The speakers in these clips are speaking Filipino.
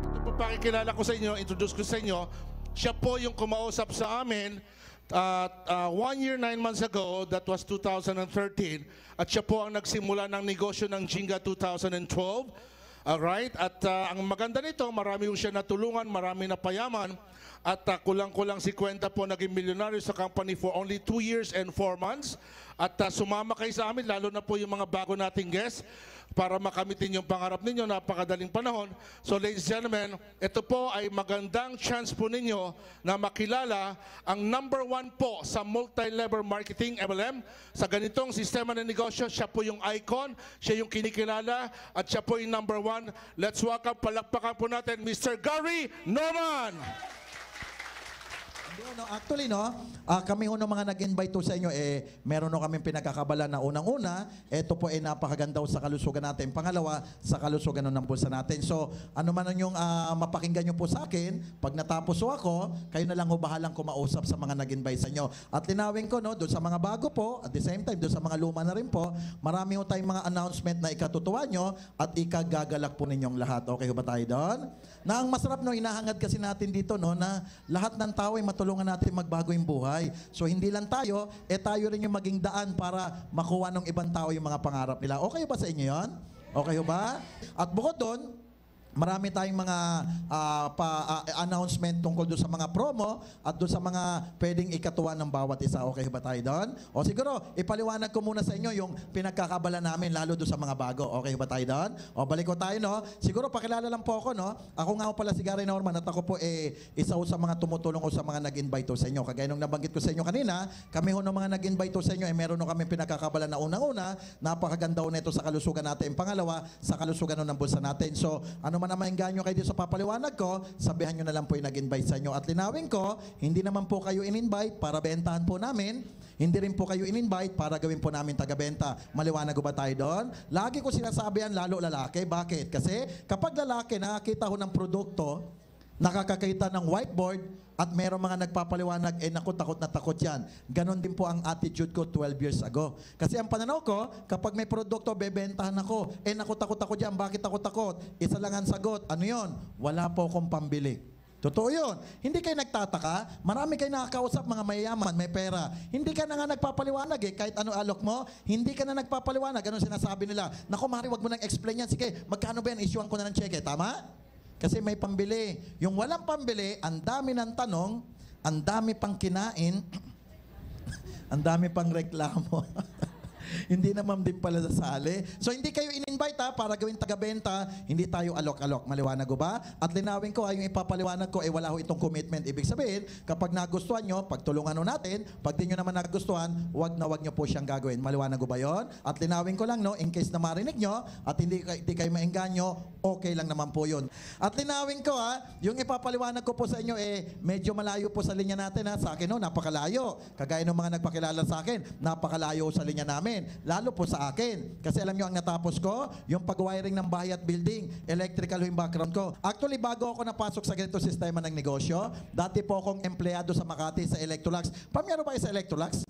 Ito po pakikilala ko sa inyo, introduce ko sa inyo. Siya po yung kumausap sa amin 1 year, 9 months ago, that was 2013. At siya po ang nagsimula ng negosyo ng Jinga 2012. Alright, at ang maganda nito, marami yung siya natulungan, marami na payaman. At kulang-kulang si Kwenta po naging milyonaryo sa company for only 2 years and 4 months. At sumama kayo sa amin, lalo na po yung mga bago nating guests, para makamitin yung pangarap ninyo, napakadaling panahon. So ladies and gentlemen, ito po ay magandang chance po ninyo na makilala ang #1 po sa multi-level marketing MLM. Sa ganitong sistema ng negosyo, siya po yung icon, siya yung kinikilala, at siya po yung #1. Let's welcome, palakpakan po natin, Mr. Gary Norman! Actually, kami ho ng mga nag-invite to sa inyo, meron ho kaming pinagkakabala na unang-una. Ito po napakaganda ho sa kalusugan natin. Pangalawa, sa kalusugan ng bulsa natin. So, ano man yung mapakinggan nyo po sa akin, pag natapos ho ako, kayo na lang ho bahalang kumausap sa mga nag-invite sa inyo. At linawin ko, doon sa mga bago po, at the same time, doon sa mga luma na rin po, marami ho tayong mga announcement na ikatutuwa nyo at ikagagalak po ninyong lahat. Okay ho ba tayo doon? Na ang masarap hinahangad kasi natin dito, na lahat ng tao ay matulungan natin magbago yung buhay. So hindi lang tayo, tayo rin yung maging daan para makuha ng ibang tao yung mga pangarap nila. Okay ba sa inyo yun? Okay ba? At bukod doon, marami tayong mga announcement tungkol doon sa mga promo at doon sa mga pwedeng ikatuwa ng bawat isa. Okay ba tayo doon? O siguro, ipaliwanag ko muna sa inyo yung pinagkakabala namin lalo doon sa mga bago. Okay ba tayo doon? O balik ko tayo, Siguro pakilala lang po ako, Ako nga pala si Gary Norman at ako po isa sa mga tumutulong o sa mga nag-invite sa inyo. Kagaya nung nabanggit ko sa inyo kanina, kami ng mga nag-invite sa inyo, meron kami pinagkakabala na unang-una, napakaganda nito sa kalusugan natin. Pangalawa, sa kalusugan ng bulsa natin. So, ano man naman engganyo kayo dito sa papaliwanag ko, sabihan nyo na lang po yung nag-invite sa inyo. At linawin ko, hindi naman po kayo in-invite para bentahan po namin. Hindi rin po kayo in-invite para gawin po namin taga-benta. Maliwanag ba tayo doon? Lagi ko sinasabi yan, lalo lalaki. Bakit? Kasi kapag lalaki, nakakita ho ng produkto, nakakakita ng whiteboard, at meron mga nagpapaliwanag, naku, takot na takot yan. Ganon din po ang attitude ko 12 years ago. Kasi ang pananaw ko, kapag may produkto, bebentahan ako. Naku, takot yan. Bakit takot? Isa lang ang sagot. Ano yon? Wala po akong pambili. Totoo yun. Hindi kayo nagtataka. Marami kayo nakakausap, mga mayayaman, may pera. Hindi ka na nga nagpapaliwanag Kahit ano alok mo, hindi ka na nagpapaliwanag. Anong sinasabi nila? Naku, Mari, wag mo nang explain yan. Sige, magkano ba yan? Isyuan ko na ng cheque. Tama? Kasi may pambili. Yung walang pambili, ang dami ng tanong, ang dami pang kinain, ang dami pang reklamo. Hindi naman din pala sasali. So hindi kayo in-invite para gawin taga-benta, hindi tayo alok-alok. Maliwanag ko ba? At linawin ko, yung ipapaliwanag ko, wala ho itong commitment. Ibig sabihin, kapag nagustuhan nyo, pagtulungan ho natin, pag di nyo naman nagustuhan, wag nyo po siyang gagawin. Maliwanag ko ba yon? At linawin ko lang, in case na marinig nyo, at hindi kayo maengganyo, okay lang naman po yun. At linawin ko, yung ipapaliwanag ko po sa inyo, medyo malayo po sa linya natin, Sa akin, napakalayo. Kagaya ng mga nagpakilala sa akin, napakalayo sa linya namin. Lalo po sa akin. Kasi alam nyo, ang natapos ko, yung pag-wiring ng bahay at building, electrical yung background ko. Actually, bago ako napasok sa ganito sistema ng negosyo, dati po akong empleyado sa Makati sa Electrolux. Pamiyaro ba kayo sa Electrolux?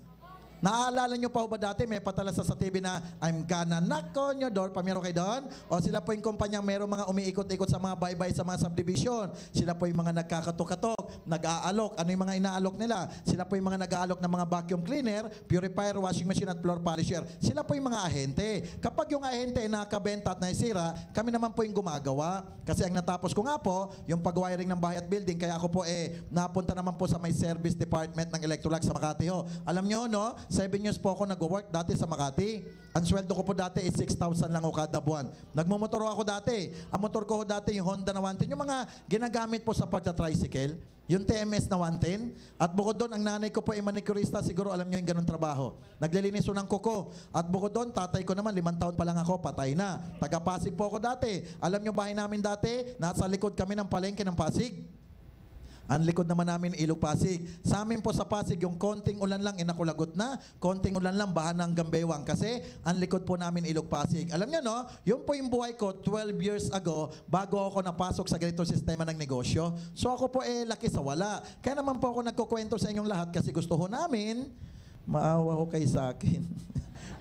Naaalala nyo pa ba dati, may patalasa sa TV na I'm gonna knock on your door. Pamiyaro kayo doon? O sila po yung kumpanyang mayroong mga umiikot-ikot sa mga bye-bye sa mga subdivision. Sila po yung mga nagkakatok-katok, nag-aalok. Ano yung mga inaalok nila? Sila po yung mga nag-aalok ng mga vacuum cleaner, purifier, washing machine at floor polisher. Sila po yung mga ahente. Kapag yung ahente ay nakabenta at naisira, kami naman po yung gumagawa. Kasi ang natapos ko nga po, yung pag-wiring ng bahay at building, kaya ako po napunta naman po sa may service department ng Electrolux sa Makati ho. Alam nyo, 7 years po ako nag-work dati sa Makati. Ang sweldo ko po dati is 6,000 lang o kada buwan. Nagmumotor ako dati. Ang motor ko dati yung Honda na 110. Yung mga ginagamit po sa pagta-tricycle. Yung TMS na 110. At bukod doon, ang nanay ko po ay manicurista. Siguro alam nyo yung ganun trabaho. Naglilinis ng kuko. At bukod doon, tatay ko naman, 5 taon pa lang ako, patay na. Taga-Pasig po ako dati. Alam nyo, bahay namin dati, nasa likod kami ng palengke ng Pasig. Ang likod naman namin, Ilog Pasig. Sa amin po sa Pasig, yung konting ulan lang, inakulagot na. Konting ulan lang, bahan ng Gambewang. Kasi ang likod po namin, Ilog Pasig. Alam niyo, yun po yung buhay ko 12 years ago, bago ako napasok sa ganitong sistema ng negosyo. So ako po laki sa wala. Kaya naman po ako nagkukwento sa inyong lahat kasi gusto ho namin, maawa ho kayo sa akin.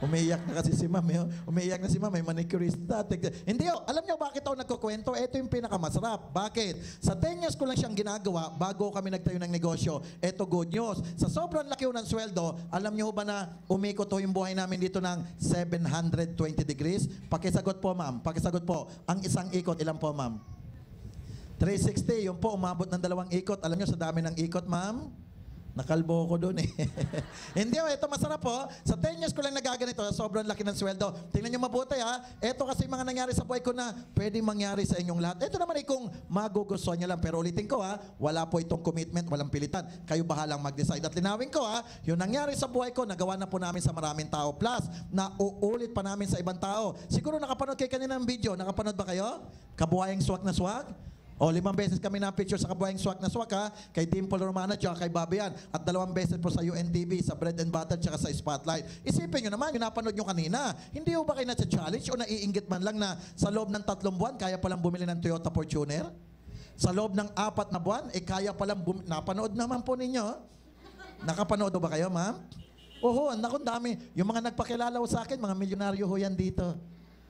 Umiiyak na kasi si ma'am. Umiiyak na si ma'am. May manicurista. Hindi oh. Alam niyo bakit ako nagkukwento? Ito yung pinakamasarap. Bakit? Sa 10 years ko lang siyang ginagawa bago kami nagtayo ng negosyo. Ito good news. Sa sobrang laki ng sweldo, alam niyo ba na umikot ho yung buhay namin dito ng 720 degrees? Pakisagot po ma'am. Pakisagot po. Ang isang ikot, ilan po ma'am? 360. Yung po, umabot ng 2 ikot. Alam niyo sa dami ng ikot ma'am? Nakalbo ko doon eh. Hindi oh, ito masarap po. Sa 10 years ko lang nagaganito, sobrang laki ng sweldo. Tingnan nyo mabuti ha. Ito kasi mga nangyari sa buhay ko na pwedeng mangyari sa inyong lahat. Ito naman ay kung magugustuhan nyo lang. Pero ulitin ko ha, wala po itong commitment, walang pilitan. Kayo bahalang mag-decide. At linawin ko ha, yung nangyari sa buhay ko, nagawa na po namin sa maraming tao. Plus, nauulit pa namin sa ibang tao. Siguro nakapanood kayo kanina ng video. Nakapanood ba kayo? Kabuhayang swak na swak? O, 5 beses kami na-picture sa Kabuhayang Swak na Swak ha, kay Dimple Romana at kay Babian. At 2 beses po sa UNTV, sa Bread and Butter at sa Spotlight. Isipin nyo naman, yung napanood nyo kanina, hindi ho ba kayo na-challenge o naiinggit man lang na sa loob ng 3 buwan, kaya palang bumili ng Toyota Fortuner? Sa loob ng 4 na buwan, kaya palang napanood naman po ninyo. Nakapanood ba kayo, ma'am? Oho, naku, dami. Yung mga nagpakilala ho sa akin, mga milyonaryo ho yan dito.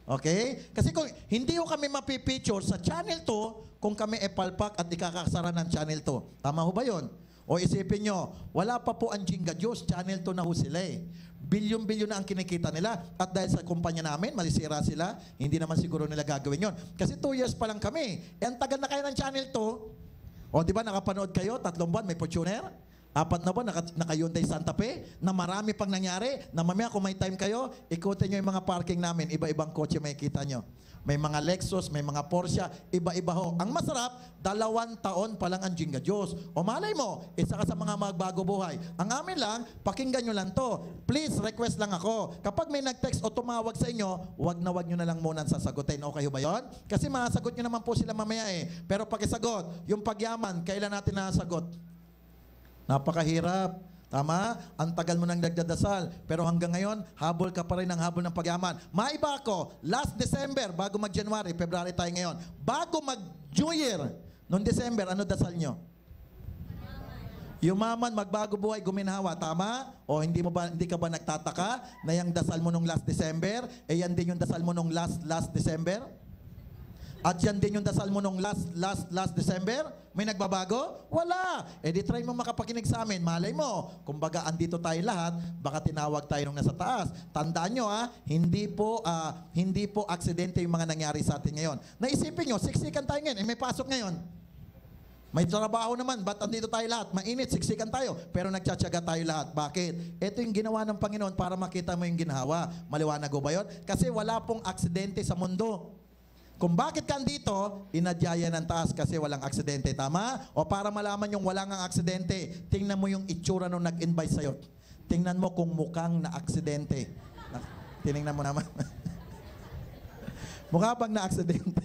Okay? Kasi kung hindi ho kami mapipicture sa Channel 2, kung kami epalpak at ikakasara ng Channel 2. Tama ho ba yun? O isipin nyo, wala pa po ang Jinga Diyos, Channel 2 na ho sila eh. Bilyon-bilyon na ang kinikita nila. At dahil sa kumpanya namin, malisira sila, hindi naman siguro nila gagawin yon. Kasi 2 years pa lang kami. E ang tagal na kayo ng Channel 2. O di ba nakapanood kayo, 3 buwan, may Fortuner? 4 na buwan, naka Hyundai Santa Fe, na marami pang nangyari, na mamaya kung may time kayo, ikutin nyo yung mga parking namin, iba-ibang kotse may kita nyo. May mga Lexus, may mga Porsche, iba-iba ho. Ang masarap, 2 taon pa lang ang Jinga Diyos. O malay mo, isa ka sa mga magbago buhay. Ang amin lang, pakinggan nyo lang to. Please, request lang ako. Kapag may nag-text o tumawag sa inyo, wag nyo na lang muna sasagutin. Okay ba yun? Kasi masagot nyo naman po sila mamaya eh. Pero pakisagot, yung pagyaman, kailan natin nasagot? Napakahirap. Tama? Ang tagal mo nang nagdadasal. Pero hanggang ngayon, habol ka pa rin ng habol ng pagyaman. Maiba ako, last December, bago mag-January, February tayo ngayon, bago mag-New Year, noong December, ano dasal nyo? Yumaman, magbago buhay, guminhawa. Tama? O hindi ka ba nagtataka na yung dasal mo nung last December, eh yan din yung dasal mo nung last December? At yan din yung dasal mo nung last December? May nagbabago? Wala. E di try mo makapakinig sa amin. Malay mo, kumbaga andito tayo lahat, baka tinawag tayo nung nasa taas. Tandaan nyo ha, hindi po aksidente yung mga nangyari sa atin ngayon. Naisipin nyo, siksikan tayo ngayon, may pasok ngayon. May trabaho naman, ba't andito tayo lahat? Mainit, siksikan tayo, pero nagtsatsaga tayo lahat. Bakit? Ito yung ginawa ng Panginoon para makita mo yung ginhawa. Maliwanag ba yun? Kasi wala pong aksidente sa mundo. Kung bakit ka andito, inadyaya ng taas kasi walang aksidente. Tama? O para malaman yung walang ang aksidente, tingnan mo yung itsura nung nag-invite sa'yo. Tingnan mo kung mukhang na aksidente. Tinignan mo naman. Mukha bang na aksidente?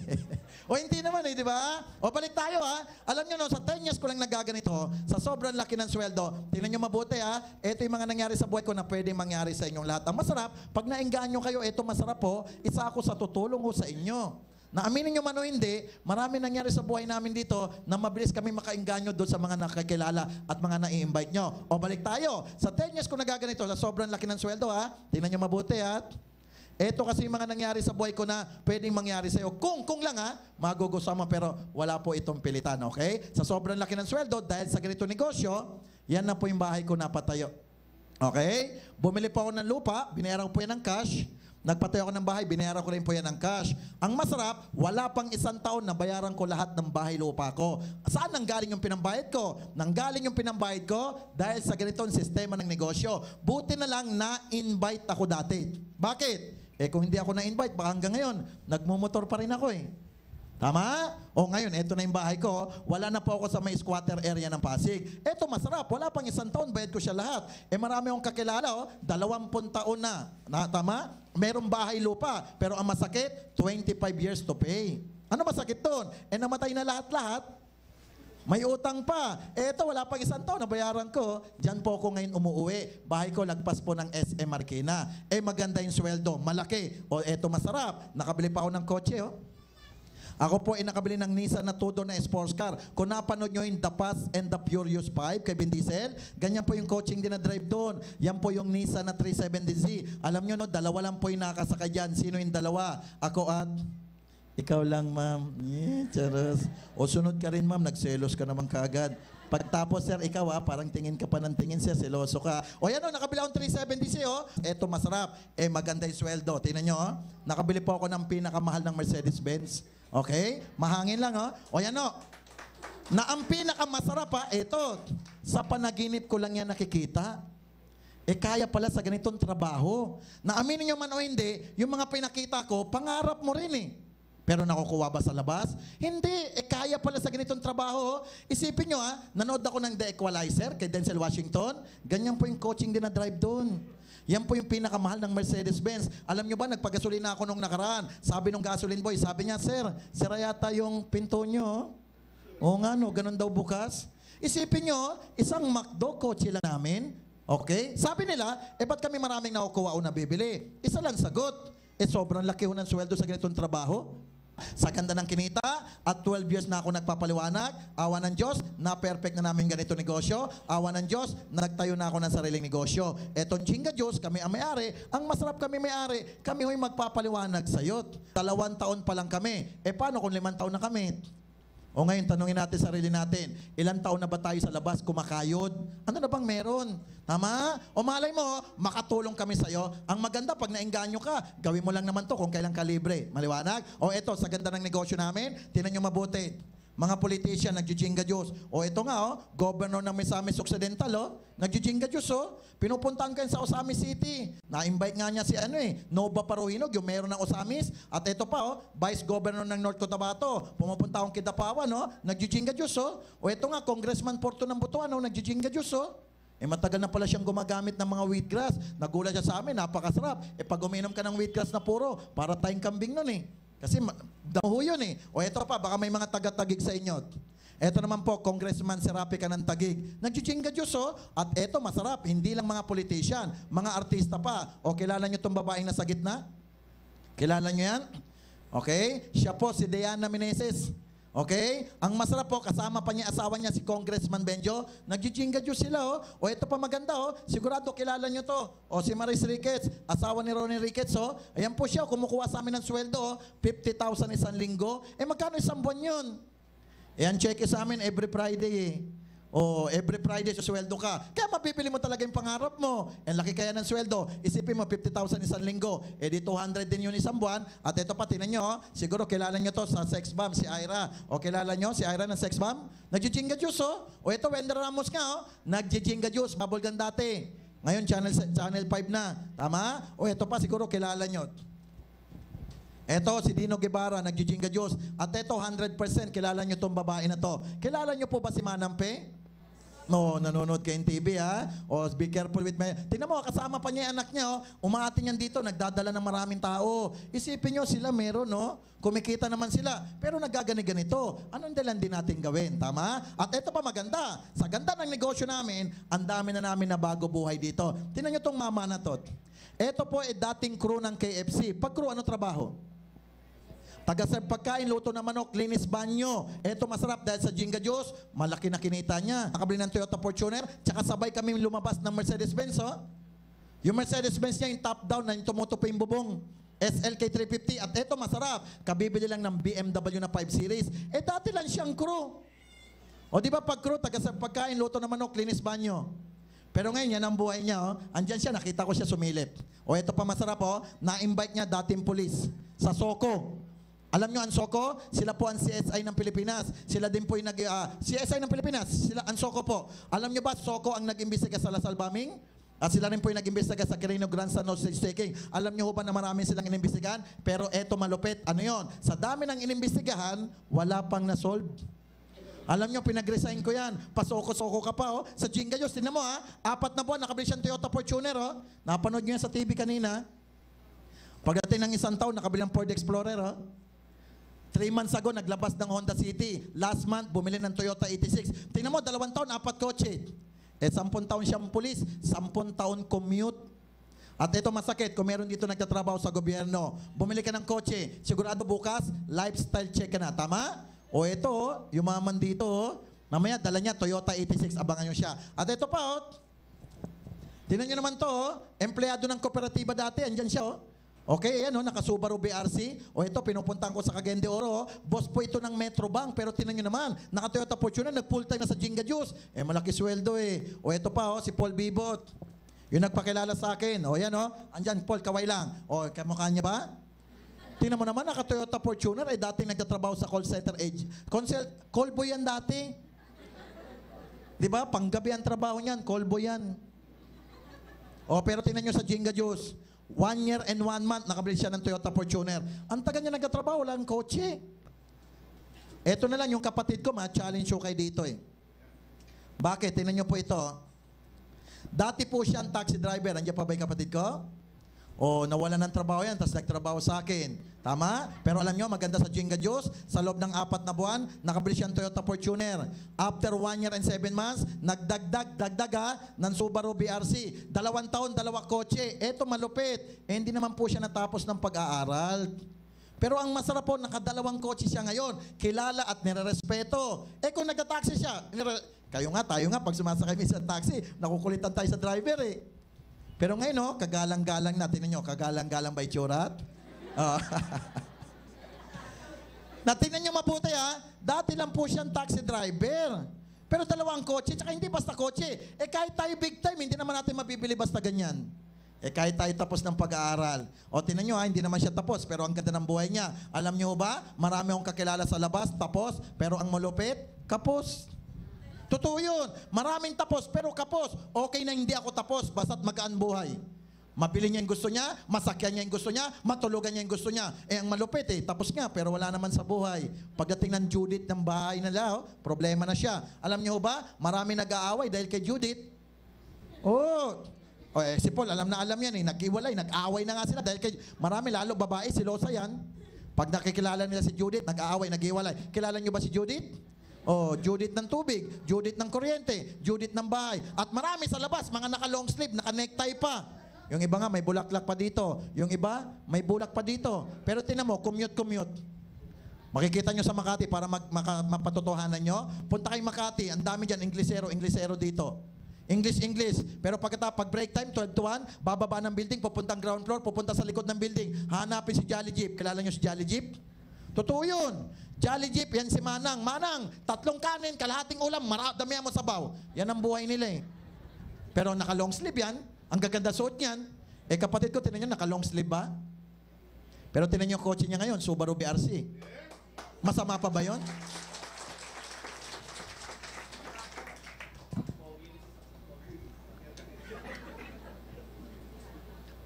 O hindi naman eh, di ba? O balik tayo ha. Alam nyo no, sa 10 years ko lang nagaganito, sa sobrang laki ng sweldo, tingnan nyo mabuti ha, ito yung mga nangyari sa buhay ko na pwedeng mangyari sa inyong lahat. Ang masarap, pag nainggan nyo kayo, ito masarap po, isa ako sa tutulong ko sa inyo. Na aminin nyo man o hindi, marami nangyari sa buhay namin dito na mabilis kami makainganyo doon sa mga nakakilala at mga nai-invite nyo. O balik tayo. Sa 10 years ko nagaganito, sa sobrang laki ng sweldo ha, tingnan nyo mabuti ha. Ito kasi yung mga nangyari sa buhay ko na pwedeng mangyari sa'yo. Kung lang ha, magugustuhan mo pero wala po itong pilitan, okay? Sa sobrang laki ng sweldo, dahil sa ganito negosyo, yan na po yung bahay ko napatayo. Okay? Bumili po ako ng lupa, binayaran ko po yan ng cash. Nagpatayo ako ng bahay, binayaran ko rin po yan ng cash. Ang masarap, wala pang 1 taon na bayaran ko lahat ng bahay lupa ko. Saan nanggaling yung pinambayad ko? Nanggaling yung pinambayad ko dahil sa ganitong sistema ng negosyo. Buti na lang na-invite ako dati. Bakit? Kung hindi ako na-invite, baka hanggang ngayon, nagmumotor pa rin ako eh. Tama? O ngayon, eto na yung bahay ko. Wala na po ako sa may squatter area ng Pasig. Eto masarap. Wala pang 1 taon, bayad ko siya lahat. Marami akong kakilala, 20 taon na. Tama? Merong bahay lupa. Pero ang masakit, 25 years to pay. Ano masakit doon? Namatay na lahat-lahat. May utang pa. Eto, wala pang 1 taon, nabayaran ko. Diyan po ako ngayon umuwi. Bahay ko, lagpas po ng SM Marikina. Maganda yung sweldo, malaki. O eto masarap. Nakabili pa ako ng kotse, Ako po ay nakabili ng Nissan na todo na sports car. Kung napanood nyo yung The Fast and the Furious 5 kay Vin Diesel, ganyan po yung coaching din na drive doon. Yan po yung Nissan na 370Z. Alam nyo no, dalawa lang po yung nakasakay dyan. Sino yung dalawa? Ako at... Ikaw lang, ma'am. Charos. O sunod ka rin, ma'am. Nagselos ka naman kaagad. Pagtapos, sir, ikaw parang tingin ka pa ng tingin, sir. Seloso ka. O yan nakabili akong 370C, Eto, masarap. Maganda yung sweldo. Tingnan nyo, Nakabili po ako ng pinakamahal ng Mercedes-Benz. Okay? Mahangin lang, O yan, Na ang pinakamasarap, eto. Sa panaginip ko lang yan nakikita. Kaya pala sa ganitong trabaho. Na aminin nyo man o hindi, yung mga pinakita ko, pangarap mo rin Pero nakukuha ba sa labas? Hindi. Kaya pala sa ganitong trabaho. Isipin nyo nanood ako ng The Equalizer kay Denzel Washington. Ganyan po yung coaching din na drive doon. Yan po yung pinakamahal ng Mercedes-Benz. Alam nyo ba, nagpagasolina ako nung nakaraan. Sabi nung gasoline boy, sabi niya, Sir, sira yata yung pinto nyo. Oo nga ganun daw bukas. Isipin nyo, isang McDo kotse lang namin. Okay? Sabi nila, ba't kami maraming nakukuha o nabibili? Isa lang sagot. Sobrang laki ng sweldo sa ganitong trabaho. Sa ganda ng kinita, at 12 years na ako nagpapaliwanag, awa ng Diyos, na perfect na namin ganito negosyo, awa ng Diyos, nagtayo na ako ng sariling negosyo. Etong Jinga Diyos, kami ang may-ari, ang masarap kami may-ari, kami ho'y magpapaliwanag sa'yo. 2 taon pa lang kami, paano kung 5 taon na kami? O ngayon, tanungin natin sarili natin, ilang taon na ba tayo sa labas kumakayod? Ano na bang meron? Tama? O malay mo, makatulong kami sa'yo. Ang maganda, pag naengganyo ka, gawin mo lang naman to kung kailan ka libre. Maliwanag? O eto, sa ganda ng negosyo namin, tinan nyo mabuti. Mga politician, nagjijinga Diyos. O ito nga, governor ng Misamis Occidental, nagjijinga Diyos, Pinupuntahan kayo sa Osamis City. Na-invite nga niya si Nova Paruhinog, yung mayor ng Osamis. At ito pa, Vice Governor ng North Cotabato. Pumupunta akong Kidapawan, nagjijinga Diyos, O ito nga, Congressman Porto ng Butuan, nagjijinga Diyos, matagal na pala siyang gumagamit ng mga wheatgrass. Nagulat siya sa amin, napakasarap. Pag uminom ka ng wheatgrass na puro, para tayong kambing nun Kasi daho yun O eto pa, baka may mga taga-tagig sa inyo. Eto naman po, Congressman Serapi ka ng Tagig. Nagjijinga Diyos At eto, masarap. Hindi lang mga politician, mga artista pa. O kilala nyo itong babaeng nasa gitna? Kilala nyo yan? Okay? Siya po, si Diana Meneses. Okay? Ang masarap po, kasama pa niya, asawa niya, si Congressman Benjo. Nagjijinga Diyos sila O ito pa maganda sigurado kilala nyo to. O si Maris Ricketts, asawa ni Ronnie Ricketts Ayan po siya, kumukuha sa amin ng sweldo 50,000 isang linggo. Magkano isang buwan yun? Ayan, check sa amin every Friday every Friday sweldo ka. Kaya mapipili mo talaga yung pangarap mo. Laki kaya ng sweldo. Isipin mo, 50,000 isang linggo. Di 200 din yun isang buwan. At ito pa, tinan nyo, siguro kilala nyo to sa sex bomb, si Ira. O kilala nyo si Ira ng sex bomb? Nagjijinga Diyos O ito, Wender Ramos nga Nagjijinga Diyos, bubblegum dati. Ngayon, channel 5 na. Tama? O ito pa, siguro kilala nyo. Eto, si Dino Guevara, nagjijinga Diyos. At eto, 100% kilala nyo tong babae na to. Kilala nyo po ba si Manampe? No, nanonood kayo ng TV, O, be careful with my... Tingnan mo, kasama pa niya yung anak niya, Umaatin yan dito, nagdadala ng maraming tao. Isipin nyo, sila meron, Kumikita naman sila. Pero nagagani-ganito. Anong dalan din natin gawin, tama? At ito pa maganda. Sa ganda ng negosyo namin, ang dami na namin na bago buhay dito. Tingnan nyo tong mama na to. Ito po dating crew ng KFC. Pag crew, ano trabaho? Taga-serve pagkain, luto ng manok, linis banyo. Ito masarap dahil sa Jinga Diyos, malaki na kinita niya. Nakabili ng Toyota Fortuner, tsaka sabay kami lumabas ng Mercedes-Benz, Yung Mercedes-Benz niya, yung top down na yung tumutupo yung bubong. SLK 350. At ito masarap, kabibili lang ng BMW na 5 Series. Dati lang siyang crew. O di ba pag crew, taga-serve pagkain, luto ng manok, linis banyo. Pero ngayon, yan ang buhay niya, Andyan siya, nakita ko siya sumilip. O ito pa masarap, na-invite niya dating pulis sa Soko. Alam nyo, ang Soko, sila po ang CSI ng Pilipinas. Sila din po yung CSI ng Pilipinas, sila ang Soko po. Alam nyo ba, Soko ang nag-imbestiga sa Lasal Bombing? At sila rin po yung nag-imbestiga sa Quirino Grandstand hostage taking. Alam nyo ba na marami silang inimbestigahan? Pero eto malupit, ano yon? Sa dami ng inimbestigahan, wala pang nasolve. Alam nyo, pinag-resign ko yan. Pasoko-soko ka pa, Sa Jinga Diyos, tingnan mo, 4 na buwan, nakabili siyang Toyota Fortuner, Napanood nyo yan sa TV kanina. Pagdating ng 1 taon, nakabili ng Ford Explorer, 3 months ago, naglabas ng Honda City. Last month, bumili ng Toyota 86. Tingnan mo, 2 taon, 4 kotse. 10 taon siyang pulis, 10 taon commute. At ito masakit, kung meron dito nagtatrabaho sa gobyerno, bumili ka ng kotse, sigurado bukas, lifestyle check ka na, tama? O ito, yung mga man dito, mamaya dala niya, Toyota 86, abangan nyo siya. At ito pa, tingnan nyo naman to, empleyado ng kooperatiba dati, andyan siya, Okay, ayan, naka Subaru BRC. O ito, pinupuntahan ko sa Cagayan de Oro. Boss po ito ng Metrobank, pero tingnan nyo naman, naka Toyota Fortuner, nag-full time na sa Jinga Juice. Malaki sweldo O ito pa, si Paul Bibot. Yung nagpakilala sa akin. O yan andyan, Paul, kaway lang. O, kamukha niya ba? Tingnan mo naman, naka Toyota Fortuner, dating nagtatrabaho sa call center age. Call boy yan dati. Di ba? Panggabi ang trabaho niyan, call boy yan. O, pero tingnan nyo sa Jinga Juice. 1 year and 1 month, nakabili siya ng Toyota Fortuner. Ang tagal niya nagtatrabaho, wala ang kotse. Ito na lang, yung kapatid ko, ma-challenge ko kayo dito Bakit? Tingnan nyo po ito. Dati po siya ang taxi driver. Andiyan pa ba yung kapatid ko? Nawala ng trabaho yan, tapos nagtrabaho sa akin. Tama? Pero alam nyo, maganda sa Jinga Juice, sa loob ng 4 na buwan, nakabili siya ng Toyota Fortuner. After 1 year and 7 months, nagdagdag ng Subaru BRC. 2 taon, 2 kotse. Eto malupit. Hindi naman po siya natapos ng pag-aaral. Pero ang masarap po, naka-2 kotse siya ngayon. Kilala at nire-respeto. Kung nagta-taxi siya, tayo nga, pag sumasakay sa taxi, nakukulitan tayo sa driver Pero ngayon, kagalang-galang na. Tingnan nyo, kagalang-galang ba itsura? Natingnan nyo mabuti dati lang po siyang taxi driver. Pero 2 kotse, tsaka hindi basta kotse. Kahit tayo big time, hindi naman natin mabibili basta ganyan. Kahit tayo tapos ng pag-aaral. Tingnan nyo hindi naman siya tapos, pero ang ganda ng buhay niya. Alam nyo ba, marami akong kakilala sa labas, tapos, pero ang malupit, kapos. Totoo yun. Maraming tapos, pero kapos. Okay na hindi ako tapos, basta't magaan buhay. Mabili niya yung gusto niya, masakyan niya yung gusto niya, matulugan niya yung gusto niya. Ang malupit tapos nga, pero wala naman sa buhay. Pagdating ng Judith ng bahay nila, problema na siya. Alam niyo ba, marami nag-aaway dahil kay Judith. Si Paul, alam na alam yan nag-iwalay, nag-aaway na nga sila dahil kay marami, lalo babae, silosa yan. Pag nakikilala nila si Judith, nag-aaway, nag-iwalay. Kilala niyo ba si Judith? Judith ng tubig, Judith ng kuryente, Judith ng bahay. At marami sa labas, mga naka-long sleeve, naka-necktie pa. Yung iba nga, may bulaklak pa dito. Yung iba, may bulak pa dito. Pero tinan mo, commute. Makikita nyo sa Makati para mapatotohanan nyo. Punta kayo Makati, ang dami dyan, Inglesero dito. English. Pero pag break time, 12 to 1, bababa ng building, pupuntang ground floor, pupunta sa likod ng building, hanapin si Jolly Jeep. Kilala nyo si Jolly Jeep? Totoo yun. Jolly Jeep, yan si Manang. Manang, 3 kanin, kalahating ulam, damihan mo sabaw. Yan ang buhay nila Pero naka-long sleeve yan. Ang gaganda suot niyan. Kapatid ko, tinan nyo, naka-long sleeve ba? Pero tinan nyo kotse niya ngayon, Subaru BRC. Masama pa ba yun?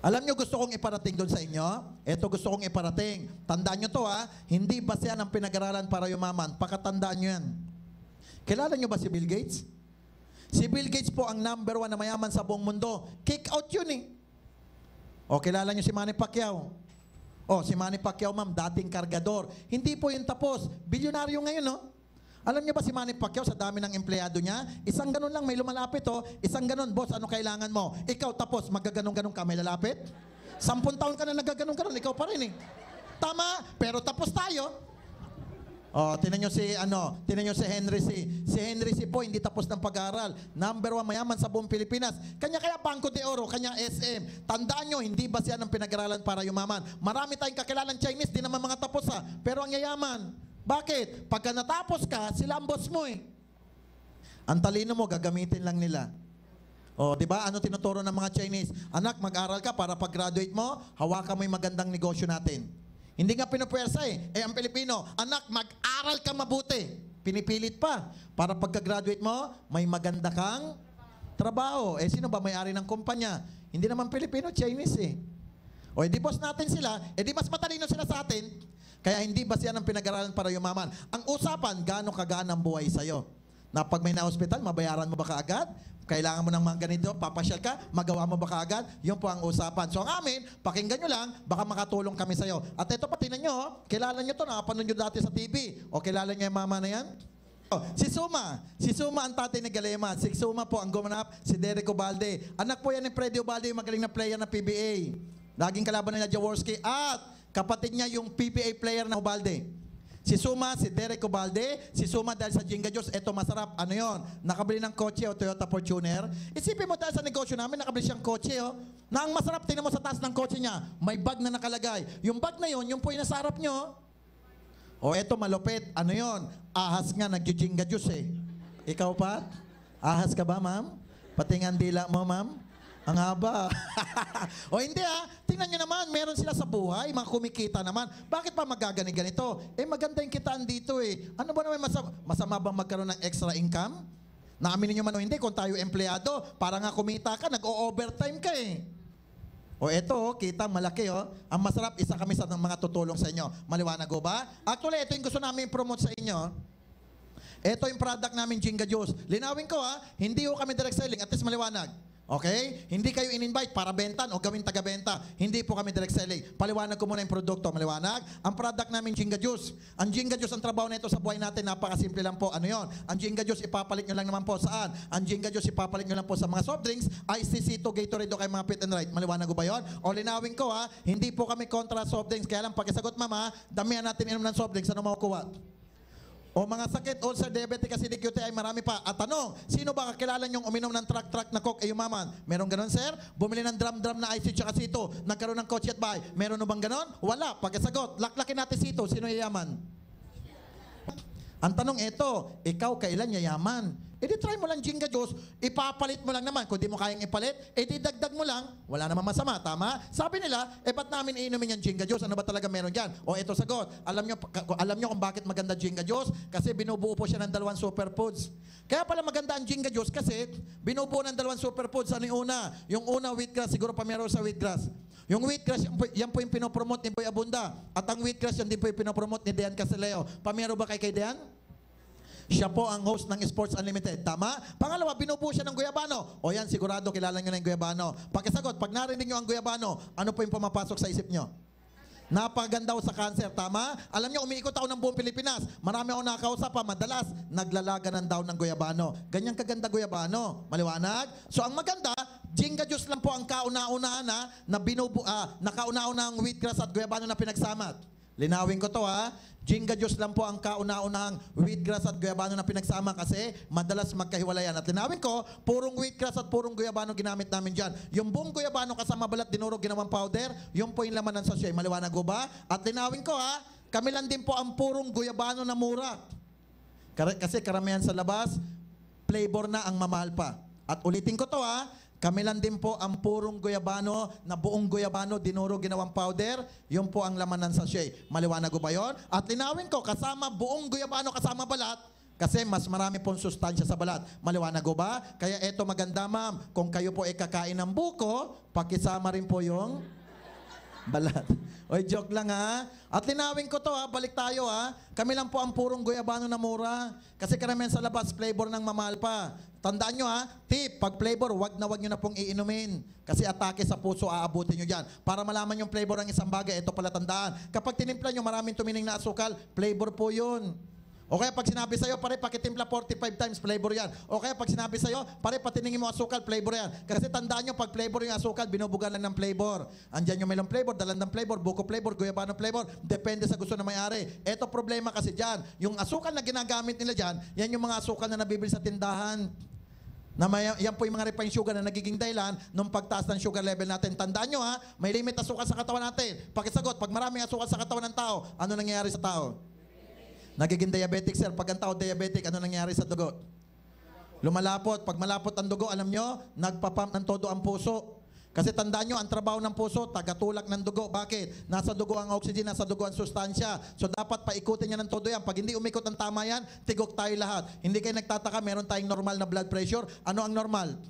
Alam nyo, gusto kong iparating doon sa inyo. Ito gusto kong iparating. Tandaan nyo to hindi basta yan ang pinag-aralan para yumaman. Pakatandaan nyo yan. Kilala nyo ba si Bill Gates? Si Bill Gates po ang number 1 na mayaman sa buong mundo. Kick out yun kilala nyo si Manny Pacquiao? Si Manny Pacquiao, ma'am, dating kargador. Hindi po yun tapos. Bilyonaryo ngayon, Alam niyo ba si Manny Pacquiao sa dami ng empleyado niya? Isang ganun lang, may lumalapit Isang ganun, boss, ano kailangan mo? Ikaw tapos, magaganon-ganon ka, may lalapit? 10 taon ka na nagaganon-ganon, ikaw pa rin Tama, pero tapos tayo. Tinan nyo si Henry C. Si Henry C po, hindi tapos ng pag-aaral. Number 1 mayaman sa buong Pilipinas. Kanya Bangko de Oro, kanya SM. Tandaan nyo, hindi ba siya ng pinag-aralan para yumaman? Marami tayong kakilalang Chinese, di naman mga tapos pero ang yayaman. Bakit? Pagka natapos ka, sila ang boss mo Ang talino mo, gagamitin lang nila. Di ba? Ano tinuturo ng mga Chinese? Anak, mag-aral ka para pag-graduate mo, hawakan mo yung magandang negosyo natin. Hindi nga pinupwersa ang Pilipino, anak, mag-aral ka mabuti. Pinipilit pa. Para pagka-graduate mo, may maganda kang trabaho. Sino ba may-ari ng kumpanya? Hindi naman Pilipino, Chinese di boss natin sila, di mas matalino sila sa atin. Kaya hindi ba siya ng pinag-aralan para yumaman? Ang usapan, gaano kagaan ang buhay sa'yo? Na pag may na-hospital, mabayaran mo ba kaagad? Kailangan mo ng mga ganito, papasyal ka, magawa mo ba kaagad? Yun po ang usapan. So ang amin, pakinggan nyo lang, baka makatulong kami sa'yo. At ito pa, tinan nyo, kilala nyo to, nakapanood nyo dati sa TV. Kilala nyo yung mama na yan? Si Suma ang tatay ni Galema. Si Suma po ang gumanap, si Derek Ubalde. Anak po yan ni Freddy Ubalde, yung magaling na player na PBA. Laging kalaban nila Jaworski. At kapatid niya yung PBA player na Ubalde. Si Suma, si Derek Ubalde. Si Suma dahil sa Jinga Juice, eto masarap. Ano yon? Nakabili ng kotse o Toyota Fortuner. Isipin mo dahil sa negosyo namin, nakabili siyang kotse o. Na ang masarap, tingnan mo sa taas ng kotse niya. May bag na nakalagay. Yung bag na yon, yung po yung nasa harap nyo. O eto malupit, ano yon? Ahas nga, nag-jinga juice eh. Ikaw pa? Ahas ka ba, ma'am? Pati nga ang dila mo, ma'am? Ang haba. O hindi tingnan nyo naman, meron sila sa buhay, mga kumikita naman. Bakit pa magagani-ganito? Eh maganda yung kitaan dito eh. Ano ba naman masama bang magkaroon ng extra income? Naaminin nyo man o hindi, kung tayo empleyado, para nga kumita ka, nag-o-overtime ka eh. O eto, kita malaki Ang masarap, isa kami sa mga tutulong sa inyo. Maliwanag ho ba? Actually, ito yung gusto namin promote sa inyo. Ito yung product namin, Jinga Juice. Linawin ko hindi ho kami direct selling, at least maliwanag. Okay? Hindi kayo in-invite para bentan o gawin taga-benta. Hindi po kami direct selling. Paliwanag ko muna yung produkto. Maliwanag? Ang product namin, Jinga Juice. Ang Jinga Juice, ang trabaho nito sa buhay natin, napakasimple lang po. Ano yon? Ang Jinga Juice, ipapalit nyo lang naman po saan? Ang Jinga Juice, ipapalit nyo lang po sa mga soft drinks, ICC to Gatorade o kay mga Fit and Right. Maliwanag ko ba yon? O linawin ko hindi po kami kontra soft drinks. Kaya lang pagkasagot mama, damihan natin inom ng soft drinks. Ano makukuha? O mga sakit, ulcer, diabetic, acidic, UTI, marami pa. At tanong, sino ba kakilala niyong uminom ng truck na coke ay umaman? Meron ganon, sir? Bumili ng drum na IC tsaka sito, nagkaroon ng kotse at bahay. Meron na bang ganon? Wala. Pagkasagot, laklakin natin sito, sino yayaman? Ang tanong ito, ikaw kailan yayaman? E di try mo lang Jinga Juice, ipapalit mo lang naman. Kung di mo kayang ipalit, e di dagdag mo lang. Wala naman masama, tama? Sabi nila, ba't namin iinumin yung Jinga Juice? Ano ba talaga meron dyan? O ito sagot, alam nyo kung bakit maganda Jinga Juice? Kasi binubuo po siya ng 2 superfoods. Kaya pala maganda ang Jinga Juice kasi binubuo ng 2 superfoods. Ano yung una? Yung una, wheatgrass. Siguro pamero sa wheatgrass. Yung wheatgrass, yan po yung pinopromote ni Boy Abunda. At ang wheatgrass, yan din po yung pinopromote ni Dean Casileo. Pamero ba kay Dean? Siya po ang host ng Sports Unlimited. Tama? Pangalawa, binubuo siya ng guyabano. O yan, sigurado kilala nyo na yung guyabano. Pagkasagot, pag narinig nyo ang guyabano, ano po yung pumapasok sa isip nyo? Napaganda sa cancer, tama? Alam nyo, umiikot ako ng buong Pilipinas. Marami ako nakakausap madalas, naglalaga ng daw ng guyabano. Ganyang kaganda guyabano. Maliwanag? So ang maganda, Jinga Juice lang po ang kauna-unahan na kauna-unahang wheatgrass at guyabano na pinagsama. Linawin ko to Jinga Juice lang po ang kauna-unahang wheatgrass at guyabano na pinagsama kasi madalas magkahiwalayan. At linawin ko, purong wheatgrass at purong guyabano ginamit namin dyan. Yung buong guyabano kasama balat dinurog ginawang powder, yung po yung laman ng sachet. Maliwanag ko ba? At linawin ko kami lang din po ang purong guyabano na mura. Kasi karamihan sa labas, flavor na ang mamahal pa. At ulitin ko to kami lang din po ang purong guyabano na buong guyabano, dinuro, ginawang powder. Yun po ang laman ng sachet. Maliwanag ko ba yun? At linawin ko, kasama buong guyabano, kasama balat, kasi mas marami pong sustansya sa balat. Maliwanag ko ba? Kaya eto maganda, ma'am. Kung kayo po ay kakain ng buko, pakisama rin po yung balat. Oy, joke lang At linawin ko to balik tayo Kami lang po ang purong guyabano na mura. Kasi karamihan sa labas, flavor ng mamahal pa. Tandaan nyo tip, pag flavor, wag na pong iinumin. Kasi atake sa puso, aabutin nyo dyan. Para malaman yung flavor ng isang bagay, ito pala tandaan. Kapag tinimpla nyo maraming tumining na asukal, flavor po yun. O kaya pag sinabi sa'yo, pare pakitimpla 45 times, flavor yan. O kaya pag sinabi sa'yo, pare patiningin mo asukal, flavor yan. Kasi tandaan nyo, pag flavor yung asukal, binubugan lang ng flavor. Andyan yung melon flavor, dalandang flavor, buko flavor, guyabano flavor, depende sa gusto na may-ari. Eto problema kasi dyan, yung asukal na ginagamit nila dyan, yan yung mga asukal na nabibili sa tindahan. Yan po yung mga refined sugar na nagiging dahilan nung pagtaas ng sugar level natin. Tandaan nyo may limit asukal sa katawan natin. Pakisagot, pag maraming asukal sa katawan ng tao, ano nangyayari sa tao? Nagiging diabetic, sir. Pag ang tao diabetic, ano nangyayari sa dugo? Lumalapot. Pag malapot ang dugo, alam nyo, nagpapump ng todo ang puso. Kasi tandaan nyo, ang trabaho ng puso, tagatulak ng dugo. Bakit? Nasa dugo ang oxygen, nasa dugo ang sustansya. So dapat paikutin niya ng todo yan. Pag hindi umikot ang tama yan, tigok tayo lahat. Hindi kayo nagtataka, meron tayong normal na blood pressure. Ano ang normal?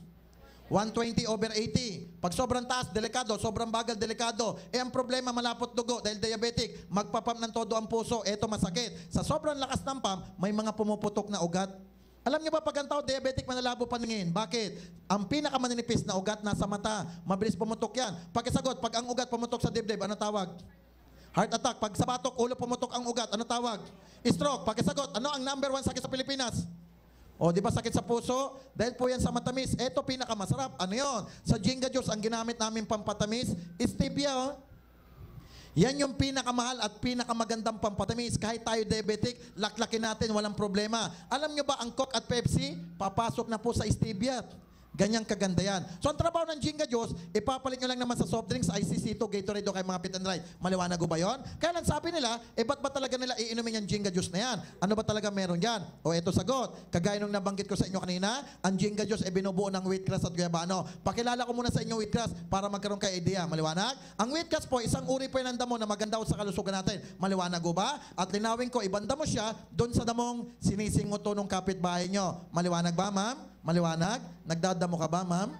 120/80. Pag sobrang taas, delikado. Sobrang bagal, delikado. Ang problema, malapot dugo dahil diabetic. Magpapump ng todo ang puso. Eto masakit. Sa sobrang lakas ng pump, may mga pumuputok na ugat. Alam niyo ba pag ang tao diabetic, manalabo paningin? Bakit? Ang pinakamanipis na ugat nasa mata. Mabilis pumutok yan. Pagkasagot, pag ang ugat pumutok sa dibdib, ano tawag? Heart attack. Pag sa batok, ulo pumutok ang ugat. Ano tawag? Stroke. Pakisagot. Ano ang number 1 sakit sa Pilipinas? O, di ba sakit sa puso? Dahil po yan sa matamis. Ito pinakamasarap. Ano yon? Sa Jenga Juice, ang ginamit namin pampatamis, stevia. Oh. Yan yung pinakamahal at pinakamagandang pampatamis. Kahit tayo diabetic, laklakin natin, walang problema. Alam nyo ba, ang Coke at Pepsi, papasok na po sa stevia. Ganyang kaganda yan. So ang trabaho ng Jenga Juice, ipapalit nyo lang naman sa soft drinks, ICC2, Gatorade o kay mga Pit and Ride. Maliwanag ko ba yun? Kaya lang sabi nila, ba't ba talaga nila iinumin yung Jenga Juice na yan? Ano ba talaga meron yan? O eto sagot. Kagaya nung nabanggit ko sa inyo kanina, ang Jenga Juice ay binubuo ng wheatgrass at guyabano. Pakilala ko muna sa inyo wheatgrass para magkaroon kayo idea. Maliwanag? Ang wheatgrass po, isang uri po ng damo na maganda sa kalusugan natin. Maliwanag ko ba? At linawin ko, ibanda mo siya doon sa damong sinisinguto ng kapitbahay nyo. Maliwanag ba, ma'am? Maliwanag? Nagdadamo ka ba, ma'am?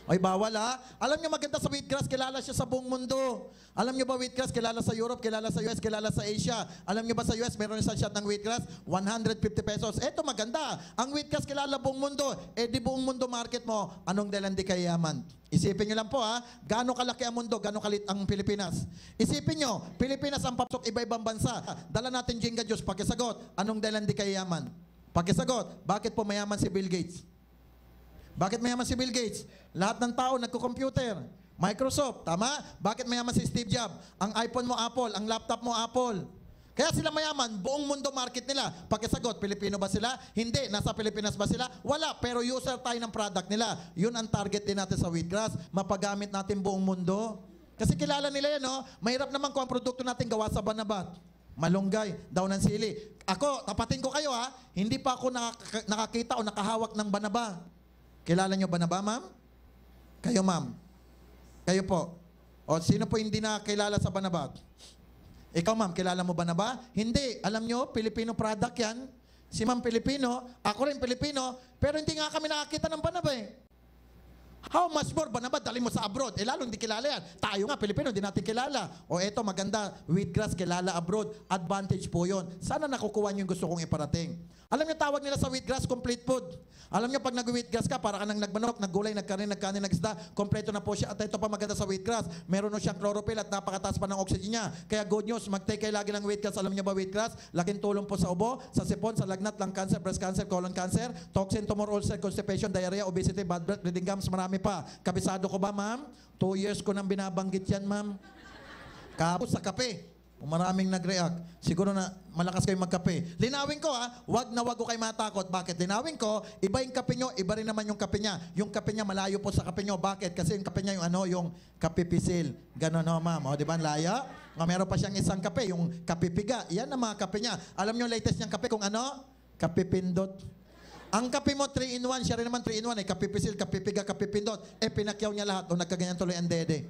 Ay, bawal ha. Alam nyo maganda sa wheatgrass, kilala siya sa buong mundo. Alam nyo ba wheatgrass, kilala sa Europe, kilala sa US, kilala sa Asia. Alam nyo ba sa US, meron isang shot ng wheatgrass, 150 pesos. Eto maganda. Ang wheatgrass kilala buong mundo. Di buong mundo market mo, anong dahilan di kayaman? Isipin nyo lang po ha, gaano kalaki ang mundo, gaano kalit ang Pilipinas. Isipin nyo, Pilipinas ang papasok iba-ibang bansa. Dala natin Jenga Juice, pakisagot, anong dahilan di kayaman? Pakisagot, bakit po mayaman si Bill Gates? Bakit mayaman si Bill Gates? Lahat ng tao nagko-computer. Microsoft, tama? Bakit mayaman si Steve Jobs? Ang iPhone mo Apple, ang laptop mo Apple. Kaya sila mayaman, buong mundo market nila. Pakisagot, Pilipino ba sila? Hindi. Nasa Pilipinas ba sila? Wala. Pero user tayo ng product nila. Yun ang target din natin sa wheatgrass. Mapagamit natin buong mundo. Kasi kilala nila yan, no? Mahirap naman kung ang produkto natin gawa sa Banabat. Malunggay, daw ng sili. Ako, tapatin ko kayo ha, hindi pa ako nakakita o nakahawak ng banaba. Kilala nyo banaba, ma'am? Kayo, ma'am? Kayo po. O, sino po hindi nakakilala sa banaba? Ikaw, ma'am, kilala mo banaba? Hindi. Alam nyo, Filipino product yan. Si ma'am Pilipino, ako rin Pilipino, pero hindi nga kami nakakita ng banaba eh. How much more ba naman dali mo sa abroad? Lalo hindi kilala yan. Tayo nga, Pilipino, hindi natin kilala. O eto, maganda, wheatgrass, kilala abroad. Advantage po yun. Sana nakukuha niyo yung gusto kong iparating. Alam niyo, tawag nila sa wheatgrass, complete food. Alam niyo, pag nag-wheatgrass ka, para ka nang nagmanok, naggulay, nagkanin, nagisda, kompleto na po siya. At ito pa maganda sa wheatgrass, meron na siyang chlorophyll at napakataas pa ng oxygen niya. Kaya good news, mag-take kayo lagi ng wheatgrass. Alam niyo ba wheatgrass? Laking tulong po sa ubo, sa sipon, sa lagnat, lung cancer, breast cancer, colon cancer, toxin, tumor, ulcer, constipation, diarrhea, obesity, bad breath, bleeding gums, marami pa. Kabisado ko ba, ma'am? 2 years ko nang binabanggit yan, ma'am. Kapos sa kape. Maraming nag-react. Siguro na malakas kayo magkape. Linawin ko ha, wag na wag ko kayo matakot. Bakit? Linawin ko, iba yung kape nyo, iba rin naman yung kape niya. Yung kape niya malayo po sa kape nyo. Bakit? Kasi yung kape niya yung kape pisil. Ganon ho, ma'am. O, di ba? Laya? Meron pa siyang isang kape, yung kape piga. Yan ang mga kape niya. Alam nyo latest niyang kape kung ano? Kape pindot. Ang kape mo 3-in-1, siya rin naman 3-in-1 eh. Kape pisil, kape piga, kape pindot. Pinakyaw niya lahat o nagkaganyan tuloy ang dede.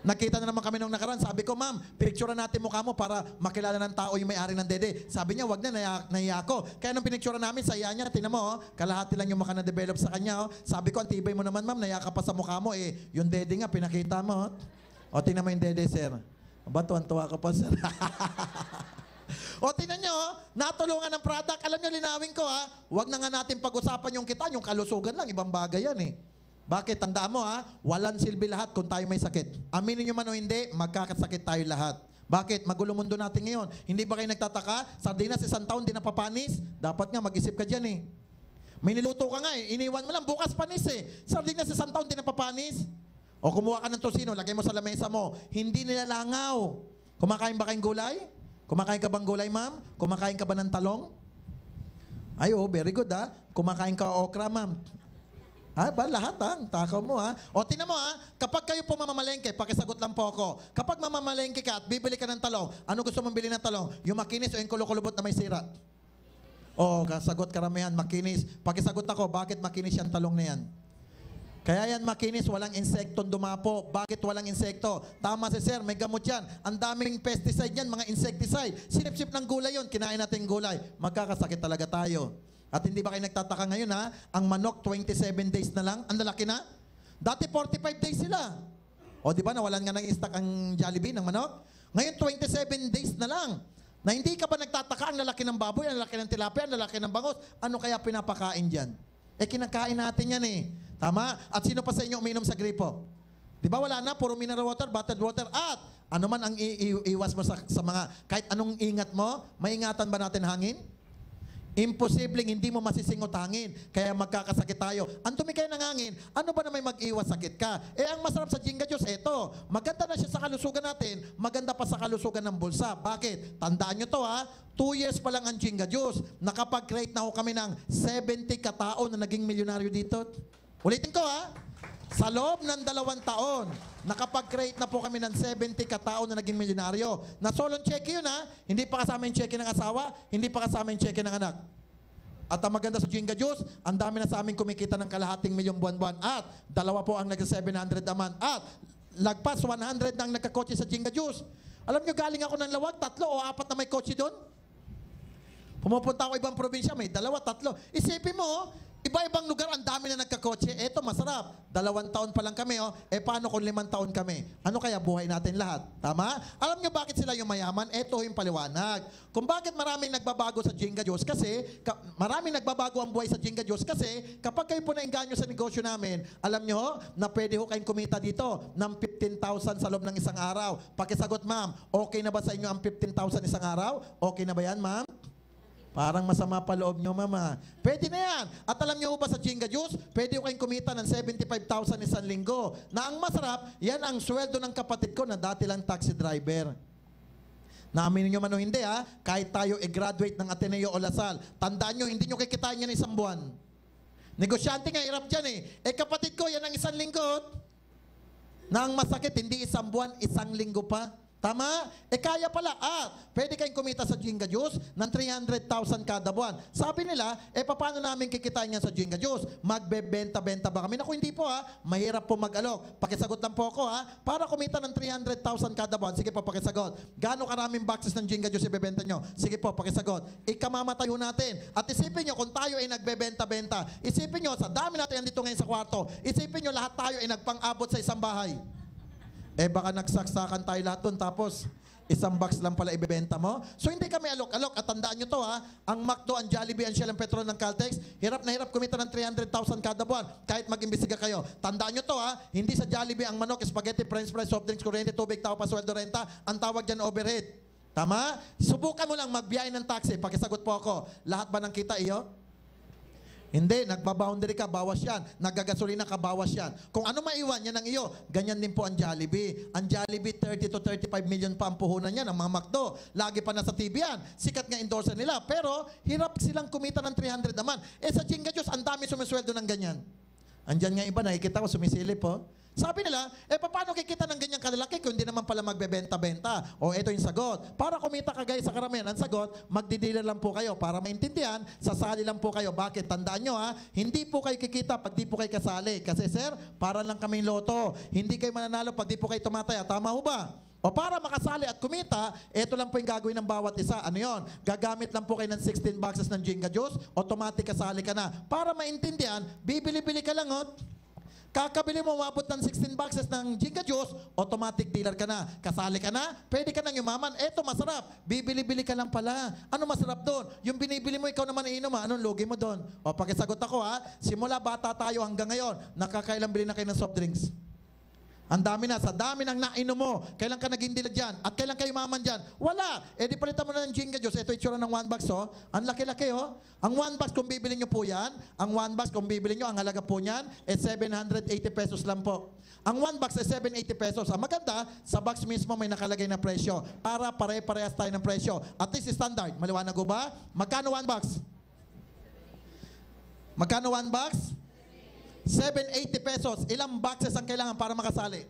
Nakita na naman kami nung nakaraan. Sabi ko, ma'am, picturean natin mukha mo para makilala ng tao yung may-ari ng dede. Sabi niya, wag na, nahiya ako. Kaya nung pinicturean namin, sa iya niya, tinan mo, kalahati lang yung mukha na develop sa kanya. Sabi ko, ang tibay mo naman, ma'am, nahiya ka pa sa mukha mo. Yung dede nga, pinakita mo. O, tingnan mo yung dede, sir. Ba, tuwan-tuwa ka pa, sir. O, tingnan nyo, natulungan ng product. Alam nyo, linawin ko, ha. Wag na nga natin pag-usapan yung kita, yung kalusugan lang, ibang bagay yan, eh. Bakit? Tandaan mo ha, walang silbi lahat kung tayo may sakit. Aminin nyo man o hindi, magkakasakit tayo lahat. Bakit? Magulo mundo natin ngayon. Hindi ba kayo nagtataka? Sardinas, 1 taon, di napapanis? Dapat nga, mag-isip ka dyan eh. May niluto ka nga eh, iniwan mo lang, bukas panis eh. Sardinas, 1 taon, di napapanis? O kumuha ka ng tosino, lagay mo sa lamesa mo. Hindi nilalangaw. Kumakain ba kayong gulay? Kumakain ka bang gulay, ma'am? Kumakain ka ba ng talong? Ay, oh, very good ha. Kumakain ka okra, ma'am. Ha? Ba, lahat ha? Takaw mo ha? O, tinan mo ha? Kapag kayo po mamamalengke, pakisagot lang po ako. Kapag mamamalengke ka at bibili ka ng talong, ano gusto mong bilhin ng talong? Yung makinis o yung kulukulubot na may sira? O, kasagot karamihan, makinis. Pakisagot ako, bakit makinis yung talong na yan? Kaya yan makinis, walang insektong dumapo. Bakit walang insekto? Tama si sir, may gamot yan. Ang daming pesticide yan, mga insecticide. Sinip-sip ng gulay yun, kinain natin gulay. Magkakasakit talaga tayo. At hindi ba kayo nagtataka ngayon ha? Ang manok 27 days na lang, ang lalaki na. Dati 45 days sila. O di ba nawalan nga ng stock ang Jollibee ng manok? Ngayon 27 days na lang. Na hindi ka ba nagtataka ang lalaki ng baboy, ang lalaki ng tilapia, ang lalaki ng bangus? Ano kaya pinapakain dyan? Kinakain natin yan eh. Tama? At sino pa sa inyo uminom sa gripo? Di ba wala na? Puro mineral water, bottled water. At ano man ang iwas mo sa mga, kahit anong ingat mo, maingatan ba natin hangin? Imposibleng hindi mo masisingot hangin, kaya magkakasakit tayo. Ang dumi kayo ng hangin, ano ba na may mag-iwas sakit ka? Ang masarap sa Jinga Juice, eto, maganda na siya sa kalusugan natin, maganda pa sa kalusugan ng bulsa. Bakit? Tandaan nyo to 2 years pa lang ang Jinga Juice, nakapag-create na ho kami ng 70 katao na naging milyonaryo dito. Ulitin ko sa loob ng 2 taon, nakapag-create na po kami ng 70 katao na naging milyonaryo. Na solong cheque yun hindi pa kasama yung cheque ng asawa, hindi pa kasama yung cheque ng anak. At ang maganda sa Jinga Juice, ang dami na sa amin kumikita ng kalahating milyong buwan-buwan. At 2 po ang nag-700 a month. At lagpas 100 na ang nagkakotse sa Jinga Juice. Alam nyo, galing ako ng Lawag, 3 o 4 na may kotse doon. Pumupunta ako ibang probinsya, may 2, 3. Isipin mo, iba-ibang lugar, ang dami na nagkakotse. Eto, masarap. 2 taon pa lang kami, paano kung 5 taon kami? Ano kaya buhay natin lahat? Tama? Alam nyo bakit sila yung mayaman? Eto yung paliwanag. Kung bakit maraming nagbabago sa Jinga Juice, kasi, maraming nagbabago ang buhay sa Jinga Juice, kasi, kapag kayo po nainganyo sa negosyo namin, alam nyo, na pwede ho kayong kumita dito ng 15,000 sa loob ng isang araw. Pakisagot, ma'am, okay na ba sa inyo ang 15,000 isang araw? Okay na ba yan, ma'am? Parang masama pa loob nyo, mama. Pwede na yan. At alam nyo ba sa Jinga Juice, pwede ko kayong kumita ng 75,000 isang linggo. Na ang masarap, yan ang sweldo ng kapatid ko na dati lang taxi driver. Naaminin nyo man o hindi kahit tayo graduate ng Ateneo o Lasal, tandaan nyo, hindi nyo kikitain yan isang buwan. Negosyante nga, hirap dyan kapatid ko, yan ang isang linggo. Na ang masakit, hindi isang buwan, isang linggo pa. Tama? Kaya pala, pwede kayong kumita sa Jinga Juice ng 300,000 kada buwan. Sabi nila, paano namin kikitain yan sa Jinga Juice? Magbebenta-benta ba kami? Naku, hindi po mahirap po mag-alok. Pakisagot lang po ako para kumita ng 300,000 kada buwan. Sige po, pakisagot. Gaano karaming boxes ng Jinga Juice ibebenta nyo? Sige po, pakisagot. Ikamamatay natin. At isipin nyo, kung tayo ay nagbebenta-benta, isipin nyo, sa dami natin andito ngayon sa kwarto, isipin nyo, lahat tayo ay nagpang-abot sa isang bahay. Baka nagsaksakan tayo lahat doon, tapos isang box lang pala ibebenta mo. So hindi kami alok-alok. At tandaan nyo to ang McDo, ang Jollibee, ang Shell, ang Petron, ang Caltex, hirap na hirap kumita ng 300,000 kada buwan kahit mag-imbestiga kayo. Tandaan nyo to hindi sa Jollibee ang manok, spaghetti, french fries, soft drinks, kuryente, tubig, tao, pasweldo, renta, ang tawag dyan overhead. Tama? Subukan mo lang magbiyahe ng taxi. Pakisagot po ako. Lahat ba ng kita iyo? Hindi, nagbaboundary ka, bawas yan. Naggagasolina ka, bawas yan. Kung ano maiwan, yan ang iyo. Ganyan din po ang Jollibee. Ang Jollibee, 30 to 35 million pa ang puhunan yan, ang mga McDo. Lagi pa nasa TV yan. Sikat nga endorser nila. Pero, hirap silang kumita ng 300 naman. Sa Jinga Juice, ang dami sumisweldo ng ganyan. Andyan nga iba, nakikita ko, sumisilip Sabi nila, paano kikita ng ganyang kalalaki kung hindi naman pala magbebenta-benta? Ito yung sagot. Para kumita kagaya sa karamihan, ang sagot, magdidealer lang po kayo. Para maintindihan, sasali lang po kayo. Bakit? Tandaan nyo hindi po kayo kikita pag di po kayo kasali. Kasi sir, para lang kaming loto. Hindi kayo mananalo pag di po kayo tumataya. Tama ho ba? Para makasali at kumita, ito lang po yung gagawin ng bawat isa. Ano yon? Gagamit lang po kayo ng 16 boxes ng Jinga Juice, automatic kasali ka na. Para maintindihan, bibili-bili ka lang kakabili mo, umabot ng 16 boxes ng Jinga Juice, automatic dealer ka na. Kasali ka na, pwede ka nang yumaman. Eto, masarap. Bibili-bili ka lang pala. Ano masarap doon? Yung binibili mo, ikaw naman iinom Anong lugi mo doon? Pakisagot ako simula bata tayo hanggang ngayon, nakakailang bili na kayo ng soft drinks? Ang dami na, sa dami ng nainom mo, kailan ka naging dilag dyan? At kailan kayo maman dyan? Wala! Di palitan mo na ng Jinga Juice. Ito itsura ng 1 box Ang laki-laki Ang 1 box kung bibili nyo po yan, ang 1 box kung bibili nyo, ang halaga po niyan, 780 pesos lang po. Ang 1 box ay 780 pesos. Ang maganda, sa box mismo may nakalagay na presyo para pare-parehas tayo ng presyo. At least standard. Maliwanag ko ba? Magkano 1 box? Magkano 1 box? 780 pesos. Ilang boxes ang kailangan para makasali?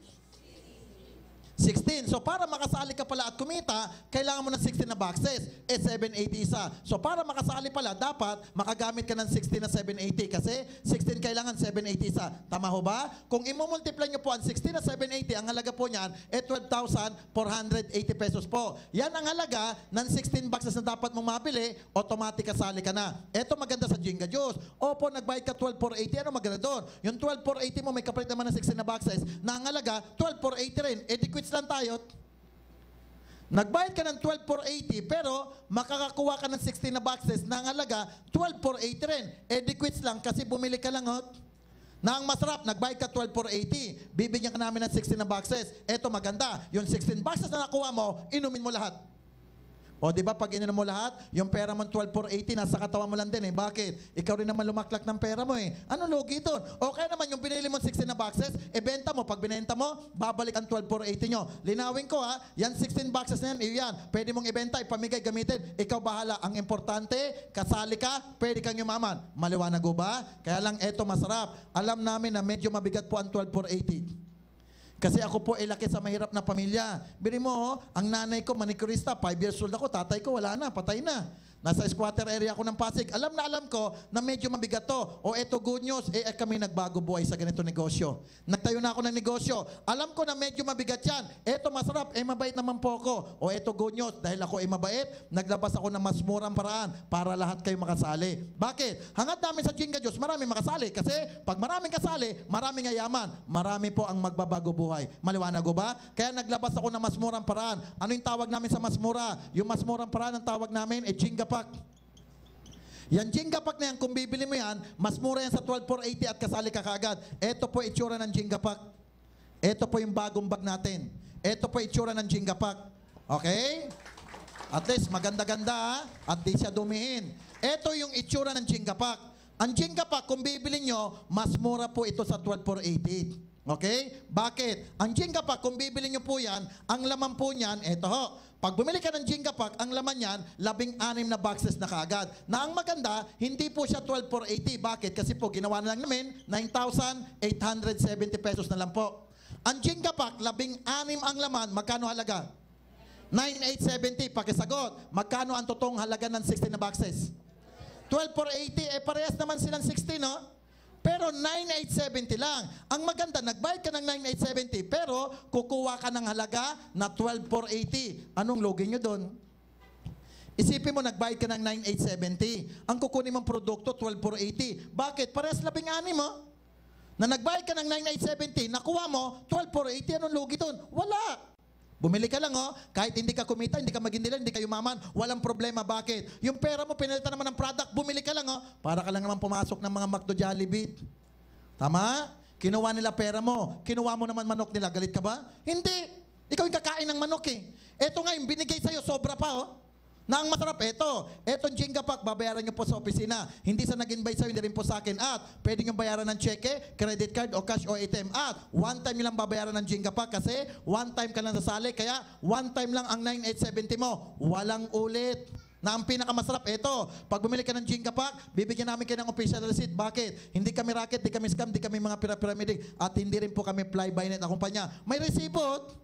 16. So para makasali ka pala at kumita, kailangan mo ng 16 na boxes. 780 isa. So para makasali pala, dapat makagamit ka ng 16 na 780 kasi 16 kailangan 780 isa. Tama ho ba? Kung imumultiply nyo po ang 16 na 780, ang halaga po niyan 12,480 pesos po. Yan ang halaga ng 16 boxes na dapat mong mabili, automatic kasali ka na. Ito maganda sa Jinga Juice. Opo, nagbayad ka 12,480. Ano maganda doon? Yung 12,480 mo, may kapalit naman ng 16 na boxes na ang halaga 12,480 rin. Quits lang tayo. Nagbayad ka ng 12,480 pero makakakuha ka ng 16 na boxes na ang halaga 12,480 rin. Quits lang kasi bumili ka lang Na ang masarap, nagbayad ka 12,480. Bibigyan ka namin ng 16 na boxes. Eto maganda. Yung 16 boxes na nakuha mo, inumin mo lahat. O di ba pag ininom mo lahat, yung pera mo 12,480 nasa katawan mo lang din eh. Bakit? Ikaw rin naman lumaklak ng pera mo eh. Ano logi doon? O kaya naman yung binili mo 16 na boxes, benta mo. Pag binenta mo, babalik ang 12,480 nyo. Linawin ko ha, yan 16 boxes na yan, yan. Pwede mong ibenta, ipamigay, gamitin. Ikaw bahala. Ang importante, kasali ka, pwede kang yumaman. Maliwanag ho ba? Kaya lang eto masarap. Alam namin na medyo mabigat po ang 12,480. Kasi ako po ay laki sa mahirap na pamilya. Bili mo, ang nanay ko manicurista, 5 years old ako, tatay ko wala na, patay na. Nasa squatter area ako ng Pasig. Alam na alam ko na medyo mabigat to. O eto good news, kami nagbago buhay sa ganito negosyo. Nagtayo na ako ng negosyo. Alam ko na medyo mabigat yan. Eto masarap, mabait naman po ako. O eto good news, dahil ako mabait, naglabas ako ng mas murang paraan para lahat kayo makasali. Bakit? Hangad namin sa Jinga Diyos, marami makasali. Kasi pag maraming kasali, maraming yayaman. Marami po ang magbabago buhay. Maliwanag ba? Kaya naglabas ako ng mas murang paraan. Ano yung tawag namin sa mas mura? Yung mas murang paraan ang tawag namin Jinga Pack. Yan Jinga Pack na yan, kung bibili mo yan, mas mura yan sa 12,480 at kasali ka kaagad. Ito po itsura ng Jinga Pack. Ito po yung bagong bag natin. Ito po itsura ng Jinga Pack. Okay? At least maganda-ganda ha? At di siya dumihin. Ito yung itsura ng Jinga Pack. Ang Jinga Pack, kung bibili nyo, mas mura po ito sa 12,480. Okay? Bakit? Ang Jinga Pack, kung bibili nyo po yan, ang laman po niyan, eto ho. Pag bumili ka ng Jinga Pack, ang laman niyan, 16 na boxes na kaagad. Na ang maganda, hindi po siya 12,480. Bakit? Kasi po, ginawa na lang namin, 9,870 pesos na lang po. Ang Jinga Pack, 16 ang laman, magkano halaga? 9,870. Pakisagot, magkano ang totoong halaga ng 16 na boxes? 12,480. Parehas naman silang 16, no? Pero 9,870 lang. Ang maganda, nagbayad ka ng 9,870 pero kukuha ka ng halaga na 12,480. Anong logi nyo doon? Isipin mo, nagbayad ka ng 9,870. Ang kukunin mong produkto, 12,480. Bakit? Parehas 16 mo. Na nagbayad ka ng 9,870, nakuha mo, 12,480. Anong logi doon? Wala. Bumili ka lang, kahit hindi ka kumita, hindi ka maging nila, hindi ka yumaman, walang problema. Bakit? Yung pera mo, pinalitan naman ng product, bumili ka lang, para ka lang naman pumasok ng mga McDo, Jollibee. Tama? Kinuha nila pera mo, kinuha mo naman manok nila, galit ka ba? Hindi. Ikaw yung kakain ng manok eh. Eto nga, yung binigay sa'yo, sobra pa, Na ang masarap, etong Jinga Pack, babayaran nyo po sa opisina. Hindi sa nag-invite sa'yo, hindi rin po sa akin. At pwede nyo bayaran ng cheque, credit card, o cash, o ATM. At one time nyo lang babayaran ng Jinga Pack kasi one time ka lang sasali. Kaya one time lang ang 9,870 mo. Walang ulit. Na ang pinakamasarap, pag bumili ka ng Jinga Pack, bibigyan namin kayo ng official receipt. Bakit? Hindi kami racket, hindi kami scam, hindi kami mga pyramid, at hindi rin po kami fly-by-night na kumpanya. May resipot.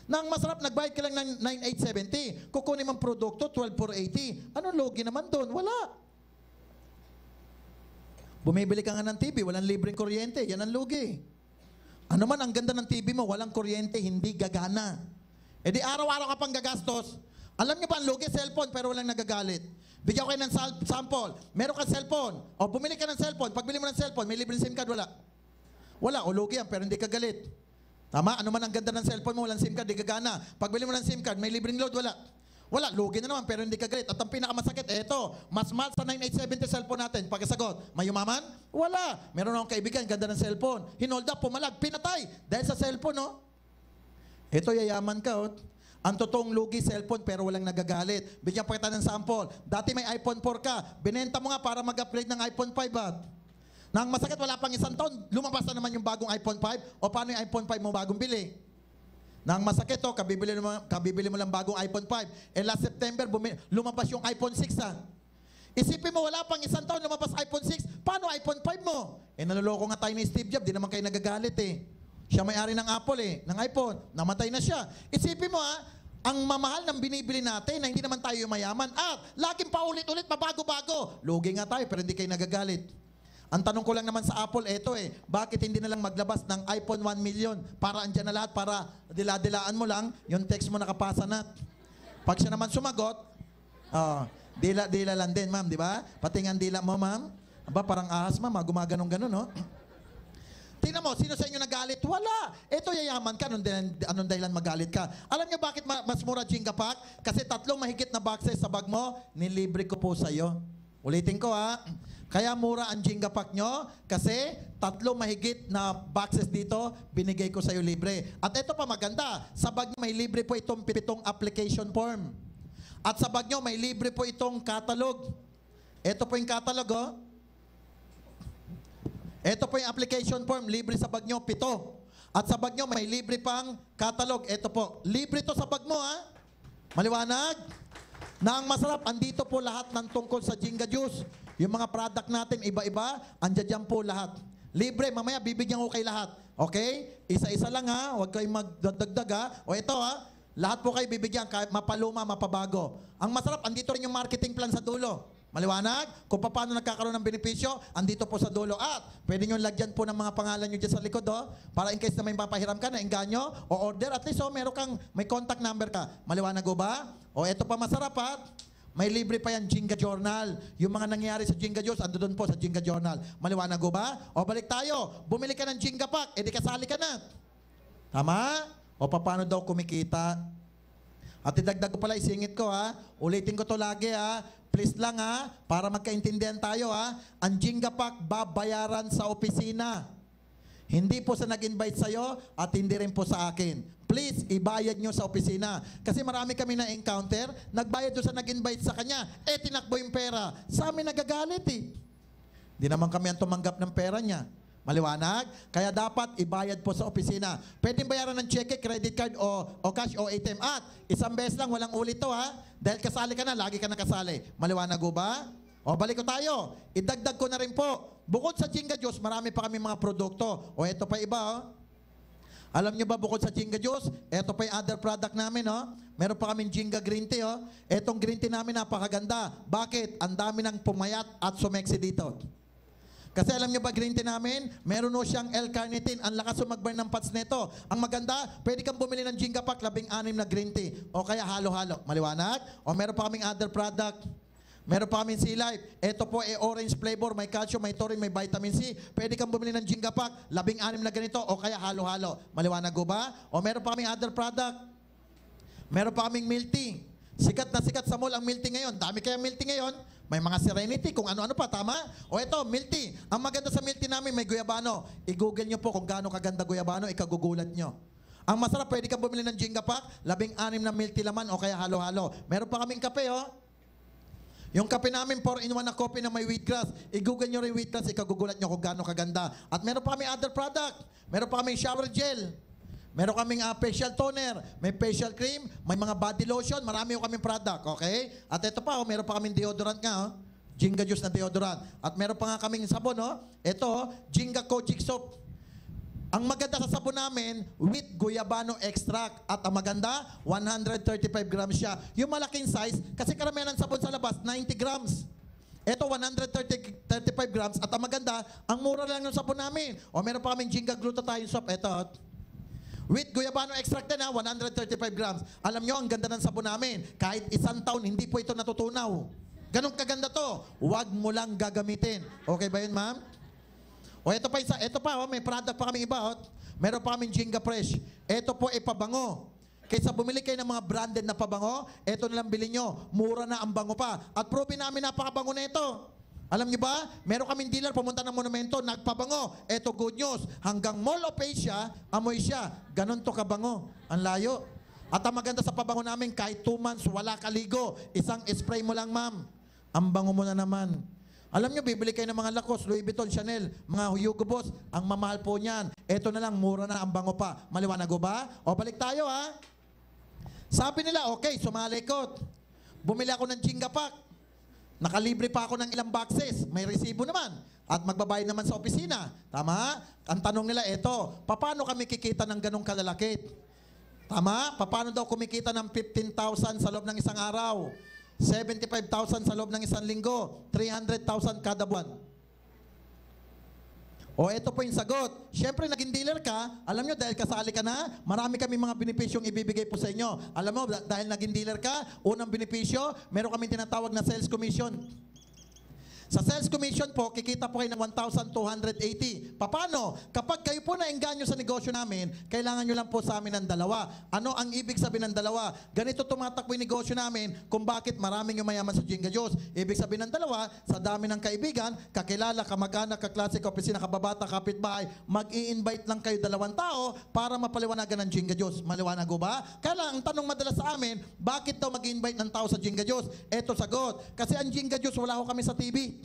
Nang masarap, nagbayad ka lang ng 9,870. Kukunin mong produkto, 12,480. Anong logi naman doon? Wala. Bumibili ka nga ng TV, walang libreng kuryente. Yan ang logi. Ano man ang ganda ng TV mo, walang kuryente, hindi gagana. Di araw-araw ka pang gagastos. Alam niyo ba ang logi? Cellphone, pero walang nagagalit. Bigyan ko kayo ng sample. Meron kang cellphone. O bumili ka ng cellphone. Pag bili mo ng cellphone, may libreng SIM card, wala. Wala, o logi yan, pero hindi ka galit. Tama? Ano man ang ganda ng cellphone mo, walang SIM card, di gagana. Pag bili mo ng SIM card, may libreng load, wala. Wala, lugi na naman, pero hindi ka galit. At ang pinakamasakit, mas mahal sa 9,870 cellphone natin. Pagkasagot, may yumaman? Wala. Meron akong kaibigan, ganda ng cellphone. Hinold up, pumalag, pinatay. Dahil sa cellphone, yayaman ka, Ang totoong lugi, cellphone, pero walang nagagalit. Bigyan pa kita ng sample. Dati may iPhone 4 ka, binenta mo nga para mag-upgrade ng iPhone 5, Nang masakit, wala pang isang taon, lumabas na naman yung bagong iPhone 5. O paano yung iPhone 5 mo bagong bili? Nang masakit, kabibili mo lang bagong iPhone 5. Last September, lumabas yung iPhone 6, Isipin mo, wala pang isang taon, lumabas iPhone 6. Paano iPhone 5 mo? Naloloko nga tayo ni Steve Jobs, di naman kayo nagagalit, Siya may-ari ng Apple, ng iPhone. Namatay na siya. Isipin mo, ang mamahal ng binibili natin na hindi naman tayo mayaman at laging paulit-ulit, mabago-bago. Lugi nga tayo, pero hindi kayo nagagalit. Ang tanong ko lang naman sa Apple, bakit hindi na lang maglabas ng iPhone 1 million para andyan na lahat, para dila-dilaan mo lang, yung text mo nakapasa na. Pag siya naman sumagot, dila-dila lang din, ma'am, di ba? Pati nga dila mo, ma'am. Aba, parang ahas, ma'am, gumaganong-ganon, Tingnan mo, sino sa inyo nagalit? Wala. Yayaman ka, anong dahilan magalit ka? Alam niyo bakit mas mura Jinga Pack? Kasi 3 mahigit na boxes sa bag mo, nilibre ko po sa'yo. Ulitin ko ha. Kaya mura ang Jenga pack nyo kasi 3 mahigit na boxes dito binigay ko sa iyo libre. At ito pa maganda, sa bag nyo may libre po itong 7 application form. At sa bag nyo may libre po itong catalog. Ito po yung catalog oh. Ito po yung application form, libre sa bag nyo, 7. At sa bag nyo may libre pang catalog. Ito po, libre to sa bag mo ha. Maliwanag? Na ang masarap, andito po lahat ng tungkol sa Jenga Juice. Yung mga product natin, iba-iba, andyan po lahat. Libre, mamaya bibigyan ko kay lahat. Okay? Isa-isa lang ha, huwag kayong magdagdag ha. O ito ha, lahat po kayo bibigyan, kahit mapaluma, mapabago. Ang masarap, andito rin yung marketing plan sa dulo. Maliwanag? Kung paano nagkakaroon ng benepisyo, andito po sa dulo. At pwede nyo lagyan po ng mga pangalan nyo dyan sa likod, oh, para in case na may papahiram ka, nainganyo, o order, at least, oh, meron kang, may contact number ka. Maliwanag o ba? O eto pa masarap, ha? May libre pa yan, Jenga Journal. Yung mga nangyari sa Jenga Juice, ando doon po sa Jenga Journal. Maliwanag o ba? O balik tayo, bumili ka ng Jenga Pack, edi kasali ka na. Tama? O paano daw kumikita? At idagdag ko pala, isingit ko ha. Ulitin ko to lagi ha. Please lang ha, para magkaintindihan tayo ha. Ang Jenga Pack babayaran sa opisina. Hindi po sa nag-invite sa'yo at hindi rin po sa akin. Please, ibayad nyo sa opisina. Kasi marami kami na-encounter, nagbayad doon sa nag-invite sa kanya, tinakbo yung pera. Sa amin nagagalit eh. Hindi naman kami ang tumanggap ng pera niya. Maliwanag? Kaya dapat ibayad po sa opisina. Pwedeng bayaran ng cheque, credit card o cash o ATM. At isang beses lang, walang ulit to ha. Dahil kasali ka na, lagi ka na kasali. Maliwanag o ba? O balik ko tayo. Idagdag ko na rin po. Bukod sa Jenga Juice, marami pa kami mga produkto. O ito pa iba oh. Alam nyo ba bukod sa Jenga Juice, ito pa yung other product namin oh. Meron pa kaming Jenga Green Tea oh. Etong green tea namin napakaganda. Bakit? Ang dami ng pumayat at sumeksi dito. Kasi alam nyo ba green tea namin, meron o siyang L-carnitine. Ang lakas sumagbar ng pads nito. Ang maganda, pwede kang bumili ng Jenga Pack, 16 na green tea. O kaya halo-halo. Maliwanag? O meron pa kaming other product. Meron pa kaming Sea Life. Ito po ay orange flavor, may calcium, may taurine, may vitamin C. Pwede kang bumili ng Jenga Pack, 16 na ganito. O kaya halo-halo. Maliwanag ko ba? O meron pa kaming other product. Meron pa kaming milk tea. Sikat na sikat sa mall ang milk tea ngayon. Dami kaya milk tea ngayon. May mga Serenity, kung ano-ano pa, tama? O ito, milk tea. Ang maganda sa milk tea namin, may guyabano. I-google nyo po kung gaano kaganda guyabano, ikagugulat nyo. Ang masarap, pwede kang bumili ng Jenga Pack, 16 na milk tea laman o kaya halo-halo. Meron pa kaming kape, oh. Yung kape namin, 4-in-1 na coffee na may wheatgrass. I-google nyo rin wheatgrass, ikagugulat nyo kung gaano kaganda. At meron pa kaming other product. Meron pa kaming shower gel. Meron kaming facial toner, may facial cream, may mga body lotion, marami yung kaming product, okay? At ito pa, meron pa kaming deodorant nga, oh. Jenga Juice na deodorant. At meron pa nga kaming sabon, oh. Ito, Jenga Kojic Soap. Ang maganda sa sabon namin, with guyabano extract. At ang maganda, 135 grams siya. Yung malaking size, kasi karamihan ng sabon sa labas, 90 grams. Ito, 135 grams. At ang maganda, ang mura lang ng sabon namin. O meron pa kaming Jenga Glutathione Soap. Ito, with guyabano extract din ha, 135 grams. Alam nyo, ang ganda ng sabon namin. Kahit 1 taon, hindi po ito natutunaw. Ganon kaganda to. Huwag mo lang gagamitin. Okay ba yun, ma'am? O ito pa isa, ito pa, oh, may product pa kami iba. Oh. Meron pa kaming Jenga Fresh. Ito po ay pabango. Kaysa bumili kayo ng mga branded na pabango, ito na lang bilhin nyo. Mura na ang bango pa. At proven namin napakabango na ito. Alam niyo ba, meron kaming dealer pumunta ng monumento, nagpabango. Eto good news, hanggang Mall of Asia, amoy siya. Ganon to kabango. Ang layo. At ang maganda sa pabango namin, kahit 2 months, wala kaligo. Isang spray mo lang, ma'am. Ang bango mo na naman. Alam niyo, bibili kayo ng mga Lacoste, Louis Vuitton, Chanel, mga Hugo Boss, ang mamahal po niyan. Eto na lang, mura na ang bango pa. Maliwanag ba? O balik tayo ha. Sabi nila, okay, sumalikot. Bumili ako ng Jenga Pack. Nakalibre pa ako ng ilang boxes. May resibo naman. At magbabayad naman sa opisina. Tama? Ang tanong nila, eto, paano kami kikita ng ganong kalalakit? Tama? Paano daw kumikita ng 15,000 sa loob ng isang araw? 75,000 sa loob ng isang linggo. 300,000 kada buwan. O eto po yung sagot. Siyempre, naging dealer ka, alam nyo, dahil kasali ka na, marami kami mga benepisyong ibibigay po sa inyo. Alam mo, dahil naging dealer ka, unang benepisyo, meron kami tinatawag na sales commission. Sa sales commission po, kikita po kayo ng 1,280. Paano? Kapag kayo po naengganyo sa negosyo namin, kailangan nyo lang po sa amin ng dalawa. Ano ang ibig sabihin ng dalawa? Ganito tumatakbo yung negosyo namin kung bakit maraming yung mayaman sa Jinga Diyos. Ibig sabihin ng dalawa, sa dami ng kaibigan, kakilala, kamag-anak, kaklase, kaopisina, kababata, kapitbahay, mag-i-invite lang kayo 2 tao para mapaliwanagan ng Jinga Diyos. Maliwanag ko ba? Kaya ang tanong madalas sa amin, bakit daw mag-i-invite ng tao sa Jinga Diyos? Eto sagot. Kasi ang Jinga Diyos, wala ko kami sa TV.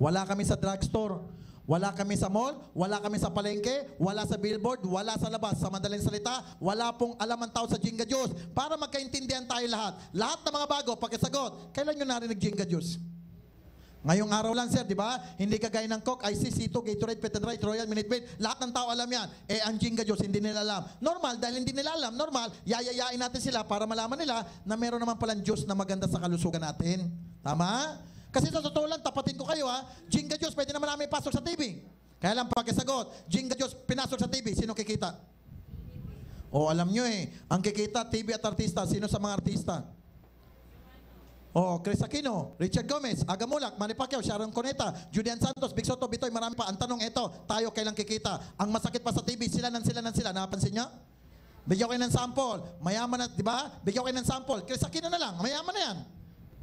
Wala kami sa drugstore, wala kami sa mall, wala kami sa palengke, wala sa billboard, wala sa labas. Sa madaling salita, wala pong alam ang tao sa Jinga Diyos. Para magkaintindihan tayo lahat. Lahat ng mga bago, pakisagot, kailan nyo narinig Jinga Diyos? Ngayong araw lang, sir, di ba? Hindi kagaya ng Coke, IC, C2, Gatorade, Pet and Right, Royal, Minute Maid. Lahat ng tao alam yan. Ang Jinga Diyos, hindi nila alam. Normal, dahil hindi nila alam, normal, yayayain natin sila para malaman nila na meron naman palang Diyos na maganda sa kalusugan natin. Tama? Kasi sa totoo lang, tapatin ko kayo ha, Jinga Diyos, pwede naman namin pasok sa TV. Kaya lang pakisagot, Jinga Diyos, pinasok sa TV, sino kikita? Alam nyo ang kikita, TV at artista, sino sa mga artista? Chris Aquino, Richard Gomez, Aga Mulak, Manny Pacquiao, Sharon Cuneta, Julian Santos, Big Soto, Bitoy, marami pa. Ang tanong ito, tayo kailang kikita? Ang masakit pa sa TV, sila, napansin nyo? Bigyan ko kayo ng sample, mayaman na, di ba? Bigyan ko kayo ng sample, Chris Aquino na lang, mayaman na yan.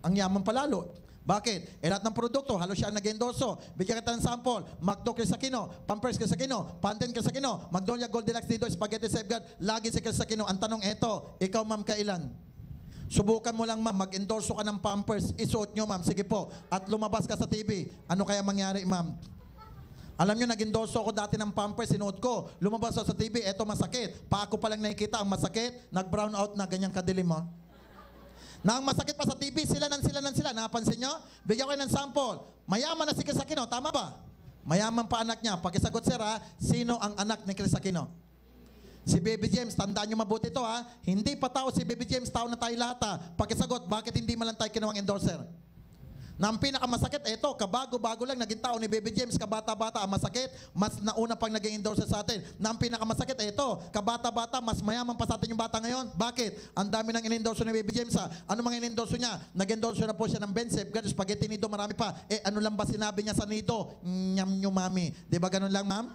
Ang yaman palalo. Bakit? Lahat ng produkto, halos siya nag-endorso. Bigyan kita ng sample. McDo Chris Aquino, Pampers Chris Aquino, Pantene Chris Aquino, Magnolia Goldilocks Dido, Spaghetti Safeguard, lagi si Chris Aquino. Ang tanong eto, ikaw ma'am kailan? Subukan mo lang ma'am, mag-endorso ka ng Pampers, isuot nyo ma'am, sige po. At lumabas ka sa TV. Ano kaya mangyari ma'am? Alam nyo, nag-endorso ako dati ng Pampers, sinuot ko. Lumabas ako sa TV, eto masakit. Pa ako palang nakikita ang masakit, nag-brown out na, ganyang kadilim mo. Na ang masakit pa sa TV, sila, napansin nyo? Bigyan ko kayo ng sample. Mayaman na si Chris Aquino, tama ba? Mayaman pa anak niya. Pakisagot sir ha, sino ang anak ni Chris Aquino? Si Baby James, tandaan nyo mabuti ito ha. Hindi pa tao si Baby James, tao na tayo lahat ha. Pakisagot, bakit hindi man lang tayo kinawang endorser? Na ang pinakamasakit, eto, kabago-bago lang naging tao ni Baby James, kabata-bata ang masakit, mas nauna pang naging endorser sa atin. Na ang pinakamasakit, eto, kabata-bata, mas mayaman pa sa atin yung bata ngayon. Bakit? Ang dami nang in-endorso ni Baby James ha. Ano mga in-endorso niya? Nag-endorso na po siya ng Ben Safeguard, Spaghetti Nido, marami pa. Ano lang ba sinabi niya sa Nido? Nyam nyo mami. Di ba ganun lang ma'am?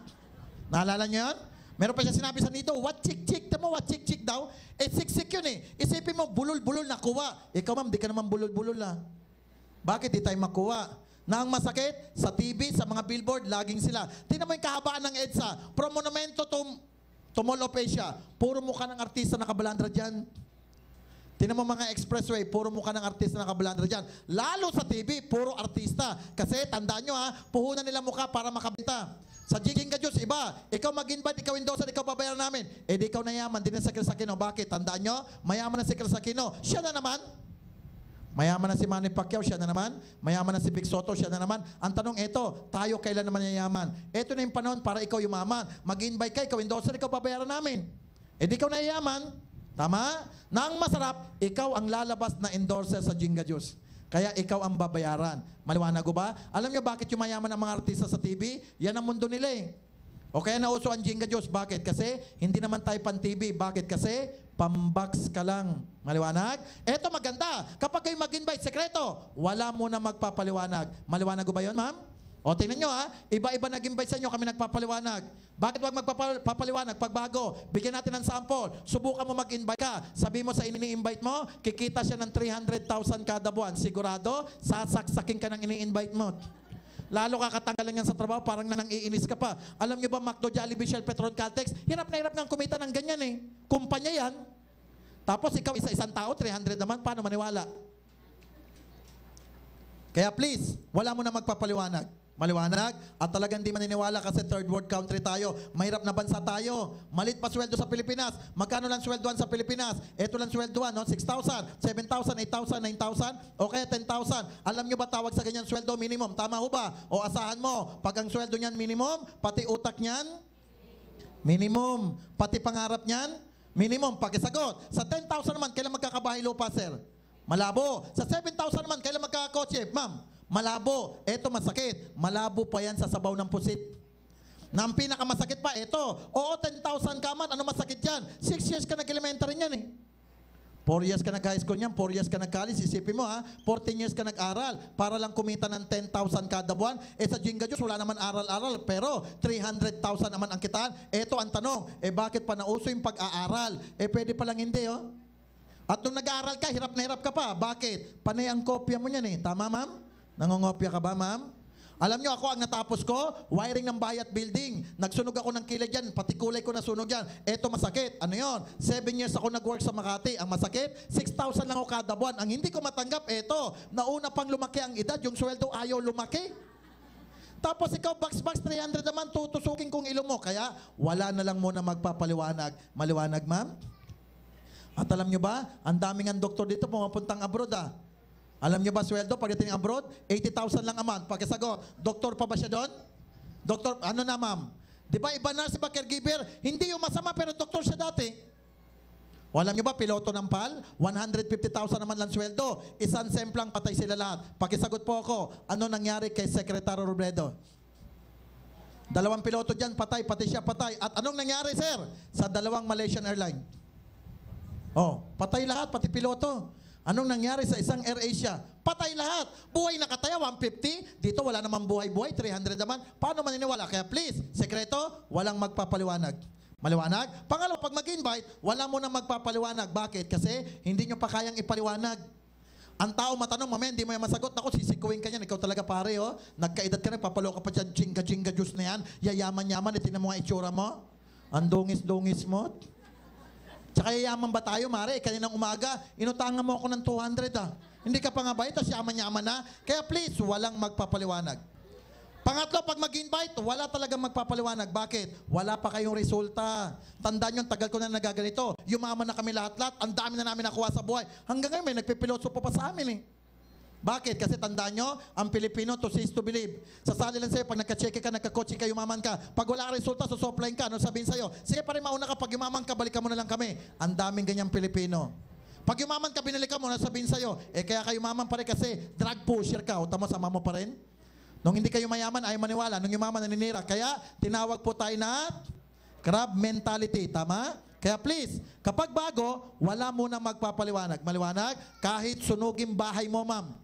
Naalala niyo yan? Meron pa siya sinabi sa Nido, what chick-chick? Tama, what chick-chick daw? Siksik yun Isipin mo, bulol-bulol na kuha. Ikaw ma'am, di ka naman bulol-bulol ha. Bakit di tayo makuha? Na ang masakit, sa TV, sa mga billboard, laging sila. Tingnan mo yung kahabaan ng EDSA. From Monumento to Mall of Asia. Puro mukha ng artista nakabalandra dyan. Tingnan mo mga expressway, puro mukha ng artista nakabalandra dyan. Lalo sa TV, puro artista. Kasi tandaan nyo ha, puhunan nila mukha para makabenta. Sa Jinga Diyos, iba. Ikaw mag-invite, ikaw endorser, ikaw babayaran namin. Di ikaw na yaman, din na sa Chris Aquino. Bakit? Tandaan nyo, mayaman na si Chris Aquino. Siya na naman. Mayaman na si Manny Pacquiao, siya na naman. Mayaman na si Big Soto, siya na naman. Ang tanong ito, tayo kailan naman yayaman? Ito na yung panahon para ikaw yumaman. Mag-invite ka, ikaw endorser, ikaw babayaran namin. Di ikaw na yayaman. Tama? Na ang masarap, ikaw ang lalabas na endorser sa Jinga Diyos. Kaya ikaw ang babayaran. Maliwanag ko ba? Alam niyo bakit yumayaman ang mga artista sa TV? Yan ang mundo nila O kaya nauso ang Jinga Diyos. Bakit? Kasi hindi naman tayo pan-TV. Bakit? Kasi pambox ka lang. Maliwanag? Eto maganda. Kapag kayo mag-invite, sekreto, wala muna magpapaliwanag. Maliwanag ko ba yun, ma'am? Tingnan nyo ha. Iba-iba nag-invite sa inyo, kami nagpapaliwanag. Bakit wag magpapaliwanag? Pagbago, bigyan natin ng sample. Subukan mo mag-invite ka. Sabi mo sa ini-invite mo, kikita siya ng 300,000 kada buwan. Sigurado, sasaksakin ka ng ini-invite mo. Lalo kakatanggalan yan sa trabaho, parang nanang-iinis ka pa. Alam niyo ba, McDo, Jollibee, Shell, Petron, Caltex, hirap na hirap ng kumita ng ganyan Kumpanya yan. Tapos ikaw, isang tao, 300 naman, paano maniwala? Kaya please, wala mo na magpapaliwanag. Maliwanag? At talagang di maniniwala kasi third world country tayo. Mahirap na bansa tayo. Malit pa sweldo sa Pilipinas. Magkano lang sweldoan sa Pilipinas? Ito lang sweldoan, 6,000, 7,000, 8,000, 9,000, o kaya 10,000. Alam nyo ba tawag sa ganyan sweldo minimum? Tama ho ba? O asahan mo, pag ang sweldo niyan minimum, pati utak niyan, minimum. Pati pangarap niyan, minimum. Pakisagot. Sa 10,000 naman, kailan magkakabahay lupa, sir? Malabo. Sa 7,000 naman, kailan magkakakotse? Ma'am, malabo. Eto masakit. Malabo pa yan sa sabaw ng pusit. Na ang pinakamasakit pa, eto. Oo, 10,000 ka man. Ano masakit yan? 6 years ka nag-elementary niyan 4 years ka nag-high school niyan, 4 years ka nag-college, isipin mo ha, 14 years ka nag-aral para lang kumita ng 10,000 kada buwan. Sa Jinga Juice, wala naman aral-aral, pero 300,000 naman ang kitaan. Ito ang tanong, bakit pa nauso yung pag-aaral? Pwede pa lang hindi, oh. At nung nag-aaral ka, hirap na hirap ka pa. Bakit? Panay ang kopya mo niyan Tama, ma'am? Nangongopya ka ba, ma'am? Alam nyo, ako ang natapos ko, wiring ng Bayat Building. Nagsunog ako ng kilid yan, pati kulay ko nasunog yan. Eto masakit. Ano yon? 7 years ako nag-work sa Makati. Ang masakit, 6,000 lang ako kada buwan. Ang hindi ko matanggap, eto, nauna pang lumaki ang edad, yung sweldo ayaw lumaki. Tapos ikaw, box 300 naman, tutusukin kong ilong mo. Kaya, wala na lang muna magpapaliwanag. Maliwanag, ma'am? At alam nyo ba, ang daming ang doktor dito pumapuntang abroad Alam niyo ba sweldo pagdating abroad? 80,000 lang a month. Pagkasagot, doktor pa ba siya doon? Doktor, ano na ma'am? Di ba iba na si ba caregiver? Hindi yung masama pero doktor siya dati. O alam niyo ba, piloto ng PAL? 150,000 naman lang sweldo. Isang semplang patay sila lahat. Pakisagot po ako, ano nangyari kay Secretary Robredo? 2 piloto dyan patay, pati siya patay. At anong nangyari sir? Sa 2 Malaysian Airlines. Patay lahat, pati piloto. Anong nangyari sa isang AirAsia? Patay lahat. Buhay nakataya, 150. Dito wala namang buhay-buhay, 300 naman. Paano maniniwala? Kaya please, sekreto, walang magpapaliwanag. Maliwanag? Pangalawa, pag mag-invite, wala mo na magpapaliwanag. Bakit? Kasi hindi nyo pa kayang ipaliwanag. Ang tao matanong, mamaya, hindi mo yung masagot. Ako, sisikuin ka niyan. Ikaw talaga pare, Nagkaedad ka na, papalo ka pa dyan, chinga-chinga juice na yan. Yayaman-yaman, itinan mo nga itsura mo. Ang dungis-dungis mo. Tsaka yayaman ba tayo, Mare? Kaninang umaga, inutangan mo ako ng 200 Hindi ka pa nga ba? Tapos yaman-yaman na. Kaya please, walang magpapaliwanag. Pangatlo, pag mag-invite, wala talagang magpapaliwanag. Bakit? Wala pa kayong resulta. Tandaan nyo, tagal ko na nagaganito. Yumaman na kami lahat-lahat. Ang dami na namin nakuha sa buhay. Hanggang ngayon, may nagpipilotso pa sa amin Bakit? Kasi tandaan nyo, ang Pilipino to see is to believe. Sasali lang sa'yo, pag nagka-check ka, nagka-coaching ka, yumaman ka. Pag wala ka resulta, susupplying ka. Ano sabihin sa'yo? Sige pa rin mauna ka, pag yumaman ka, balikan mo na lang kami. Ang daming ganyang Pilipino. Pag yumaman ka, binalikan mo, ano sabihin sa'yo? Kaya ka yumaman pa rin kasi drug pusher ka. O tamo, sama mo pa rin. Nung hindi kayo mayaman, ayaw maniwala. Nung yumaman, naninira. Kaya, tinawag po tayo na crab mentality. Tama? Kaya please, kapag bago, wala muna magpapaliwanag. Maliwanag? Kahit sunugin bahay mo, ma'am.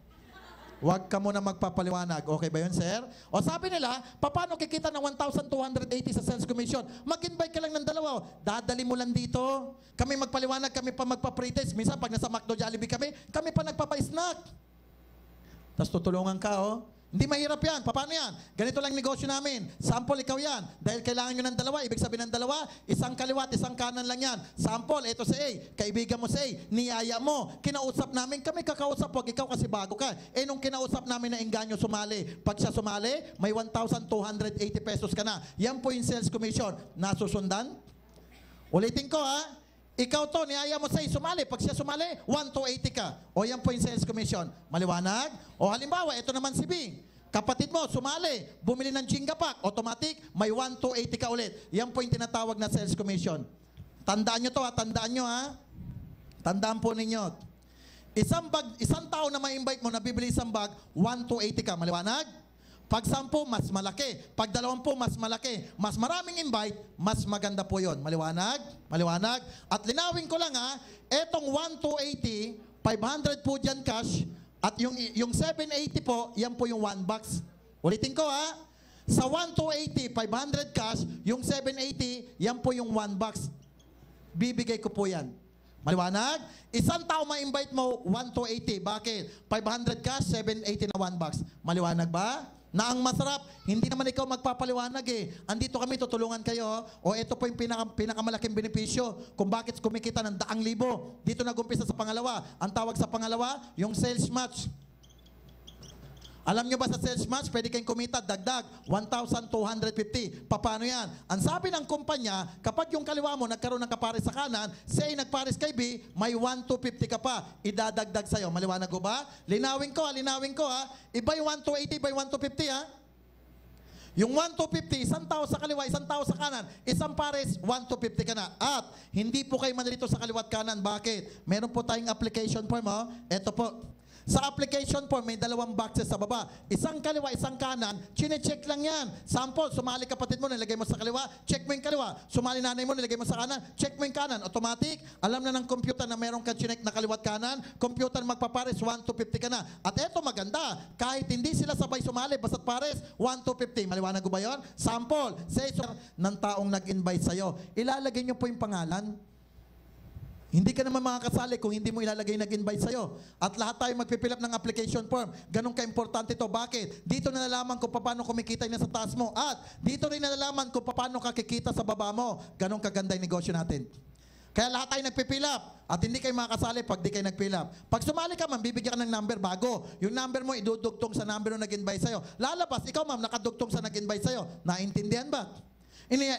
Huwag ka muna magpapaliwanag. Okay ba yun, sir? O sabi nila, paano kikita ng 1,280 sa sales commission? Mag-invite ka lang ng 2. Dadali mo lang dito. Kami magpaliwanag, kami pa magpa-pretest. Minsan, pag nasa McDo Jollibee kami pa nagpapa-snack. Tapos tutulungan ka, Hindi mahirap yan. Paano yan? Ganito lang negosyo namin. Sample, ikaw yan. Dahil kailangan nyo ng 2, ibig sabihin ng 2, isang kaliwat, isang kanan lang yan. Sample, ito si A. Kaibigan mo si A. Niyaya mo. Kinausap namin, kami kakausap. Huwag ikaw kasi bago ka. Nung kinausap namin na engganyo sumali. Pag siya sumali, may 1,280 pesos ka na. Yan po yung sales commission. Nasusundan? Ulitin ko Ikaw to, niyaya mo sa'yo sumali. Pag siya sumali, 1,280 ka. O yan po yung sales commission. Maliwanag? O halimbawa, ito naman si B. Kapatid mo, sumali. Bumili ng Jenga pack. Automatic, may 1,280 ka ulit. Yan po yung tinatawag na sales commission. Tandaan nyo to tandaan nyo Tandaan po ninyo. Isang tao na ma-invite mo na bibili isang bag, 1,280 ka. Maliwanag? Pag 10, mas malaki. Pag 20, mas malaki. Mas maraming invite, mas maganda po yon. Maliwanag? Maliwanag? At linawin ko lang etong 1,280, 500 po dyan cash, at yung 780 po, yan po yung 1 box. Ulitin ko sa 1,280, 500 cash, yung 780, yan po yung 1 box. Bibigay ko po yan. Maliwanag? Isang tao ma-invite mo, 1,280. Bakit? 500 cash, 780 na 1 box. Maliwanag ba? Na ang masarap, hindi naman ikaw magpapaliwanag Andito kami, tutulungan kayo. O ito po yung pinakamalaking benepisyo kung bakit kumikita ng 100,000. Dito nag-umpisa sa pangalawa. Ang tawag sa pangalawa, yung sales match. Alam nyo ba sa sales match, pwede kayong kumita, dagdag, 1,250. Paano yan? Ang sabi ng kumpanya, kapag yung kaliwa mo nagkaroon ng kapares sa kanan, say nagpares kay B, may 1,250 ka pa, idadagdag sa'yo. Maliwanag ko ba? Linawin ko Iba yung 1,280, iba yung 1,250 Yung 1,250, isang tao sa kaliwa, isang tao sa kanan, isang pares, 1,250 ka na. At hindi po kayo manilito sa kaliwa at kanan. Bakit? Meron po tayong application form Ito po. Sa application form, may 2 boxes sa baba. Isang kaliwa, isang kanan, chine-check lang yan. Sample, sumali kapatid mo, nilagay mo sa kaliwa, check mo yung kaliwa. Sumali nanay mo, nilagay mo sa kanan, check mo yung kanan. Automatic, alam na ng computer na meron kang chinek na kaliwa at kanan, computer magpapares, 1 to 50 ka na. At eto maganda, kahit hindi sila sabay sumali, basta't pares, 1 to 50. Maliwanag ko ba yun? Sample, say so, ng taong nag-invite sa'yo. Ilalagay nyo po yung pangalan. Hindi ka naman makakasali kung hindi mo ilalagay nag-invite sa'yo. At lahat tayo magpipill up ng application form. Ganun ka-importante ito. Bakit? Dito na nalaman kung paano kumikita na sa taas mo. At dito rin nalalaman kung paano kakikita sa baba mo. Ganun kaganda yung negosyo natin. Kaya lahat tayo nagpipill up. At hindi kayo makakasali pag di kayo nagpill up. Pag sumali ka, ma'am, bibigyan ka ng number bago. Yung number mo, idudugtong sa number na nag-invite sa'yo. Lalabas, ikaw ma'am, nakadugtong sa nag-invite sa'yo. Naintindihan ba?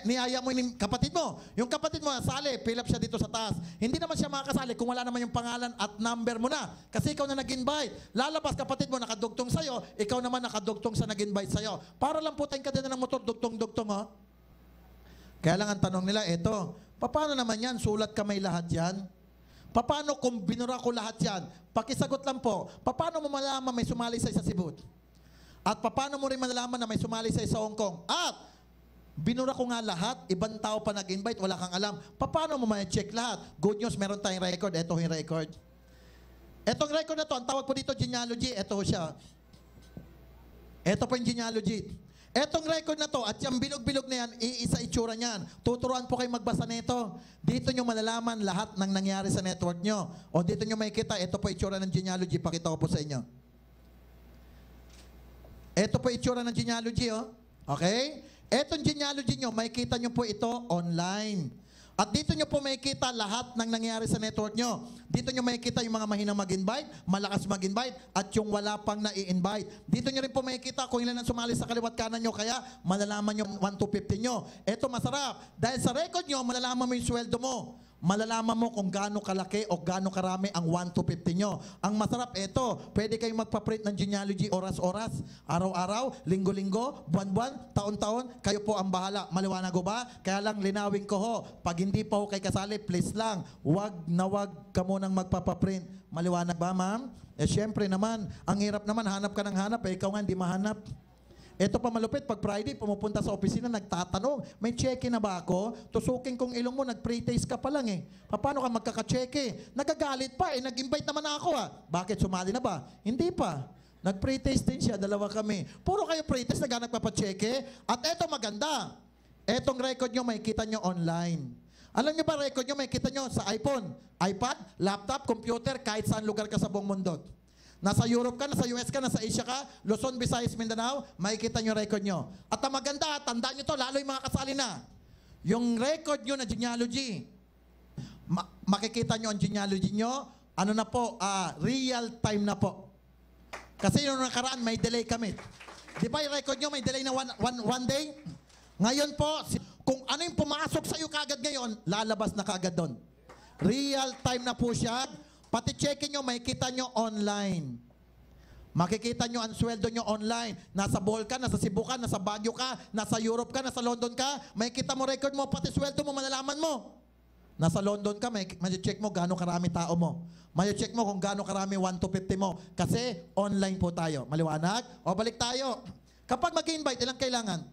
Niyaya mo yung kapatid mo. Yung kapatid mo, sali, fill up siya dito sa taas. Hindi naman siya makakasali kung wala naman yung pangalan at number mo na. Kasi ikaw na nag-invite. Lalabas, kapatid mo, nakadugtong sa'yo. Ikaw naman nakadugtong sa nag-invite sa'yo. Para lang po tayong kadena ng motor, dugtong-dugtong, oh. Kaya lang ang tanong nila, eto, paano naman yan? Sulat kamay lahat yan? Paano kung binura ko lahat yan? Pakisagot lang po, paano mo malalaman may sumali sa isa Cebu? At paano mo rin malalaman na may sumali sa isa Hong Kong? At binura ko nga lahat, ibang tao pa nag-invite, wala kang alam. Paano mo ma-check lahat? Good news, meron tayong record. Ito yung record. Etong record na to, ang tawag po dito genealogy. Ito siya. Ito po yung genealogy. Etong record na to, at yung bilog-bilog na yan, iisa itsura niyan. Tuturuan po kayo magbasa nito. Dito nyo malalaman lahat ng nangyari sa network nyo. O dito nyo makikita, ito po itsura ng genealogy. Pakita ko po sa inyo. Ito po itsura ng genealogy, oh. Okay? Etong genealogy nyo, makikita nyo po ito online. At dito nyo po makikita lahat ng nangyari sa network nyo. Dito nyo makikita yung mga mahinang mag-invite, malakas mag-invite, at yung wala pang na-i-invite. Dito nyo rin po makikita kung ilan ang sumali sa kaliwat kanan nyo, kaya malalaman nyo 1 to 50 nyo. Ito masarap. Dahil sa record nyo, malalaman mo yung sweldo mo. Malalaman mo kung gaano kalaki o gaano karami ang 1 to 50 nyo. Ang masarap, ito, pwede kayong magpa-print ng genealogy oras-oras, araw-araw, linggo-linggo, buwan-buwan, taon-taon, kayo po ang bahala. Maliwanag ko ba? Kaya lang linawin ko ho, pag hindi pa ho kayo kasali, please lang, wag ka munang magpapaprint. Maliwanag ba, ma'am? Eh, syempre naman, ang hirap naman, hanap ka ng hanap, ikaw nga hindi mahanap. Ito pa malupit, pag Friday, pumupunta sa opisina, nagtatanong, may cheque na ba ako? Tusukin kong ilong mo, nag-pre-taste ka pa lang eh. Paano ka magkaka-cheque? Nagagalit pa eh, nag-invite naman ako ah. Bakit, sumali na ba? Hindi pa. Nag-pre-taste din siya, 2 kami. Puro kayo pre-taste, naghanap pa pa cheque. At eto maganda, etong record nyo, makikita nyo online. Alam nyo ba, record nyo, makikita nyo sa iPhone, iPad, laptop, computer, kahit saan lugar ka sa buong mundo. Nasa Europe ka, nasa US ka, nasa Asia ka, Luzon, Visayas, Mindanao, makikita nyo record nyo. At ang maganda, tandaan nyo to, lalo yung mga kasali na. Yung record nyo na genealogy, makikita nyo ang genealogy nyo, ano na po, real time na po. Kasi yung nakaraan, may delay kami. Di ba yung record nyo, may delay na one day? Ngayon po, kung ano yung pumasok sa'yo kagad ngayon, lalabas na kagad doon. Real time na po siya. Pati check nyo, makikita nyo online. Makikita nyo ang sweldo nyo online. Nasa Bohol ka, nasa Cebu ka, nasa Baguio ka, nasa Europe ka, nasa London ka. Makikita mo record mo, pati sweldo mo, malalaman mo. Nasa London ka, may check mo gaano karami tao mo. May check mo kung gaano karami 1 to 50 mo. Kasi online po tayo. Maliwanag? O balik tayo. Kapag mag-invite, ilang kailangan?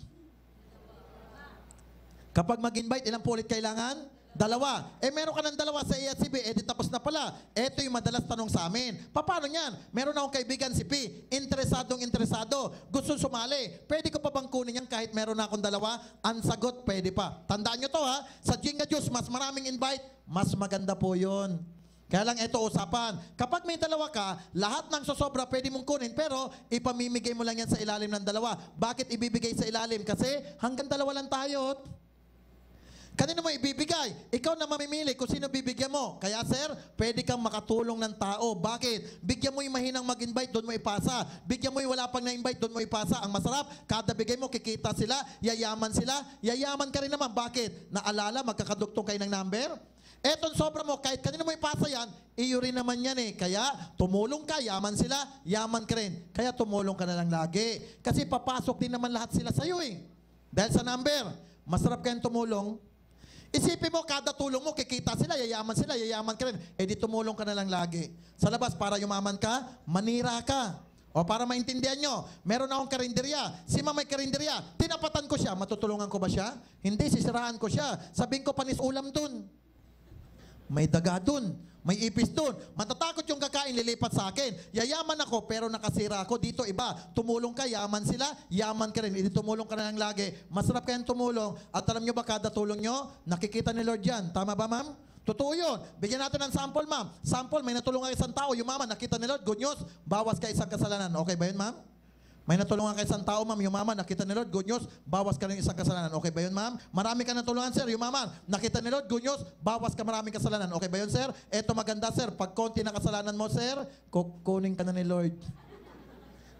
Kapag mag-invite, ilang po ulit kailangan? 2. Eh, meron ka ng 2 sa ASCB, eh, di tapos na pala. Ito yung madalas tanong sa amin. Paano yan? Meron akong kaibigan si P. Interesado. Gusto sumali. Pwede ko pa bang kunin yan kahit meron na akong 2? Ang sagot, pwede pa. Tandaan nyo to ha. Sa Jinga Juice, mas maraming invite, mas maganda po yun. Kaya lang ito usapan. Kapag may 2 ka, lahat ng sosobra pwede mong kunin, pero ipamimigay mo lang yan sa ilalim ng 2. Bakit ibibigay sa ilalim? Kasi hanggang 2 lang tayo. Kanino mo ibibigay? Ikaw na mamimili kung sino bibigyan mo. Kaya sir, pwede kang makatulong ng tao. Bakit? Bigyan mo yung mahinang mag-invite, doon mo ipasa. Bigyan mo yung wala pang na-invite, doon mo ipasa. Ang masarap, kada bigay mo, kikita sila, yayaman sila. Yayaman ka rin naman. Bakit? Naalala, magkakadugtong kayo ng number? Etong sobra mo, kahit kanino mo ipasa yan, iyo rin naman yan eh. Kaya tumulong ka, yaman sila, yaman ka rin. Kaya tumulong ka na lang lagi. Kasi papasok din naman lahat sila sa'yo eh. Dahil sa number, masarap kayong tumulong. Isipin mo, kada tulong mo, kikita sila, yayaman ka rin. Eh di tumulong ka na lang lagi. Sa labas, para yumaman ka, manira ka. O para maintindihan nyo, meron akong karinderya. Si ma'am may karinderya. Tinapatan ko siya. Matutulungan ko ba siya? Hindi, sisiraan ko siya. Sabihin ko, panis ulam dun. May daga dun. May ipis dun. Matatakot yung kakain, lilipat sa akin. Yayaman ako, pero nakasira ako. Dito iba. Tumulong ka, yaman sila, yaman ka rin. Hindi tumulong ka na lang lagi. Masarap kayang tumulong. At alam nyo ba, kada tulong nyo, nakikita ni Lord yan. Tama ba, ma'am? Totoo yun. Bigyan natin ng sample, ma'am. Sample, may natulungan isang tao. Yung mama, nakita ni Lord, good news, bawas ka isang kasalanan. Okay ba yun, ma'am? May natulungan ka isang tao, ma'am. Yung mama, nakita ni Lord, good news, bawas ka ng isang kasalanan. Okay ba yun, ma'am? Marami ka natulungan, sir. Yung mama, nakita ni Lord, good news, bawas ka maraming kasalanan. Okay ba yun, sir? Eto maganda, sir. Pag konti na kasalanan mo, sir, kukunin ka na ni Lord.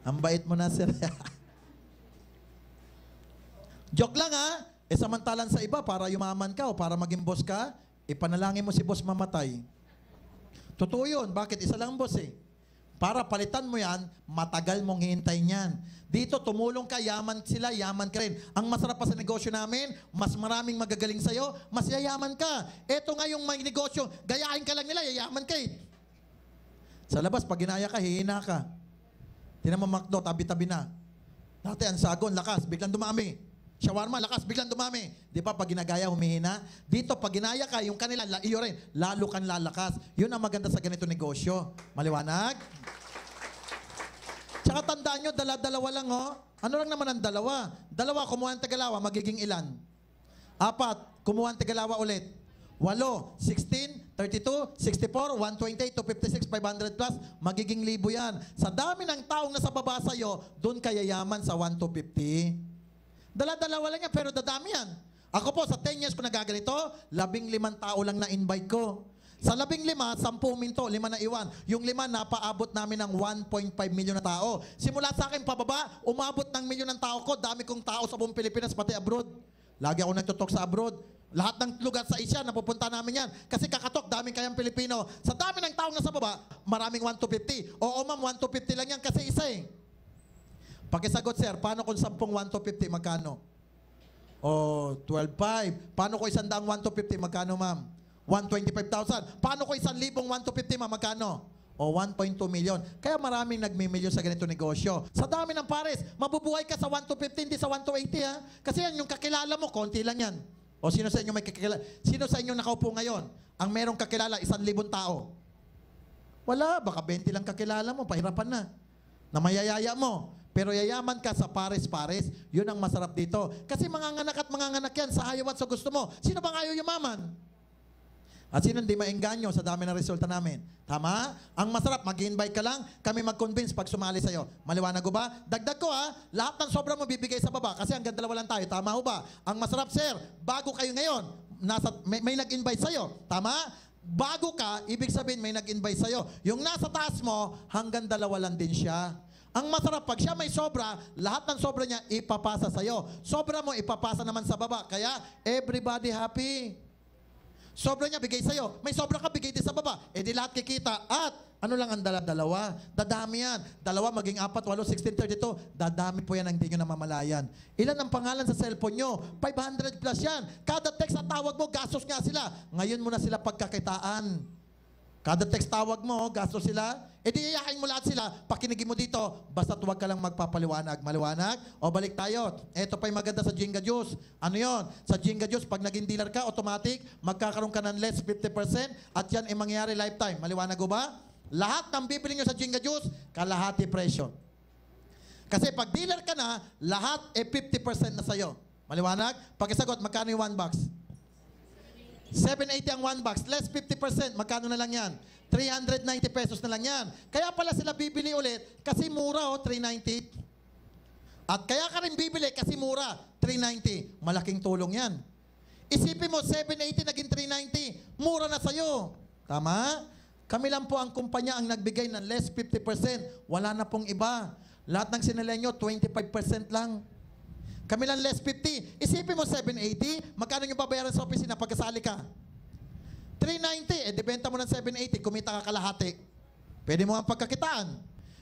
Ang bait mo na, sir. Joke lang, ha? Eh, samantalan sa iba, para yumaman ka o para maging boss ka, ipanalangin mo si boss mamatay. Totoo yun. Bakit? Isa lang boss eh. Para palitan mo yan, matagal mong hihintayin yan. Dito, tumulong ka, yaman sila, yaman ka rin. Ang masarap pa sa negosyo namin, mas maraming magagaling sa'yo, mas yayaman ka. Eto nga yung may negosyo, gayahin ka lang nila, yayaman ka eh. Sa labas, pag ginaya ka, hihina ka. Tinan mo McDo, tabi-tabi na. Dati ang sagon, lakas, biglang dumami. Shawarma, lakas, biglang dumami. Di ba, pag ginagaya, humihina. Dito, pag ginaya ka, yung kanila, iyo rin, lalo kang lalakas. Yun ang maganda sa ganito negosyo. Maliwanag? Tsaka tandaan nyo, dala-dalawa lang, oh. Ano lang naman ang dalawa? Dalawa, kumuha ng Tagalawa, magiging ilan? 4, kumuha ng Tagalawa ulit. 8, 16, 32, 64, 128, 256, 500 plus, magiging 1,000 yan. Sa dami ng taong nasa baba sa'yo, doon ka yayaman sa 1 to 50. Dala-dalawa lang yan, pero dadami yan. Ako po, sa 10 years ko nagaganito, 15 tao lang na-invite ko. Sa 15, 10 minto, 5 na iwan. Yung 5, napaabot namin ng 1.5 milyon na tao. Simula sa akin pababa, umabot ng milyon ng tao ko. Dami kong tao sa buong Pilipinas, pati abroad. Lagi ako nagtutok sa abroad. Lahat ng lugar sa Asia, napupunta namin yan. Kasi kakatok, daming kayang Pilipino. Sa dami ng taong nasa baba, maraming 1 to 50. Oo ma'am, 1 to 50 lang yan kasi isa eh. Pakisagot, sir, paano kung 10 1 to 50, magkano? O, 12.5. Paano kung 100 1 to 50, magkano, ma'am? 125,000. Paano kung 1,000 1 to 50, ma'am, magkano? O, 1.2 million. Kaya maraming nagmimilyon sa ganito negosyo. Sa dami ng pares, mabubuhay ka sa 1 to 50, hindi sa 1 to 80, ha? Kasi yan, yung kakilala mo, konti lang yan. O, sino sa inyo may kakilala? Sino sa inyo nakaupo ngayon? Ang merong kakilala, 1,000 tao. Wala, baka 20 lang kakilala mo, pahirapan na. Na mayayaya mo. Pero yayaman ka sa pares-pares, yun ang masarap dito. Kasi manganganak at manganganak yan sa ayaw at sa gusto mo. Sino bang ayaw yumaman? At sino hindi maengganyo sa dami ng resulta namin? Tama? Ang masarap, mag-invite ka lang, kami mag-convince pag sumali sa'yo. Maliwanag ko ba? Dagdag ko ha, lahat ng sobra mo bibigay sa baba kasi hanggang 2 lang tayo. Tama ho ba? Ang masarap, sir, bago kayo ngayon, may nag-invite sa'yo. Tama? Bago ka, ibig sabihin may nag-invite sa'yo. Yung nasa taas mo, hanggang 2 lang din siya. Ang masarap, pag siya may sobra, lahat ng sobra niya ipapasa sa'yo. Sobra mo, ipapasa naman sa baba. Kaya, everybody happy. Sobra niya, bigay sa'yo. May sobra ka, bigay din sa baba. E di lahat kikita. At, ano lang ang dalawa? Dadami yan. 2 maging 4, 8, 16, 32. Dadami po yan ang hindi nyo namamalayan. Ilan ang pangalan sa cellphone nyo? 500 plus yan. Kada text at tawag mo, gastos nga sila. Ngayon mo na sila pagkakitaan. Kada text tawag mo, gastos sila. E di yayain mo lahat sila, pakinigin mo dito, basta't huwag ka lang magpapaliwanag. Maliwanag? O balik tayo. Ito pa'y maganda sa Jinga Juice. Ano yon? Sa Jinga Juice, pag naging dealer ka, automatic, magkakaroon ka ng less 50% at yan ay mangyayari lifetime. Maliwanag ko ba? Lahat ng bibili nyo sa Jinga Juice, kalahati presyo. Kasi pag dealer ka na, lahat ay 50% na sa'yo. Maliwanag? Pakisagot, magkano yung 1 box? 780 ang 1 box, less 50%, magkano na lang yan? 390 pesos na lang yan. Kaya pala sila bibili ulit kasi mura, 390. At kaya ka rin bibili kasi mura, 390. Malaking tulong yan. Isipin mo, 780 naging 390, mura na sa'yo. Tama? Kami lang po ang kumpanya ang nagbigay ng less 50%. Wala na pong iba. Lahat ng sinilenyo, 25% lang. Kami lang less 50. Isipin mo 780, magkano yung babayaran sa opisina pagkasali ka? 390, debenta mo ng 780, kumita ka kalahati. Pwede mo ang pagkakitaan.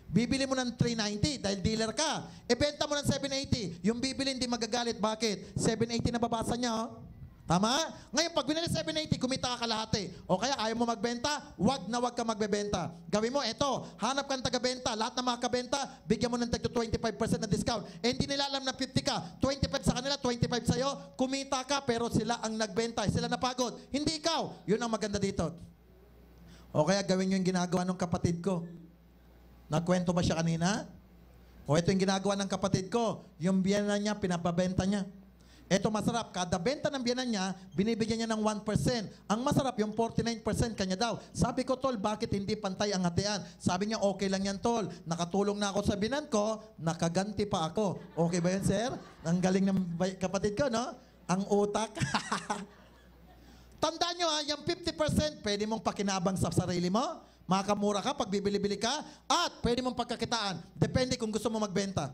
Bibili mo ng 390 dahil dealer ka. Benta mo ng 780. Yung bibili hindi magagalit. Bakit? 780 na babasa niya, oh. Tama? Ngayon, pag binili 780, kumita ka kalahati. O kaya ayaw mo magbenta, wag na wag ka magbebenta. Gawin mo, eto, hanap ka ng taga-benta. Lahat ng mga kabenta, bigyan mo ng tagto 25% na discount. Eh, hindi nila alam na 50 ka. 25 sa kanila, 25 sa'yo. Kumita ka, pero sila ang nagbenta. Sila napagod. Hindi ikaw. Yun ang maganda dito. O kaya gawin nyo yung ginagawa ng kapatid ko. Nagkwento ba siya kanina? O ito yung ginagawa ng kapatid ko. Yung biyana niya, pinapabenta niya. Ito masarap, kada benta ng biyanan niya, binibigyan niya ng 1%. Ang masarap, yung 49% kanya daw. Sabi ko, tol, bakit hindi pantay ang hatian? Sabi niya, okay lang yan, tol. Nakatulong na ako sa binan ko, nakaganti pa ako. Okay ba yan, sir? Ang galing ng kapatid ko, no? Ang utak. Tandaan nyo, ha, yung 50%, pwede mong pakinabang sa sarili mo. Makakamura ka pag bibili-bili ka. At pwede mong pagkakitaan. Depende kung gusto mo magbenta.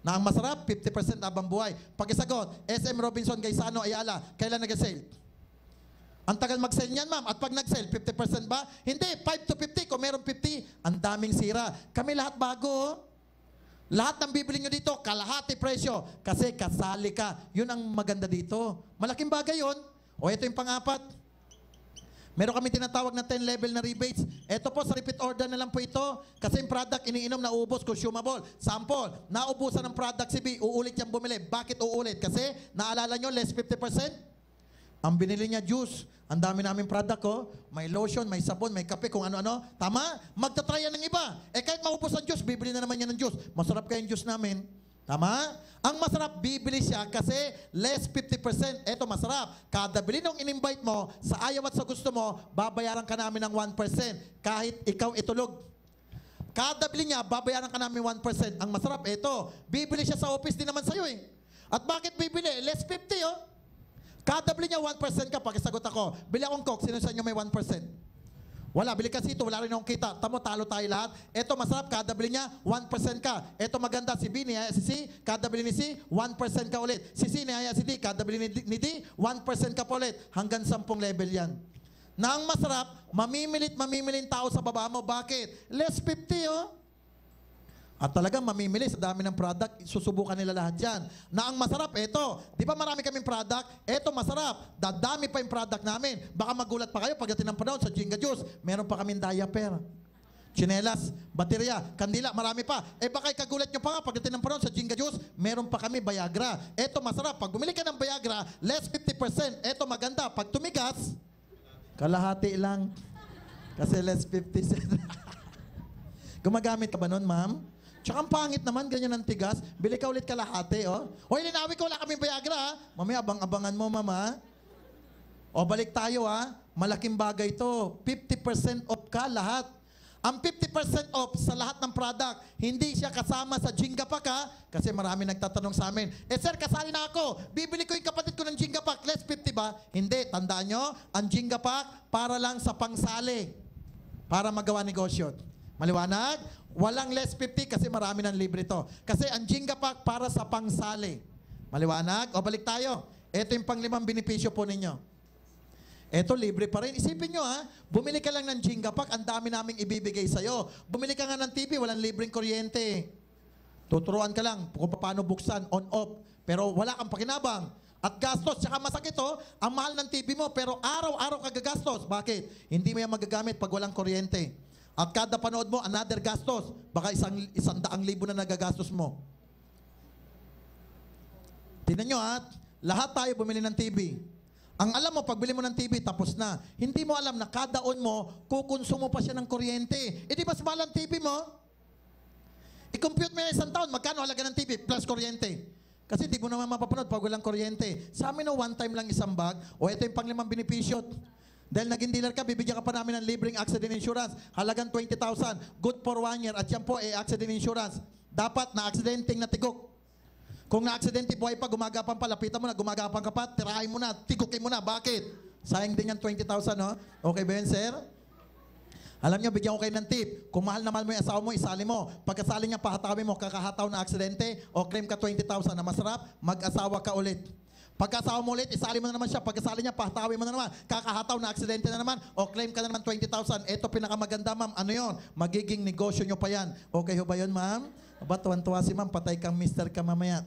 Na ang masarap, 50% habang buhay. Pakisagot, SM Robinson Gaisano Ayala, kailan nag-sale? Ang tagal mag-sale niyan, ma'am. At pag nag-sale, 50% ba? Hindi, 5 to 50. Kung meron 50, ang daming sira. Kami lahat bago, oh. Lahat ng bibili nyo dito, kalahati presyo. Kasi kasali ka. Yun ang maganda dito. Malaking bagay yun. O ito yung pang-apat. Meron kami tinatawag na 10 level na rebates. Ito po, sa repeat order na lang po ito. Kasi yung product, iniinom, naubos, consumable. Sample, naubusan ng product si B, uulit yung bumili. Bakit uulit? Kasi, naalala nyo, less 50%? Ang binili niya, juice. Ang dami namin product ko. May lotion, may sabon, may kape, kung ano-ano. Tama? Magtatrya ng iba. Eh kahit maubos ang juice, bibili na naman niya ng juice. Masarap kayong juice namin. Tama? Ang masarap, bibili siya kasi less 50%. Eto masarap. Kada bili nung in-invite mo, sa ayaw at sa gusto mo, babayaran ka namin ng 1%. Kahit ikaw itulog. Kada bili niya, babayaran ka namin 1%. Ang masarap, eto. Bibili siya sa office din naman sa'yo eh. At bakit bibili? Less 50 oh. Kada bili niya 1% ka, pakisagot ako. Bili akong Coke, sino sa inyo may 1%? Wala, bili kasi ito, wala rin akong kita. Tamo, talo tayo lahat. Ito masarap, kada bili niya, 1% ka. Ito maganda, si B, nihaya si C, kada bili ni C, 1% ka ulit. Si C, nihaya si D, kada bili ni D, 1% ka pa ulit. Hanggang 10 level yan. Na ang masarap, mamimilin tao sa baba mo. Bakit? Less 50, oh. At talagang mamimili sa dami ng product, susubukan nila lahat yan. Na ang masarap, eto. Di ba marami kaming product? Eto masarap. Dadami pa yung product namin. Baka magulat pa kayo pagdating ng panahon sa Jinga Juice. Meron pa kaming diaper, chinelas, baterya, kandila, marami pa. Eh baka ikagulat nyo pa nga pagdating ng panahon sa Jinga Juice, meron pa kami Viagra. Eto masarap. Pag bumili ka ng Viagra, less 50%. Eto maganda. Pag tumigas, kalahati lang. Kasi less 50%. Gumagamit ka ba nun, ma'am? Tsaka ang pangit naman, ganyan ang tigas. Bili ka ulit kalahati, oh. Hoy, linawi ko, wala kaming Viagra, ha? Mamaya, abang-abangan mo, mama. O, balik tayo, ha? Malaking bagay to. 50% off ka lahat. Ang 50% off sa lahat ng product, hindi siya kasama sa Jinga Pack, ha? Kasi marami nagtatanong sa amin, eh, sir, kasali na ako. Bibili ko yung kapatid ko ng Jinga Pack. Less 50 ba? Hindi. Tandaan nyo, ang Jinga Pack, para lang sa pangsali. Para magawa negosyo. Maliwanag? Walang less 50 kasi marami ng libre to. Kasi ang Jinga Pack para sa pangsali. Maliwanag? O balik tayo. Ito yung pang-5 benepisyo po ninyo. Ito libre pa rin. Isipin nyo ha, bumili ka lang ng Jinga Pack, ang dami naming ibibigay sa'yo. Bumili ka nga ng TV, walang libreng kuryente. Tuturuan ka lang kung paano buksan, on-off. Pero wala kang pakinabang. At gastos, tsaka masakit oh, ang mahal ng TV mo, pero araw-araw ka gagastos. Bakit? Hindi mo yan magagamit pag walang kuryente. At kada panood mo, another gastos. Baka 100,000 na nagagastos mo. Tingnan nyo ha, lahat tayo bumili ng TV. Ang alam mo, pagbili mo ng TV, tapos na. Hindi mo alam na kada on mo, kukonsumo pa siya ng kuryente. E di mas mahal ang TV mo? I-compute mo yan isang taon, magkano halaga ng TV plus kuryente? Kasi di mo naman mapapanood pag walang kuryente. Sa amin, one time lang isang bag, o ito yung pang-5 benepisyo. Dahil naging dealer ka, bibigyan ka pa namin ng libreng accident insurance. Halagang 20,000. Good for 1 year. At yan po ay accident insurance. Dapat na-accidenting na tigok. Kung na-accidente, buhay pa, gumagapang pa, lapitan mo na, gumagapang ka pa, tirahin mo na, tigukin mo na. Bakit? Sayang din yan 20,000, no? Okay ba yun, sir? Alam nyo, bigyan ko kayo ng tip. Kung mahal na mahal mo yung asawa mo, isali mo. Pagkasali niya, pahatawin mo, kakahataw na aksidente, o claim ka 20,000 na masarap, mag-asawa ka ulit. Pagkasawa mo ulit, isali mo na naman siya. Pagkasali niya, pahatawin mo na naman. Kakahataw na aksidente na naman. O claim ka na naman 20,000. Ito pinakamaganda, ma'am. Ano yon? Magiging negosyo nyo pa yan. Okay ho ba yun, ma'am? Aba, tuwan-tuwa si ma'am. Patay kang mister ka mamaya.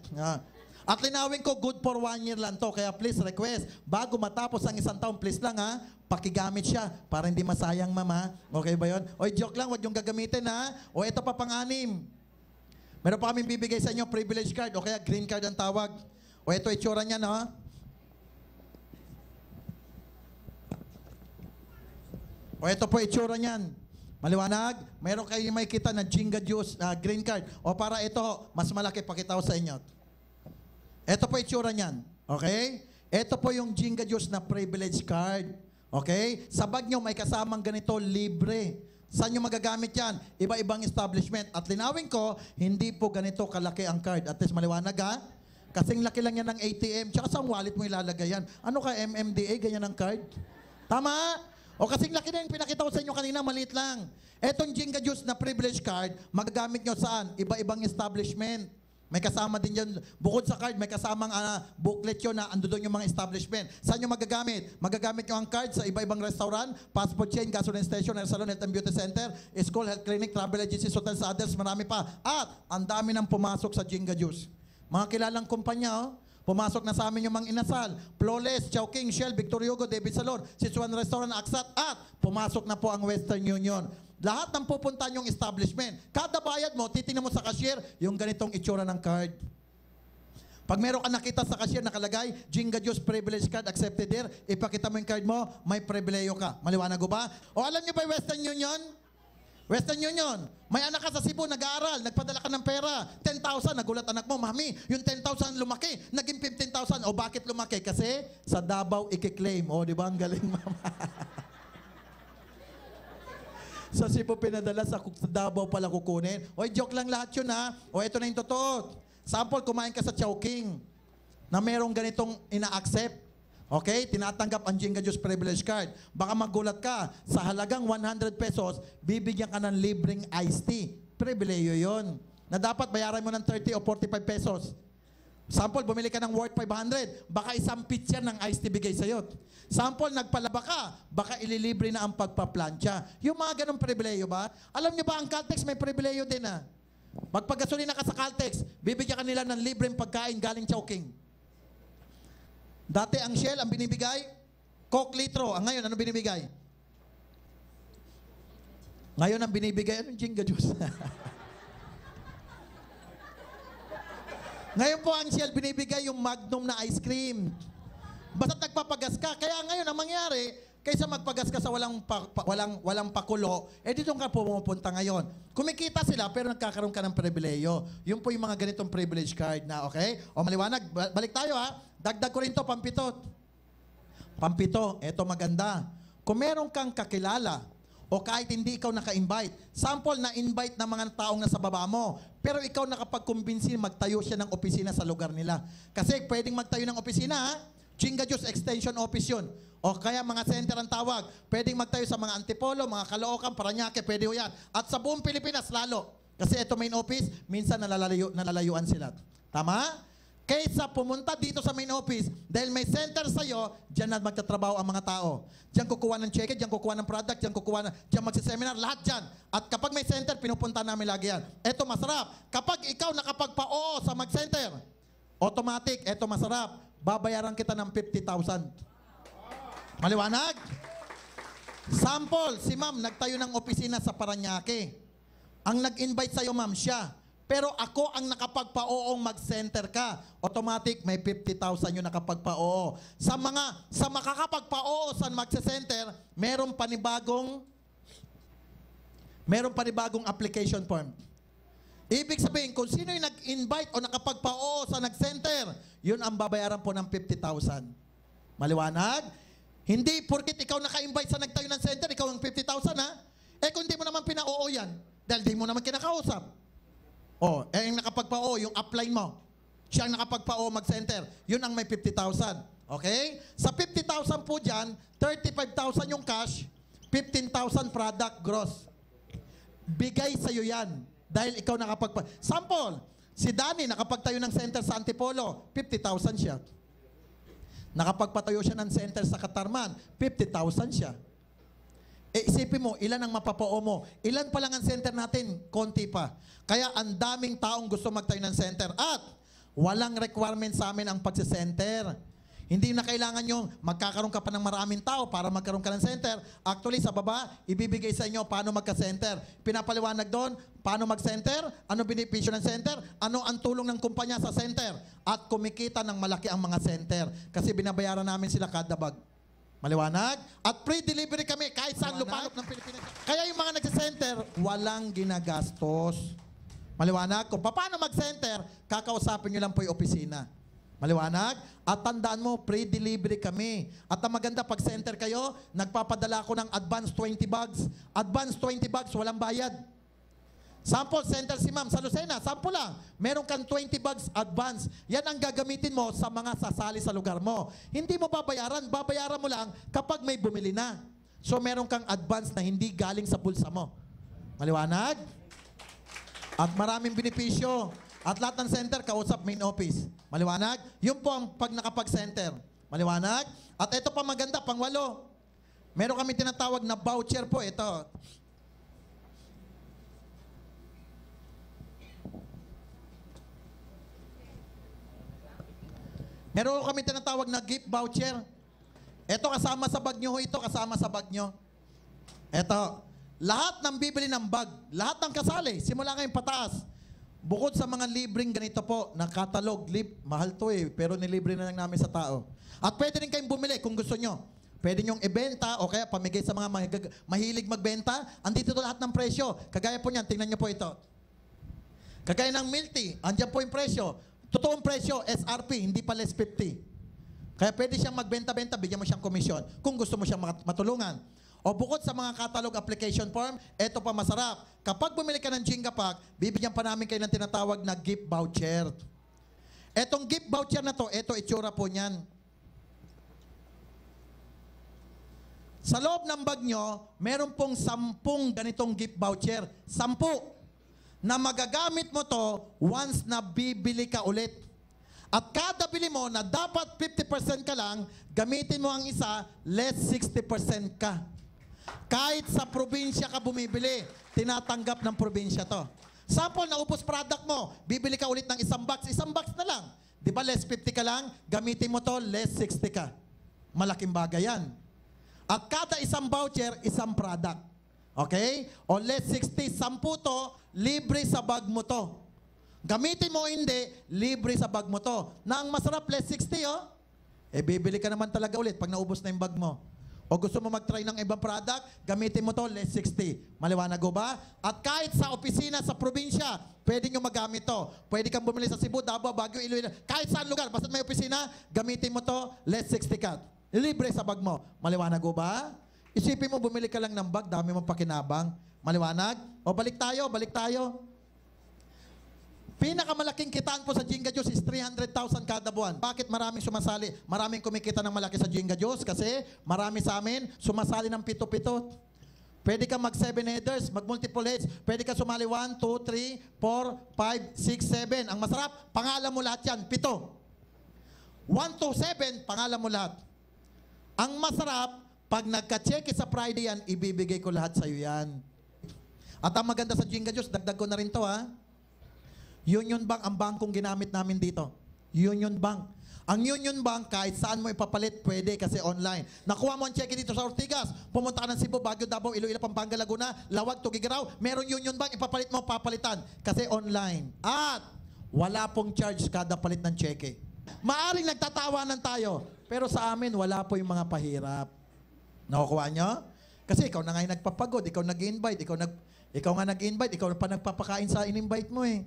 At linawin ko, good for 1 year lang to. Kaya please request, bago matapos ang 1 taon, please lang ha, pakigamit siya para hindi masayang, mama. Okay ba yun? Oy, joke lang, wag yung gagamitin ha. O ito pa pang-anim. Meron pa kaming bibigay sa inyo privilege card o kaya green card ang tawag. O ito itsura niya, no? O ito po itsura niyan. Maliwanag? Meron kayo may kita na Jinga Juice green card. O para ito, mas malaki, pakita ko sa inyo. Ito po itsura niyan. Okay? Ito po yung Jinga Juice na privilege card. Okay? Sa bag nyo may kasamang ganito, libre. Saan nyo magagamit yan? Iba-ibang establishment. At linawin ko, hindi po ganito kalaki ang card. At least maliwanag ha? Kasing laki lang yan ng ATM. Tsaka sa wallet mo ilalagay yan. Ano ka, MMDA, ganyan ang card? Tama? O kasing laki na yung pinakita ko sa inyo kanina, maliit lang. Etong Jinga Juice na privilege card, magagamit nyo saan? Iba-ibang establishment. May kasama din yan, bukod sa card, may kasamang booklet yun na ando doon yung mga establishment. Saan nyo magagamit? Magagamit nyo ang card sa iba-ibang restaurant, fast food chain, gasoline station, hair salon, health and beauty center, school, health clinic, travel agencies, hotels, others, marami pa. At ang dami nang pumasok sa Jinga Juice. Mga kilalang kumpanya, pumasok na sa amin yung mga inasal, Flawless, Chowking, Shell, Victor Hugo, David Salon, Sichuan Restaurant, Aksat, at pumasok na po ang Western Union. Lahat ng pupunta yung establishment. Kada bayad mo, titingnan mo sa cashier, yung ganitong itsura ng card. Pag meron ka nakita sa cashier nakalagay, Jinga Juice Privilege Card accepted there, ipakita mo yung card mo, may pribileyo ka. Maliwanag ko ba? O alam niyo ba yung Western Union? Western Union, may anak ka sa Cebu, nag-aaral, nagpadala ka ng pera, 10,000, nagulat anak mo, mami, yung 10,000 lumaki, naging 15,000. O bakit lumaki? Kasi sa Davao i-claim. O, di ba? Ang galing, mama. Sa Cebu pinadala, sa Davao pala kukunin. O, joke lang lahat yun ha. O, ito na yung totoo. Sample, kumain ka sa Chowking na merong ganitong ina-accept. Okay? Tinatanggap ang Jinga Juice Privilege Card. Baka magulat ka, sa halagang 100 pesos, bibigyan ka ng libreng iced tea. Pribileyo yun. Na dapat bayaran mo ng 30 o 45 pesos. Sample, bumili ka ng worth 500, baka isang pitcher ng iced tea bigay sa'yo. Sample, nagpalaba ka, baka ililibre na ang pagpaplantya. Yung mga ganong pribileyo ba? Alam niyo ba, ang Caltex may pribileyo din ha. Magpagasolina ka sa Caltex, bibigyan ka nila ng libreng pagkain galing Chowking. Dati ang Shell, ang binibigay, Coke litro. Ang ngayon, ano binibigay? Ngayon ang binibigay, anong Jinga Juice? Ngayon po ang Shell, binibigay yung Magnum na ice cream. Basta't nagpapagas ka. Kaya ngayon, ang mangyari, kaysa magpagas ka sa walang pakulo, dito ka pumupunta ngayon. Kumikita sila, pero nagkakaroon ka ng pribileyo. Yun po yung mga ganitong privilege card na, okay? O maliwanag, balik tayo ha. Dagdag ko rin to, pampito. Pampito, eto maganda. Kung meron kang kakilala, o kahit hindi ikaw naka-invite, sample na invite ng mga taong nasa baba mo, pero ikaw nakapag-kumbinsi magtayo siya ng opisina sa lugar nila. Kasi pwedeng magtayo ng opisina, ha? Jinga Juice Extension Office yun. O kaya mga center ang tawag. Pwedeng magtayo sa mga Antipolo, mga Caloocan, Parañaque, pwede ho yan. At sa buong Pilipinas, lalo. Kasi ito main office, minsan nalalayuan sila. Tama? Kaysa pumunta dito sa main office, dahil may center sa'yo, dyan na magtatrabaho ang mga tao. Diyan kukuha ng cheque, diyan kukuha ng product, diyan magsiseminar, lahat dyan. At kapag may center, pinupunta namin lagi yan. Ito masarap. Kapag ikaw nakapagpa-oo sa mag-center, automatic, ito masarap. Babayaran kita ng 50,000. Maliwanag? Sample, si ma'am nagtayo ng opisina sa Parañaque. Ang nag-invite sa'yo, ma'am, siya. Pero ako ang nakapagpa-oong mag-center ka. Automatic, may 50,000 yung nakapagpa-oo. Sa makakapagpa-oo sa mag-center, meron panibagong application form. Ibig sabihin, kung sino yung nag-invite o nakapagpa-oo sa nag-center, yun ang babayaran po ng 50,000. Maliwanag? Hindi, porkit ikaw naka-invite sa nagtayo ng center, ikaw ang 50,000 ha? Kung hindi mo naman pina-oo yan, dahil di mo naman kinakausap. Yung nakapagpa-o, yung upline mo. Siya ang nakapagpa-o mag-center. Yun ang may 50,000. Okay? Sa 50,000 po dyan, 35,000 yung cash, 15,000 product gross. Bigay sa'yo yan. Dahil ikaw Sample, si Danny nakapagtayo ng center sa Antipolo, 50,000 siya. Nakapagpatayo siya ng center sa Katarman, 50,000 siya. Isipin mo, ilan ang mapapao mo? Ilan pa lang ang center natin? Konti pa. Kaya ang daming taong gusto magtayo ng center. At walang requirement sa amin ang pagsisenter. Hindi na kailangan yung magkakaroon ka pa ng maraming tao para magkaroon ka ng center. Actually, sa baba, ibibigay sa inyo paano magka-center. Pinapaliwanag doon, paano mag-center, ano benepisyo ng center, ano ang tulong ng kumpanya sa center, at kumikita ng malaki ang mga center. Kasi binabayaran namin sila kada bag. Maliwanag? At free delivery kami kahit saan lupalop ng Pilipinas. Kaya yung mga nagsa-center, walang ginagastos. Maliwanag? Kung paano mag-center, kakausapin nyo lang po yung opisina. Maliwanag? At tandaan mo, pre-delivery kami. At ang maganda, pag center kayo, nagpapadala ko ng advance 20 bags. Advance 20 bags, walang bayad. Sample, center si ma'am sa Lucena, sample lang. Meron kang 20 bags advance. Yan ang gagamitin mo sa mga sasali sa lugar mo. Hindi mo babayaran mo lang kapag may bumili na. So meron kang advance na hindi galing sa bulsa mo. Maliwanag? At maraming benepisyo. At lahat ng center, kausap main office. Maliwanag? Yun po ang pag nakapag-center. Maliwanag? At ito pa maganda, pang-8. Meron kami tinatawag na voucher po. Ito. Meron kami tinatawag na gift voucher. Ito kasama sa bag nyo ho ito, kasama sa bag nyo. Ito. Lahat ng bibili ng bag, lahat ng kasali, simula ngayon pataas. Bukod sa mga libreng ganito po, na catalog, mahal to pero nilibre na lang namin sa tao. At pwede rin kayong bumili kung gusto nyo. Pwede nyong ibenta o kaya pamigay sa mga mahilig magbenta. Andito to lahat ng presyo. Kagaya po niyan, tingnan nyo po ito. Kagaya ng milk tea, andyan po yung presyo. Totoong presyo, SRP, hindi pa less 50. Kaya pwede siyang magbenta-benta, bigyan mo siyang komisyon kung gusto mo siyang matulungan. O bukod sa mga catalog application form, eto pa masarap. Kapag bumili ka ng Jenga Pack, bibigyan pa namin kayo ng tinatawag na gift voucher. Etong gift voucher na to, eto itsura po niyan. Sa loob ng bag nyo, meron pong 10 ganitong gift voucher. 10 na magagamit mo to once na bibili ka ulit. At kada bili mo na dapat 50% ka lang, gamitin mo ang isa, less 60% ka. Kahit sa probinsya ka bumibili, tinatanggap ng probinsya to. Sample, naubos product mo, bibili ka ulit ng isang box na lang. Di ba less 50 ka lang, gamitin mo to, less 60 ka. Malaking bagay yan. At kada isang voucher, isang product. Okay? O less 60, 10 to, libre sa bag mo to. Gamitin mo o hindi, libre sa bag mo to. Na ang masarap, less 60 oh. Bibili ka naman talaga ulit pag naubos na yung bag mo. O gusto mo mag-try ng ibang product, gamitin mo to, less 60. Maliwanag ko ba? At kahit sa opisina, sa probinsya, pwede nyo magamit to. Pwede kang bumili sa Cebu, Davao, Baguio, Iloilo. Kahit saan lugar, basta may opisina, gamitin mo to, less 60 ka. Libre sa bag mo. Maliwanag ko ba? Isipin mo, bumili ka lang ng bag, dami mong pakinabang. Maliwanag? O balik tayo. Pinakamalaking kitaan po sa Jenga Juice is 300,000 kada buwan. Bakit maraming sumasali? Maraming kumikita ng malaki sa Jenga Juice kasi marami sa amin sumasali ng 7. Pwede ka mag 7 headers, mag multiple heads. Pwede ka sumali 1, 2, 3, 4, 5, 6, 7. Ang masarap, pangalan mo lahat yan, 7. 1 to 7, pangalan mo lahat. Ang masarap, pag nagka-check sa Friday yan, ibibigay ko lahat sa'yo yan. At ang maganda sa Jenga Juice, dagdag ko na rin to ha. Union Bank ang bangkong ginamit namin dito. Union Bank. Ang Union Bank, kahit saan mo ipapalit, pwede kasi online. Nakuha mo ang cheque dito sa Ortigas, pumunta ka ng Cebu, Baguio, Davao, Iloilo, Pampanga, Laguna, Lawag, Tugigaraw, meron Union Bank, ipapalit mo, papalitan. Kasi online. At wala pong charge kada palit ng cheque. Maaring nagtatawanan tayo, pero sa amin, wala po yung mga pahirap. Nakukuha nyo? Kasi ikaw na nga yung nagpapagod, ikaw nag-invite, ikaw nga nag-invite, ikaw pa nagpapakain sa in-invite mo eh.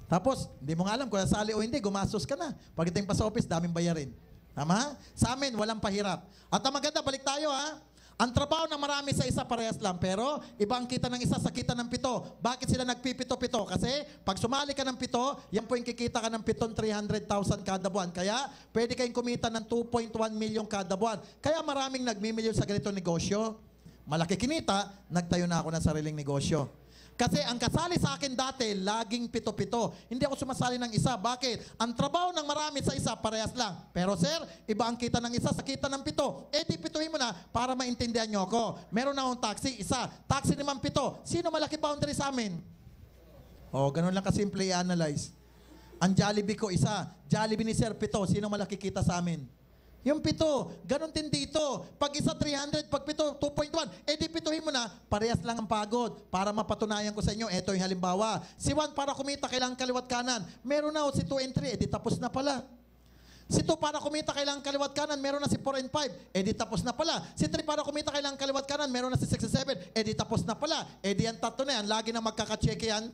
Tapos, hindi mo nga alam kung nasali o hindi, gumastos ka na. Pagdating pa sa office, daming bayarin. Tama? Sa amin, walang pahirap. At ang maganda, balik tayo ha. Ang trabaho ng marami sa isa parehas lang, pero iba ang kita ng isa sa kita ng 7. Bakit sila nagpipito-pito? Kasi pag sumali ka ng 7, yan po yung kikita ka ng 300,000 kada buwan. Kaya pwede kayong kumita ng 2.1 million kada buwan. Kaya maraming nagmimilyon sa ganitong negosyo. Malaki kinita, nagtayo na ako ng sariling negosyo. Kasi ang kasali sa akin dati, laging 7. Hindi ako sumasali ng isa. Bakit? Ang trabaho ng marami sa isa, parehas lang. Pero sir, iba ang kita ng isa sa kita ng 7. Di pituhin mo na para maintindihan nyo ako. Meron na akong taxi, isa. Taxi naman 7. Sino malaki boundary sa amin? Ganun lang kasimple i-analyze. Ang Jollibee ko, isa. Jollibee ni Sir, 7. Sino malaki kita sa amin? Yung 7. Ganon din dito. Pag isa 300, pag 7, 2.1. Eh di pituhin mo na, parehas lang ang pagod. Para mapatunayan ko sa inyo, eto yung halimbawa. Si 1 para kumita, kailangan kaliwat kanan. Meron na si 2 and 3, eh di tapos na pala. Si 2 para kumita, kailangan kaliwat kanan, meron na si 4 and 5, eh di tapos na pala. Si 3 para kumita, kailangan kaliwat kanan, meron na si 6 and 7, eh di tapos na pala. Eh di yan 3 na yan, lagi na magkakacheck yan.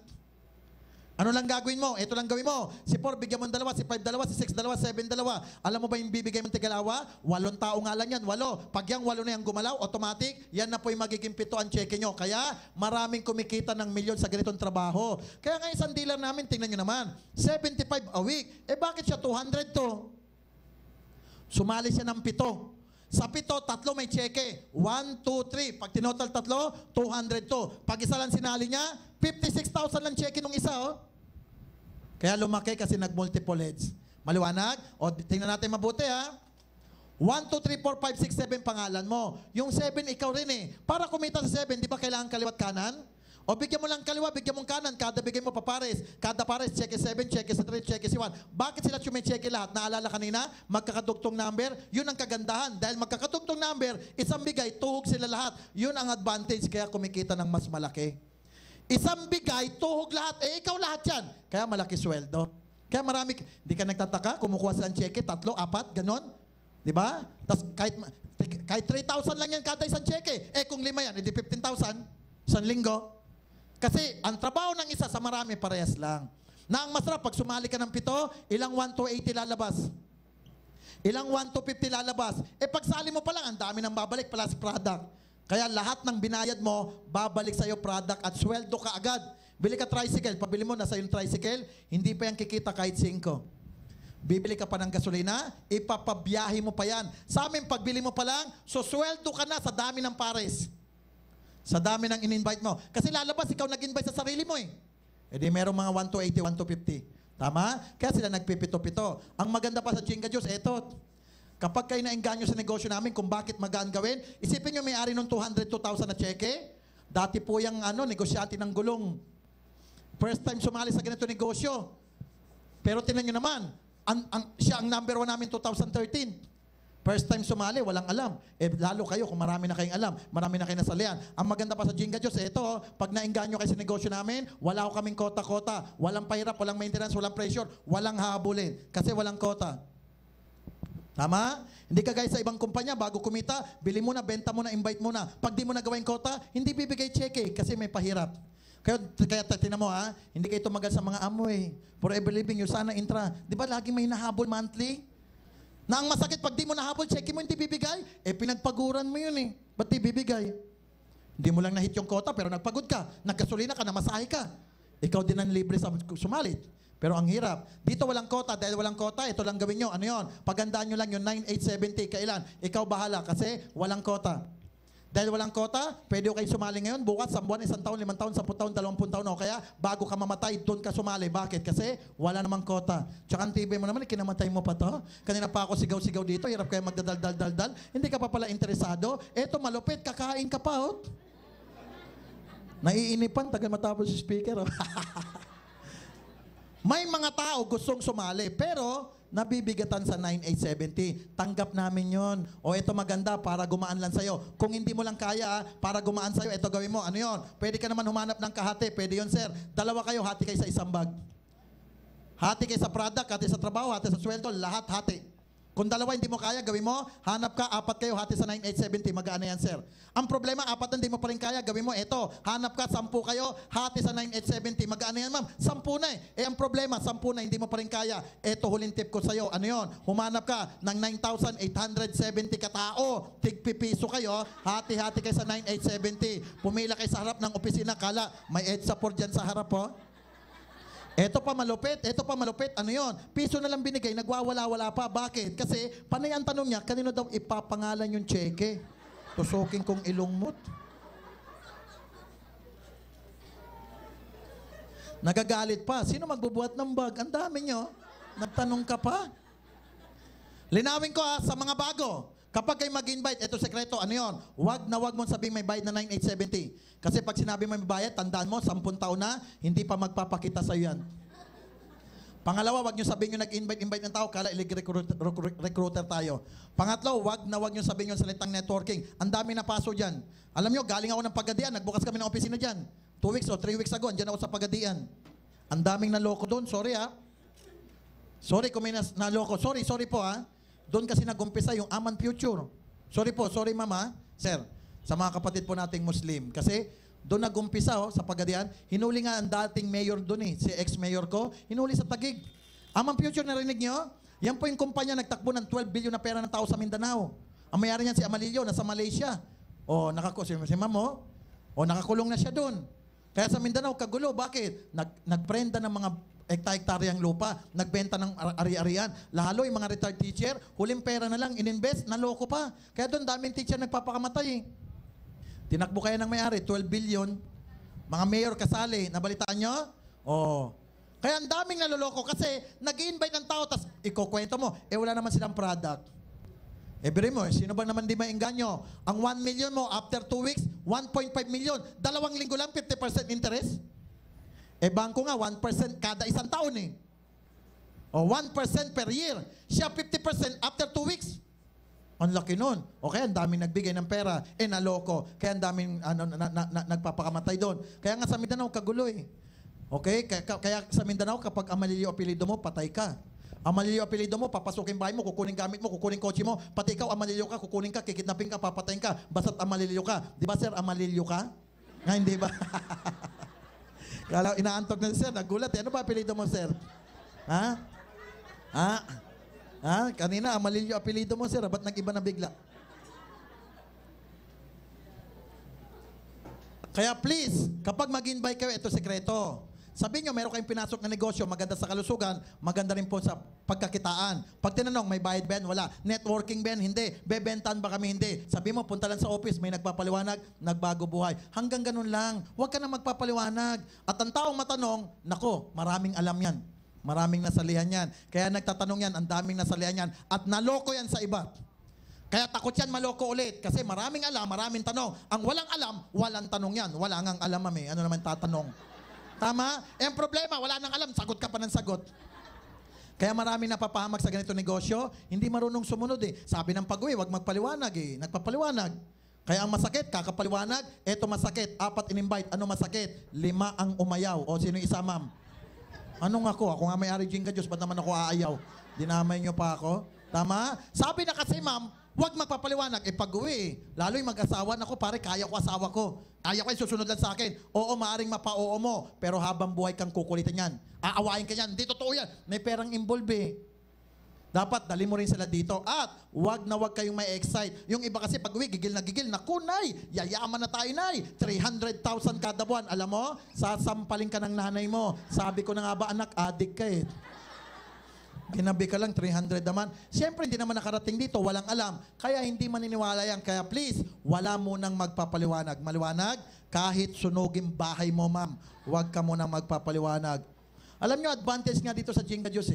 Ano lang gagawin mo? Ito lang gawin mo. Si 4, bigyan mo ng 2, si 5, 2, si 6, 2, 7, 2. Alam mo ba yung bibigay mong tigalawa? 8 tao nga lang yan, 8. Pag yung 8 na yan gumalaw, automatic, yan na po yung magiging 7 ang cheque nyo. Kaya maraming kumikita ng milyon sa ganitong trabaho. Kaya nga isang dealer namin, tingnan nyo naman, 75 a week. Eh bakit siya 200 to? Sumali siya ng 7. Sa 7, 3 may cheque. 1, 2, 3. Pag tinotal 3, 200 to. Pag isa lang sinali niya, 56,000 lang cheque nung isa, oh. Kaya lumaki kasi nag-multiple heads. Maliwanag? O, tingnan natin mabuti, ha? 1, 2, 3, 4, 5, 6, 7 pangalan mo. Yung 7, ikaw rin eh. Para kumita sa 7, di ba kailangan kaliwat kanan? O bigyan mo lang kaliwa, bigyan mo kanan, kada bigyan mo papares. Kada pares, cheque 7, cheque 3, cheque 1. Bakit sila cheque lahat? Naalala kanina, magkakadugtong number, yun ang kagandahan. Dahil magkakadugtong number, isang bigay, tuhog sila lahat. Yun ang advantage, kaya kumikita ng mas malaki. Isang bigay, tuhog lahat. Eh, ikaw lahat yan. Kaya malaki sweldo. Kaya marami, di ka nagtataka, kumukuha sila ng cheque, 3, 4, ganon. Di ba? Tapos kahit 3,000 lang yan kada isang cheque. Eh, kung 5 yan, edi 15,000. Isang linggo. Kasi ang trabaho ng isa sa marami parehas lang. Na ang masarap, pag sumali ka ng 7, ilang 1 to 80 lalabas? Ilang 1 to 50 lalabas? Eh pag sali mo pa lang, ang dami nang babalik plus product. Kaya lahat ng binayad mo, babalik sa'yo product at sweldo ka agad. Bili ka tricycle, pabili mo na sa'yo yung tricycle, hindi pa yan kikita kahit 5. Bibili ka pa ng gasolina, ipapabiyahe mo pa yan. Sa amin, pagbili mo pa lang, so sweldo ka na sa dami ng pares. Sa dami ng in-invite mo. Kasi lalabas, ikaw nag-invite sa sarili mo eh. E di merong mga 1 to 80, 1 to 50. Tama? Kaya sila nagpipito-pito. Ang maganda pa sa Chinga Diyos, eto. Kapag kayo naengganyo sa negosyo namin kung bakit magaan gawin, isipin nyo may-ari ng 202,000 na cheque. Dati po yung negosyante ng gulong. First time sumali sa ganito negosyo. Pero tingnan nyo naman, siya ang number 1 namin 2013. First time sumali, walang alam. Eh, lalo kayo kung marami na kayong alam, marami na kayo nasalihan. Ang maganda pa sa Jinga Diyos, ito, pag naengganyo kayo sa negosyo namin, wala ko kaming kota-kota, walang pahirap, walang maintenance, walang pressure, walang habulin. Kasi walang kota. Tama? Hindi ka guys sa ibang kumpanya, bago kumita, bili mo na, benta mo na, invite mo na. Pag di mo na gawin kota, hindi bibigay cheque kasi may pahirap. Kaya tinan mo ha, hindi kayo tumagal sa mga amoy. Forever living, yung sana intra. Di ba laging may nahabol monthly? Na ang masakit, pag di mo nahabol, check mo, hindi bibigay. Eh, pinagpaguran mo yun eh. Ba't di bibigay? Hindi mo lang nahit yung kota, pero nagpagod ka. Nagkasulina ka, namasahe ka. Ikaw din ang libre sa sumalit. Pero ang hirap. Dito walang kota. Dahil walang kota, ito lang gawin nyo. Ano yun? Pagandaan nyo lang yung 9870. Kailan? Ikaw bahala kasi walang kota. Dahil walang kota, pwede kayo sumali ngayon, bukas, 1 buwan, 1 taon, 5 taon, 10 taon, 20 taon, o kaya bago ka mamatay, doon ka sumali. Bakit? Kasi wala namang kota. Tsaka ang TV mo naman, kinamatay mo pa to. Kanina pa ako sigaw-sigaw dito, hirap kayo magdadal-dal-dal-dal. Hindi ka pa pala interesado. Eto, malupit, kakain ka pa, oh. Naiinipan, tagal matapos si speaker, oh. May mga tao gustong sumali, pero nabibigatan sa 9870. Tanggap namin yon. O ito maganda para gumaan lang sa'yo. Kung hindi mo lang kaya, para gumaan sa'yo, ito gawin mo. Ano yon? Pwede ka naman humanap ng kahati. Pwede yon, sir. 2 kayo, hati kayo sa isang bag. Hati kayo sa product, hati sa trabaho, hati sa sweldo, lahat hati. Kung 2 hindi mo kaya, gawin mo, hanap ka, 4 kayo, hati sa 9870, magaan na yan, sir. Ang problema, 4 hindi mo pa rin kaya, gawin mo, eto, hanap ka, 10 kayo, hati sa 9870, magaan na yan, ma'am. 10 na eh. Eh, ang problema, 10 na, hindi mo pa rin kaya. Eto, huling tip ko sa'yo, ano yon? Humanap ka ng 9,870 katao, tigpipiso kayo, hati-hati kayo sa 9870. Pumila kayo sa harap ng opisina, kala, may EDSA support dyan sa harap, oh. Ito pa malupit, ano yon? Piso na lang binigay, nagwawala-wala pa. Bakit? Kasi panay ang tanong niya, kanino daw ipapangalan yung cheque? Tusukin kong ilong mo't. Nagagalit pa. Sino magbubuhat ng bag? Ang dami nyo. Nagtanong ka pa. Linawin ko sa mga bago. Kapag kayo mag-invite, ito sekreto, ano yon? Wag mong sabihin may bayad na 9870. Kasi pag sinabi mo may bayad, tandaan mo, 10 taon na, hindi pa magpapakita sa'yo yan. Pangalawa, wag nyo sabihin nyo nag-invite ng tao, kala recruiter tayo. Pangatlo, wag nyo sabihin yung salitang networking. Ang dami na paso dyan. Alam nyo, galing ako ng Pagadian, nagbukas kami ng opisina dyan. 2 weeks o 3 weeks ago, andyan ako sa Pagadian. Ang daming naloko doon, sorry ha. Sorry kung may naloko. Sorry po ha. Doon kasi nag-umpisa yung Aman Future. Sorry po, sorry mama. Sir, sa mga kapatid po nating Muslim. Kasi doon nag-umpisa sa Pagadian, hinuli nga ang dating mayor doon si ex-mayor ko, hinuli sa Taguig. Amang Future, narinig nyo? Yan po yung kumpanya nagtakbo ng 12 billion na pera ng tao sa Mindanao. Ang mayari niyan si Amalillo, nasa Malaysia. Si Mamo, nakakulong na siya doon. Kaya sa Mindanao, kagulo. Bakit? Nagprenda ng mga hekta-hektaryang lupa, nagbenta ng ari-arian. Lalo yung mga retired teacher, huling pera na lang, ininvest, naloko pa. Kaya doon, daming teacher nagpapakamatay. Tinakbo kaya ng may-ari, 12 billion. Mga mayor kasali, nabalitaan nyo? Kaya ang daming naloloko kasi nag-i-invite ng tao, tapos ikukwento mo, wala naman silang product. Biri mo, sino ba naman di maingganyo? Ang 1 million mo, after 2 weeks, 1.5 million. 2 linggo lang, 50% interest. Bangko nga, 1% kada isang taon 1% per year. Siya 50% after 2 weeks. Ang laki nun. Kaya ang daming nagbigay ng pera. Naloko. Kaya ang daming nagpapakamatay doon. Kaya nga sa Mindanao, kagulo Okay? Kaya sa Mindanao, kapag Amalillo apelido mo, patay ka. Amalillo apelido mo, papasukin bahay mo, kukunin gamit mo, kukunin kotse mo, pati ikaw Amalillo ka, kukunin ka, kikidnapin ka, papatayin ka, basta't Amalillo ka. Di ba sir, Amalillo ka? Nga, hindi ba? Kala, inaantok na sir, nagulat. Ano ba apelido mo sir? Kanina, Amalillo apelido mo, sir. Ba't nag-iba na bigla? Kaya please, kapag mag-invite kayo, ito sekreto. Sabihin nyo, meron kayong pinasok na negosyo, maganda sa kalusugan, maganda rin po sa pagkakitaan. Pag tinanong, may bayad ba yan? Wala. Networking ba yan? Hindi. Bebentan ba kami? Hindi. Sabihin mo, punta lang sa office, may nagpapaliwanag, nagbago buhay. Hanggang ganun lang. Huwag ka na magpapaliwanag. At ang taong matanong, nako, maraming alam yan. Maraming nasalihan yan. Kaya nagtatanong yan, ang daming nasalihan yan. At naloko yan sa iba. Kaya takot yan maloko ulit. Kasi maraming alam, maraming tanong. Ang walang alam, walang tanong yan. Wala ngang alam, Ano naman tatanong? Tama? Ang problema, wala nang alam, sagot ka pa ng sagot. Kaya maraming napapahamak sa ganito negosyo, hindi marunong sumunod Sabi ng pag-uwi, wag magpaliwanag Nagpapaliwanag. Kaya ang masakit, kakapaliwanag, eto masakit, 4 in-invite. Ano masakit? 5 ang umayaw. Sino yung isa, ma'am? Anong ako? Ako nga may-ari Jinga Diyos, ba't naman ako aayaw? Dinamay niyo pa ako? Tama? Sabi na kasi, ma'am, huwag magpapaliwanag. Pag-uwi lalo yung mag-asawa, nako pare, kaya ko asawa ko. Kaya ko susunod lang sa akin. Oo, maaring mapa-oo mo, pero habang buhay kang kukulitin yan. Aawain ka yan. Hindi totoo yan. May perang involve Dapat dali mo rin sila dito. At wag na wag kayong may excite. Yung iba kasi pag-uwi, gigil na gigil. Naku, nay, yayaman na tayo, nay. 300,000 kada buwan. Alam mo, sasampaling ka ng nanay mo. Sabi ko na nga ba, anak, adik ka Ginabi ka lang, 300 naman. Siyempre, hindi naman nakarating dito. Walang alam. Kaya hindi maniniwala yan. Kaya please, wala munang magpapaliwanag. Maliwanag, kahit sunugin bahay mo, ma'am. Huwag ka munang magpapaliwanag. Alam nyo, advantage nga dito sa Jinga Diyos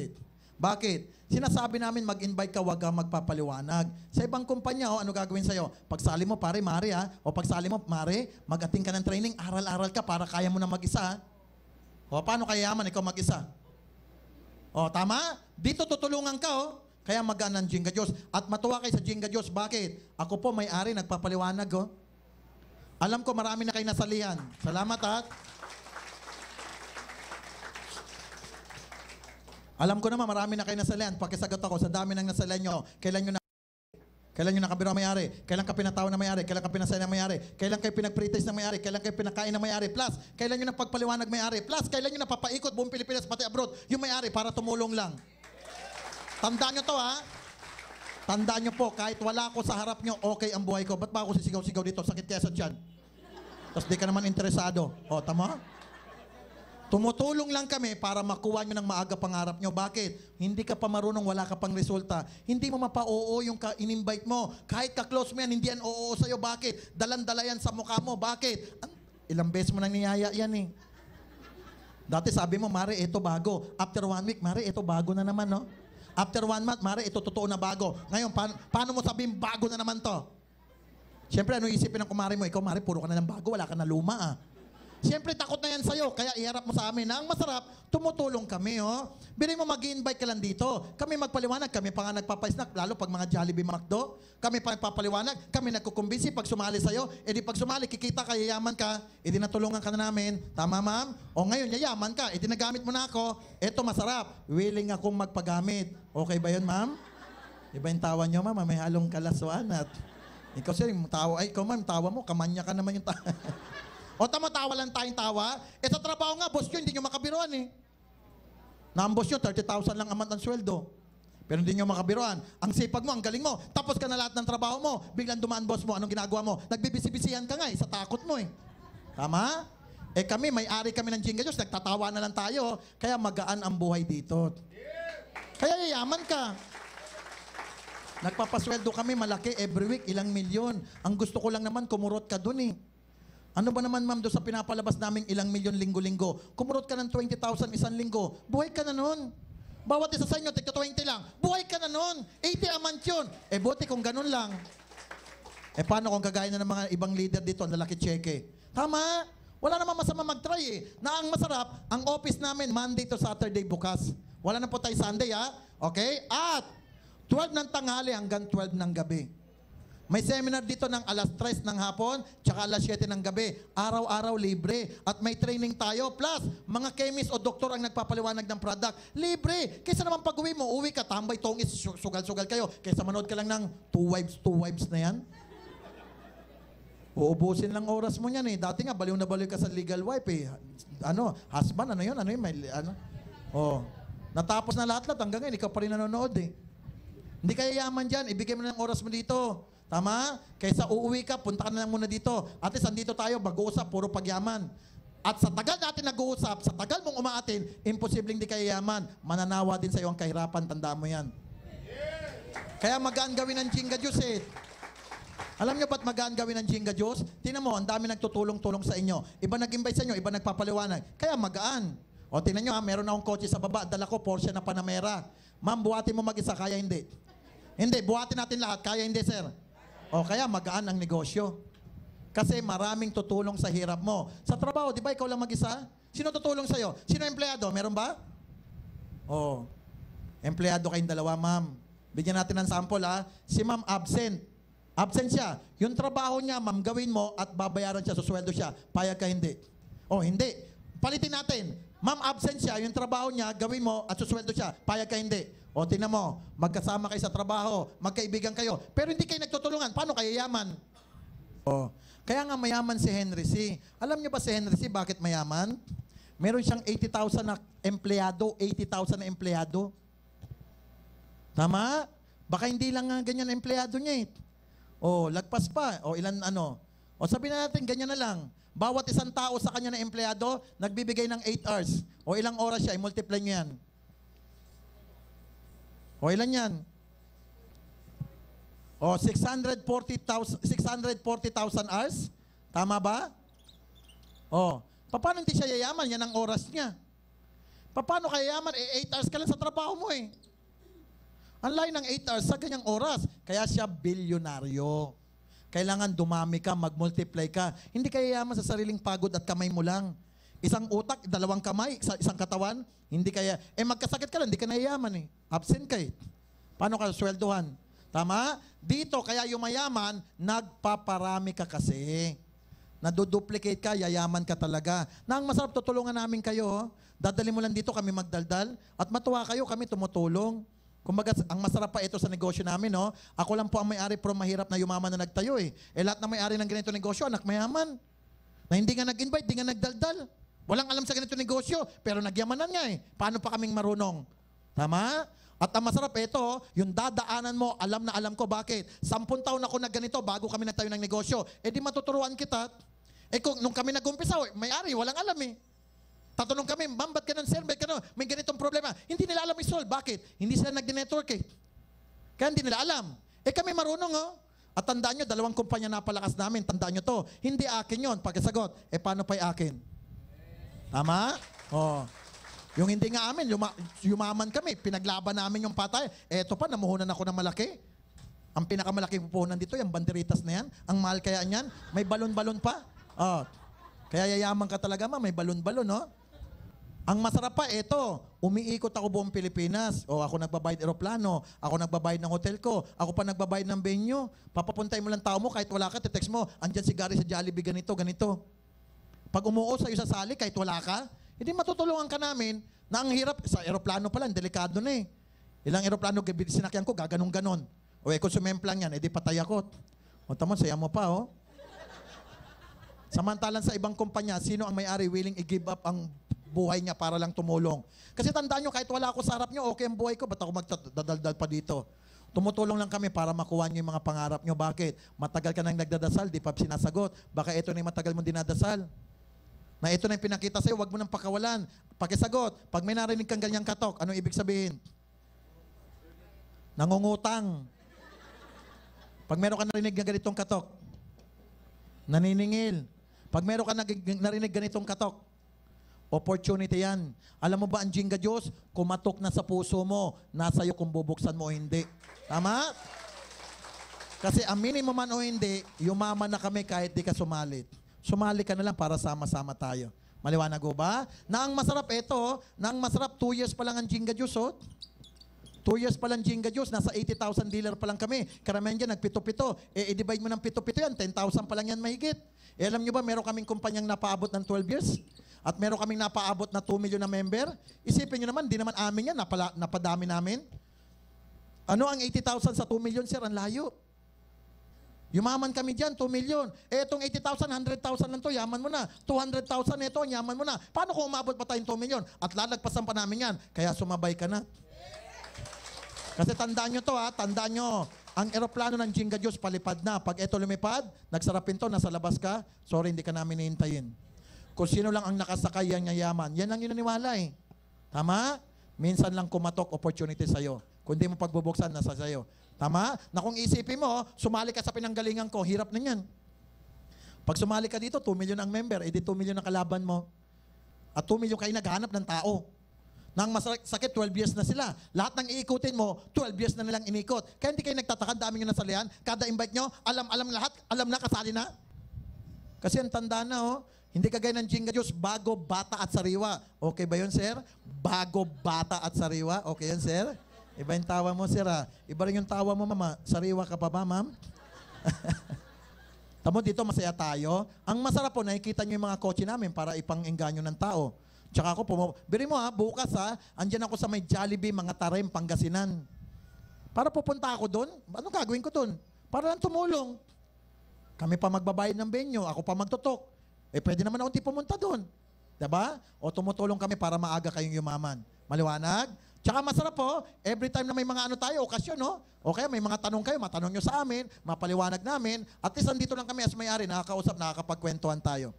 Bakit? Sinasabi namin mag-invite ka, huwag kang magpapaliwanag. Sa ibang kumpanya, ano gagawin sa'yo? Pagsali mo, pare, mare O pagsali mo, mare, mag-ating ka ng training, aral-aral ka para kaya mo na mag-isa. Paano kayaman ikaw mag-isa? Tama? Dito tutulungan ka, Kaya magaan ng Jinga Diyos. At matuwa kayo sa Jinga Diyos. Bakit? Ako po may-ari, nagpapaliwanag, Alam ko marami na kayo nasalihan. Salamat, Alam ko naman marami na kayo nasalihan. Pakisagot ako, sa dami ng nasalihan nyo, kailan nyo nakabiro may-ari? Kailan ka pinatawa na may-ari? Kailan ka pinasaya na may-ari? Kailan kayo pinag-pretest na may-ari? Kailan kayo pinakain na may-ari? Plus, kailan nyo napagpaliwanag may-ari? Plus, kailan nyo napapaikot buong Pilipinas pati abroad yung may-ari para tumulong lang? Tandaan nyo to, Tandaan nyo po, kahit wala ako sa harap nyo, okay ang buhay ko. Ba't ba ako sisigaw-sigaw dito? Sakit kaya sa tiyan. Tapos di ka naman interesado. Tama? Tumutulong lang kami para makuha nyo ng maaga pangarap nyo. Bakit? Hindi ka pa marunong, wala ka pang resulta. Hindi mo mapa-oo yung in-invite mo. Kahit ka-close mo yan, hindi yan oo sa'yo. Bakit? Dalan-dala yan sa mukha mo. Bakit? Ilang beses mo nang niyaya yan Dati sabi mo, Mare, ito bago. After 1 week, Mare, ito bago na naman, After 1 month, Mare, ito totoo na bago. Ngayon, paano mo sabihin bago na naman to? Siyempre, ano isipin ng kumari mo? Ikaw, Mare, puro ka na ng bago, wala ka na luma, Siyempre, takot na yan sa'yo, kaya iharap mo sa amin na ang masarap, tumutulong kami, oh. Bili mo, mag-invite ka lang dito. Kami magpaliwanag, kami pa nga nagpapa-snack, lalo pag mga Jollibee McDo. Kami pa nagpapaliwanag, kami nagkukumbinsi pag sumali sa'yo. E di pag sumali, kikita ka, yayaman ka, e di natulungan ka na namin. Tama, ma'am? O ngayon, yayaman ka, e di nagamit mo na ako. Eto, masarap. Willing akong magpagamit. Okay ba yun, ma'am? Iba yung tawa nyo, ma'am, may halong kalaswaan at... Ikaw sir, yung tawa, ay ikaw ma'am, tawa mo, kamanya ka naman yung tawa. O tama, tawa lang tayong tawa. Eh sa trabaho nga, boss nyo, hindi nyo makabiruan eh. Na ang boss nyo, 30,000 lang amat ang sweldo. Pero hindi nyo makabiruan. Ang sipag mo, ang galing mo. Tapos ka na lahat ng trabaho mo. Biglang dumaan boss mo, anong ginagawa mo? Nagbibisi-bisihan ka nga eh, sa takot mo eh. Tama? Eh kami, may-ari kami ng Jinga Diyos, nagtatawa na lang tayo. Kaya magaan ang buhay dito. Kaya yayaman ka. Nagpapasweldo kami malaki every week, ilang milyon. Ang gusto ko lang naman, kumurot ka dun eh. Ano ba naman ma'am doon sa pinapalabas naming ilang milyon linggo-linggo? Kumurot ka ng 20,000 isang linggo. Buhay ka na nun. Bawat isa sa inyo, tigto 20 lang. Buhay ka na nun. 80 a month yun. Eh buti kung ganun lang. Eh paano kung kagaya na ng mga ibang leader dito, ang lalaki cheque? Tama. Wala namang masama mag-try eh. Na ang masarap, ang office namin Monday to Saturday bukas. Wala na po tayo Sunday ha. Okay? At 12 ng tanghali hanggang 12 ng gabi. May seminar dito ng alas 3 ng hapon, tsaka alas 7 ng gabi. Araw-araw libre. At may training tayo. Plus, mga chemist o doktor ang nagpapaliwanag ng product. Libre. Kaysa naman pag uwi mo, uwi ka, tambay, tongis, sugal-sugal kayo. Kaysa manood ka lang ng two wives na yan. Uubusin lang oras mo yan eh. Dati nga, baliw na baliw ka sa legal wife eh. Ano, husband, ano yun? Ano yun? May, ano? Oh. Natapos na lahat-lahat. Hanggang ngayon, ikaw pa rin nanonood eh. Hindi kaya yaman dyan. Ibigay mo na ng oras mo dito. Tama? Kaysa uuwi ka, punta ka na lang muna dito. At least andito tayo, mag-uusap, puro pagyaman. At sa tagal natin nag-uusap, sa tagal mong umaatin, imposibleng di kaya yaman. Mananawa din sa iyo ang kahirapan, tandaan mo yan. Kaya magaan gawin ng Jinga Diyos eh. Alam niyo ba't magaan gawin ng Jinga Diyos? Tingnan mo, ang dami nagtutulong-tulong sa inyo. Iba nag-invite sa inyo, iba nagpapaliwanag. Kaya magaan. O tingnan nyo ha, meron akong kotse sa baba, dala ko Porsche na Panamera. Ma'am, buhatin mo mag-isa, kaya hindi? Hindi, buhatin natin lahat, kaya hindi sir? O kaya magaan ang negosyo. Kasi maraming tutulong sa hirap mo. Sa trabaho, di ba ikaw lang mag-isa? Sino tutulong sa'yo? Sino empleyado? Meron ba? O, empleyado kayong dalawa, ma'am. Bigyan natin ng sample ha. Si ma'am absent. Absent siya. Yung trabaho niya, ma'am, gawin mo at babayaran siya, susweldo siya. Payag ka hindi? O, hindi. Palitin natin. Ma'am, absent siya. Yung trabaho niya, gawin mo at susweldo siya. Payag ka hindi? O, tingnan mo, magkasama kayo sa trabaho, magkaibigan kayo, pero hindi kayo nagtutulungan, paano kayo yaman? O, kaya nga mayaman si Henry C. Alam niyo ba si Henry C. bakit mayaman? Meron siyang 80,000 na empleyado, 80,000 na empleyado. Tama? Baka hindi lang nga ganyan ang empleyado niya eh. O, lagpas pa, o ilan ano. O sabihin na natin, ganyan na lang. Bawat isang tao sa kanya na empleyado, nagbibigay ng 8 hours. O ilang oras siya, i-multiply niyo yan. O ilan yan? O 640,000 hours? Tama ba? O, paano hindi siya yayaman? Yan ang oras niya. Paano kaya yaman? 8 hours ka lang sa trabaho mo eh. Ang layo ng 8 hours sa ganyang oras. Kaya siya bilyonaryo. Kailangan dumami ka, mag-multiply ka. Hindi kaya yaman sa sariling pagod at kamay mo lang. Isang utak, dalawang kamay, isang katawan, hindi kaya. Eh magkasakit ka lang, hindi ka nayayaman eh. Absent ka eh. Paano ka sweldohan? Tama? Dito, kaya yung mayaman, nagpaparami ka kasi. Naduduplicate ka, yayaman ka talaga. Na ang masarap, tutulungan namin kayo. Dadali mo lang dito, kami magdaldal. At matuwa kayo, kami tumutulong. Kumbaga, ang masarap pa ito sa negosyo namin, no? Ako lang po ang may-ari pero mahirap na yumaman na nagtayo eh. Eh lahat na may-ari ng ganito negosyo, anak mayaman. Na hindi nga nag-invite, hindi nga nagdaldal. Walang alam sa ganito negosyo, pero nagyamanan nga eh. Paano pa kaming marunong? Tama? At ang masarap ito, yung dadaanan mo, alam na alam ko bakit. 10 taon ako na ganito bago kami nagtayo ng negosyo. Eh di matuturuan kita. Eh kung nung kami nag-umpisa, may-ari, walang alam eh. Tatanong kami, ma'am, ba't ganun, sir? Ba't ganun? May ganitong problema. Hindi nila alam i-solve. Bakit? Hindi sila nag-network eh. Kaya hindi nila alam. Eh kami marunong oh. At tandaan nyo, 2 kumpanya napalakas namin. Tandaan nyo to. Hindi akin yon. Pagkasagot, eh paano pa'y akin? Tama? Oh. Yung hindi nga amin, yumaman kami. Pinaglaban namin yung patay. Eto pa, namuhunan ako ng malaki. Ang pinakamalaking pupunan dito, yung banderitas na yan. Ang mahal kaya niyan. May balon-balon pa. Oh. Kaya yayaman ka talaga, ma'am. May balon-balon, no? Ang masarap pa, eto, umiikot ako buong Pilipinas. O ako nagbabayad eroplano, ako nagbabayad ng hotel ko, ako pa nagbabayad ng venue. Papapuntay mo lang tao mo, kahit wala ka, text mo, andyan si Gary sa Jollibee, ganito, ganito. Pag umuo sa'yo sa sali, kahit wala ka, hindi matutulungan ka namin na ang hirap, sa eroplano pa lang, delikado na eh. Ilang eroplano, sinakyan ko, gaganong-ganon. O kung sumemplang yan, edi patay ako. O tamo, saya mo pa, oh. Samantalang sa ibang kumpanya, sino ang may-ari willing i-give up ang buhay niya para lang tumulong? Kasi tandaan nyo, kahit wala ako sa harap nyo, okay ang buhay ko, ba't ako magdadaldal pa dito? Tumutulong lang kami para makuha nyo yung mga pangarap nyo. Bakit? Matagal ka nang nagdadasal, di pa sinasagot. Baka ito na yung matagal mong dinadasal. Na ito na yung pinakita sa'yo, wag mo nang pakawalan. Pakisagot, pag may narinig kang ganyang katok, anong ibig sabihin? Nangungutang. Pag meron ka narinig ng ganitong katok, naniningil. Pag meron ka narinig ganitong katok, opportunity yan. Alam mo ba ang Jinga Diyos? Kumatok na sa puso mo, nasa iyo kung bubuksan mo o hindi. Tama? Kasi aminin mo man o hindi, yumaman na kami kahit di ka sumalit. Sumali ka na lang para sama-sama tayo. Maliwanag ko ba? Na ang masarap ito, na ang masarap 2 years pa lang ang Jinga Diyos, oh. 2 years pa lang Jinga Diyos, nasa 80,000 dealer pa lang kami. Karamihan dyan, nagpito-pito. I-divide mo ng pito-pito yan, 10,000 pa lang yan mahigit. Alam nyo ba, meron kaming kumpanyang napaabot ng 12 years? At meron kaming napaabot na 2 million na member? Isipin nyo naman, di naman amin yan, napadami namin. Ano ang 80,000 sa 2 million, sir? Ang layo. Yumaman kami dyan, 2 million. Itong 80,000, 100,000 lang to, yaman mo na. 200,000 ito, yaman mo na. Paano kung umabot pa tayong 2 million? At lalagpasan pa namin yan. Kaya sumabay ka na. Kasi tandaan nyo to, ha, tandaan nyo. Ang eroplano ng Jinga Diyos palipad na. Pag ito lumipad, nagsarapin to, nasa labas ka, sorry, hindi ka namin hihintayin. Kung sino lang ang nakasakay yan yayaman, yan lang yun naniwala eh. Tama? Minsan lang kumatok opportunity sa'yo. Kung di mo pagbubuksan, nasa sa'yo. Tama? Na kung isipin mo, sumali ka sa pinanggalingan ko, hirap na yan. Pag sumali ka dito, 2 million ang member, edi 2 million ang kalaban mo. At 2 million kayo naghahanap ng tao. Nang masakit, 12 years na sila. Lahat ng iikutin mo, 12 years na nilang inikot. Kaya hindi kayo nagtataka, dami nyo nasalihan. Kada invite nyo, alam lahat, alam na, kasali na. Kasi ang tanda na, oh, hindi kagaya ng Jinga Diyos, bago, bata at sariwa. Okay ba yun, sir? Bago, bata at sariwa. Okay yun, sir? Iba yung tawa mo, sir, ha? Iba rin yung tawa mo, mama. Sariwa ka pa ba, ma'am? Tamo dito, masaya tayo. Ang masarap po, nakikita nyo yung mga kotse namin para ipang-engganyo ng tao. Tsaka ako, biri mo ha, bukas ha, andyan ako sa may Jollibee, mga Tarem, Pangasinan. Para pupunta ako doon, anong gagawin ko doon? Para lang tumulong. Kami pa magbabayad ng venue, ako pa magtutok. Pwede naman ako di pumunta doon. Diba? O tumutulong kami para maaga kayong yumaman. Maliwanag? Tsaka masarap po, every time na may mga ano tayo, okasyon, no? Okay, may mga tanong kayo, matanong nyo sa amin, mapaliwanag namin, at least andito lang kami as may-ari, nakakausap, nakakapagkwentuhan tayo.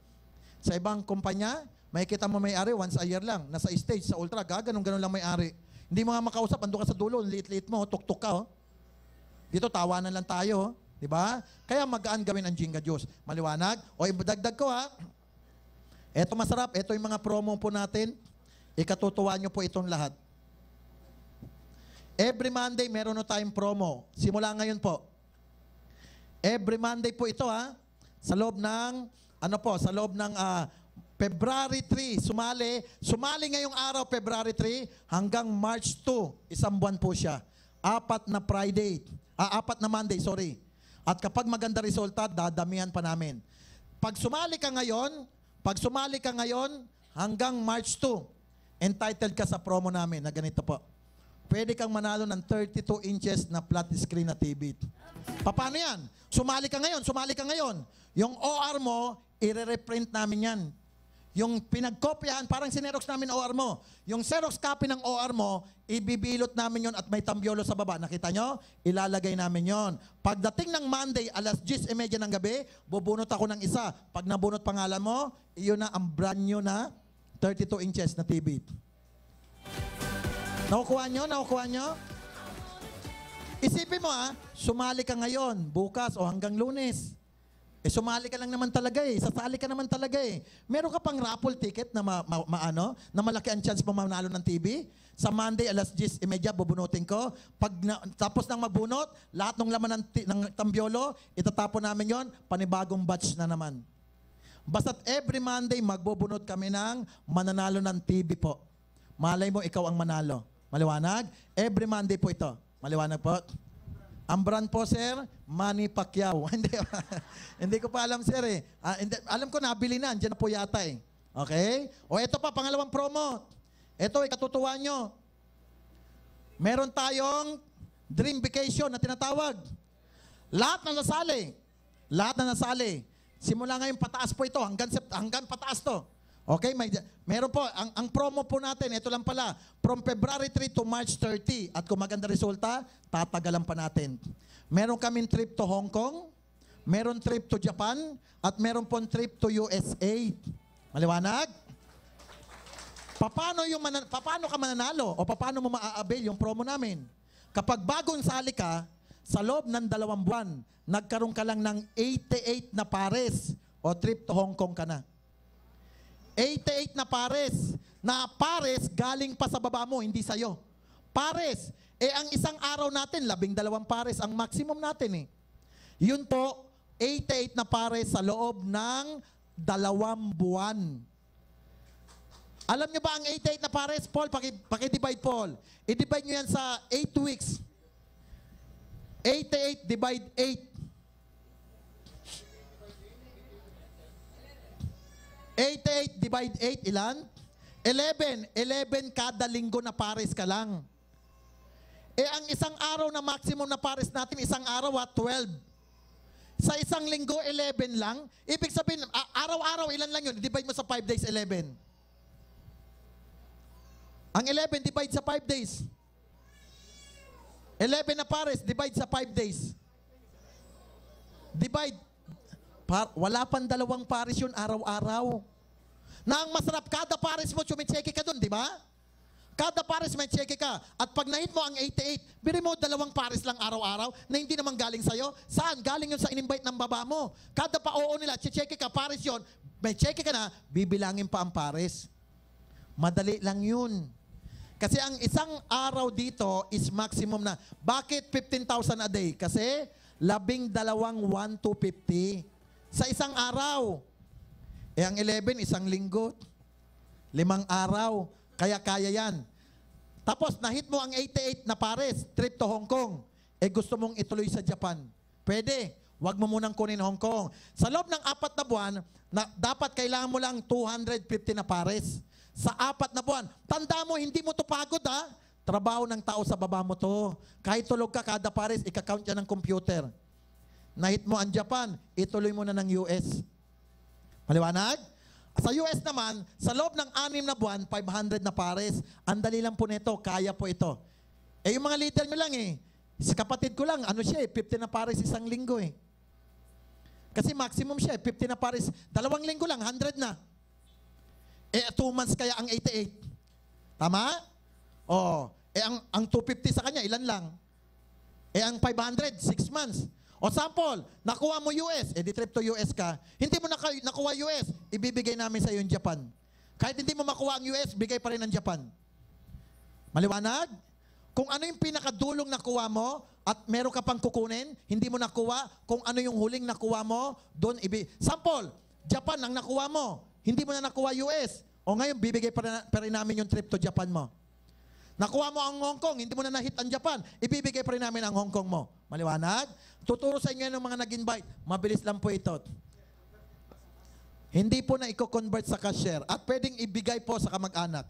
Sa ibang kumpanya, makikita mo may-ari once a year lang. Nasa stage, sa ultra, ganun-ganun lang may-ari. Hindi mo nga makausap, ando ka sa dulo, liit-liit mo, tuk-tuk ka. Oh. Dito, tawanan lang tayo. Oh. Diba? Kaya magaan gawin ang Jinga Diyos. Maliwanag? O idagdag ko ha. Eto masarap, eto yung mga promo po natin. Ikatutuwa nyo po itong lahat. Every Monday, meron na tayong promo. Simula ngayon po. Every Monday po ito ha. Sa loob ng, sa loob ng February 3, sumali ngayong araw, February 3, hanggang March 2, isang buwan po siya. 4 na Monday, sorry. At kapag maganda resulta, dadamihan pa namin. Pag sumali ka ngayon, hanggang March 2, entitled ka sa promo namin na ganito po. Pwede kang manalo ng 32 inches na flat screen na TV. Paano yan? Sumali ka ngayon. Yung OR mo, i-reprint namin yan. Yung pinagkopyahan, parang sinerox namin OR mo. Yung Xerox copy ng OR mo, ibibilot namin yon at may tambyolo sa baba. Nakita nyo? Ilalagay namin yon. Pagdating ng Monday, alas 10:30 ng gabi, bubunot ako ng isa. Pag nabunot pangalan mo, iyon na ang brand new na 32 inches na TV. Nakukuha nyo? Isipin mo sumali ka ngayon, bukas o hanggang Lunes. Sumali ka lang naman talaga sasali ka naman talaga Meron ka pang raffle ticket na na malaki ang chance mo manalo ng TV. Sa Monday, alas 10:30, bubunutin ko. Tapos nang mabunot, lahat ng laman ng tambyolo, itatapon namin yon, panibagong batch na naman. Basta't every Monday, magbubunot kami ng mananalo ng TV po. Malay mo, ikaw ang manalo. Maliwanag? Every Monday po ito. Maliwanag po? Ang brand po, sir, Manny Pacquiao. Hindi ko pa alam, sir eh. Alam ko, nabili na. Andiyan na po yata eh. Okay? O ito pa, pangalawang promo. Ito, ikatutuwa nyo. Meron tayong dream vacation na tinatawag. Lahat na nasali. Simula ngayon pataas po ito, hanggang pataas to. Okay, meron po, ang promo po natin, ito lang pala, from February 3 to March 30. At kung maganda resulta, tatagalan pa natin. Meron kaming trip to Hong Kong, meron trip to Japan, at meron pong trip to USA. Maliwanag? Paano ka mananalo o paano mo maa-avail yung promo namin? Kapag bagong sali ka, sa loob ng 2 buwan, nagkaroon ka lang ng 88 na pares o trip to Hong Kong ka na. 88 na pares galing pa sa baba mo, hindi sa'yo. Pares. Ang isang araw natin, 12 pares ang maximum natin eh. Yun po, 88 na pares sa loob ng 2 buwan. Alam nyo ba ang 88 na pares? Paul, paki-divide Paul. I-divide nyo yan sa 8 weeks. 88 divide 8. 88 divide 8, ilan? 11 kada linggo na pares ka lang. Ang isang araw na maximum na pares natin, isang araw 12. Sa isang linggo, 11 lang. Ibig sabihin, araw-araw, ilan lang yun? Divide mo sa 5 days, 11. Ang 11, divide sa 5 days. 11 na pares, divide sa 5 days. Divide. Wala pang 2 pares yun araw-araw. Na ang masarap, kada pares mo, chumicheke ka dun, di ba? Kada pares may cheke ka. At pag nahit mo ang 88, bili mo 2 pares lang araw-araw na hindi naman galing sa'yo. Saan? Galing yun sa in-invite ng baba mo. Kada pa oo nila, cheke ka, pares yun, may cheke ka na, bibilangin pa ang pares. Madali lang yun. Kasi ang isang araw dito is maximum na. Bakit 15,000 a day? Kasi 12 1,250 sa isang araw. Ang 11, isang linggo. 5 araw. Kaya yan. Tapos, nahit mo ang 88 na pares, trip to Hong Kong. Gusto mong ituloy sa Japan. Pwede. Huwag mo munang kunin Hong Kong. Sa loob ng 4 na buwan, dapat kailangan mo lang 250 na pares. Sa 4 na buwan. Tanda mo, hindi mo to pagod ha. Trabaho ng tao sa baba mo to. Kahit tulog ka, kada pares, ika-count yan ng computer. Nahit mo ang Japan, ituloy mo na ng US. Maliwanag? Sa US naman, sa loob ng 6 na buwan, 500 na pares. Ang dali lang po nito, kaya po ito. Yung mga leader nyo lang eh. Si kapatid ko lang, 50 na pares isang linggo eh. Kasi maximum siya 50 na pares. 2 linggo lang, 100 na. 2 months kaya ang 88. Tama? Ang 250 sa kanya, ilan lang? Ang 500, 6 months. Sample, nakuha mo US, di trip to US ka. Hindi mo nakuha US, ibibigay namin sa iyo yung Japan. Kahit hindi mo makuha ang US, bigay pa rin ng Japan. Maliwanag? Kung ano yung pinakadulong nakuha mo at meron ka pang kukunin, hindi mo nakuha, kung ano yung huling nakuha mo, doon Sample, Japan ang nakuha mo, hindi mo na nakuha US. Ngayon, bibigay pa rin namin yung trip to Japan mo. Nakuha mo ang Hong Kong, hindi mo na na-hit ang Japan, ibibigay pa rin namin ang Hong Kong mo. Maliwanag? Tuturo sa inyo ng mga nag-invite. Mabilis lang po ito. Hindi po na i-convert sa cashier at pwedeng ibigay po sa kamag-anak.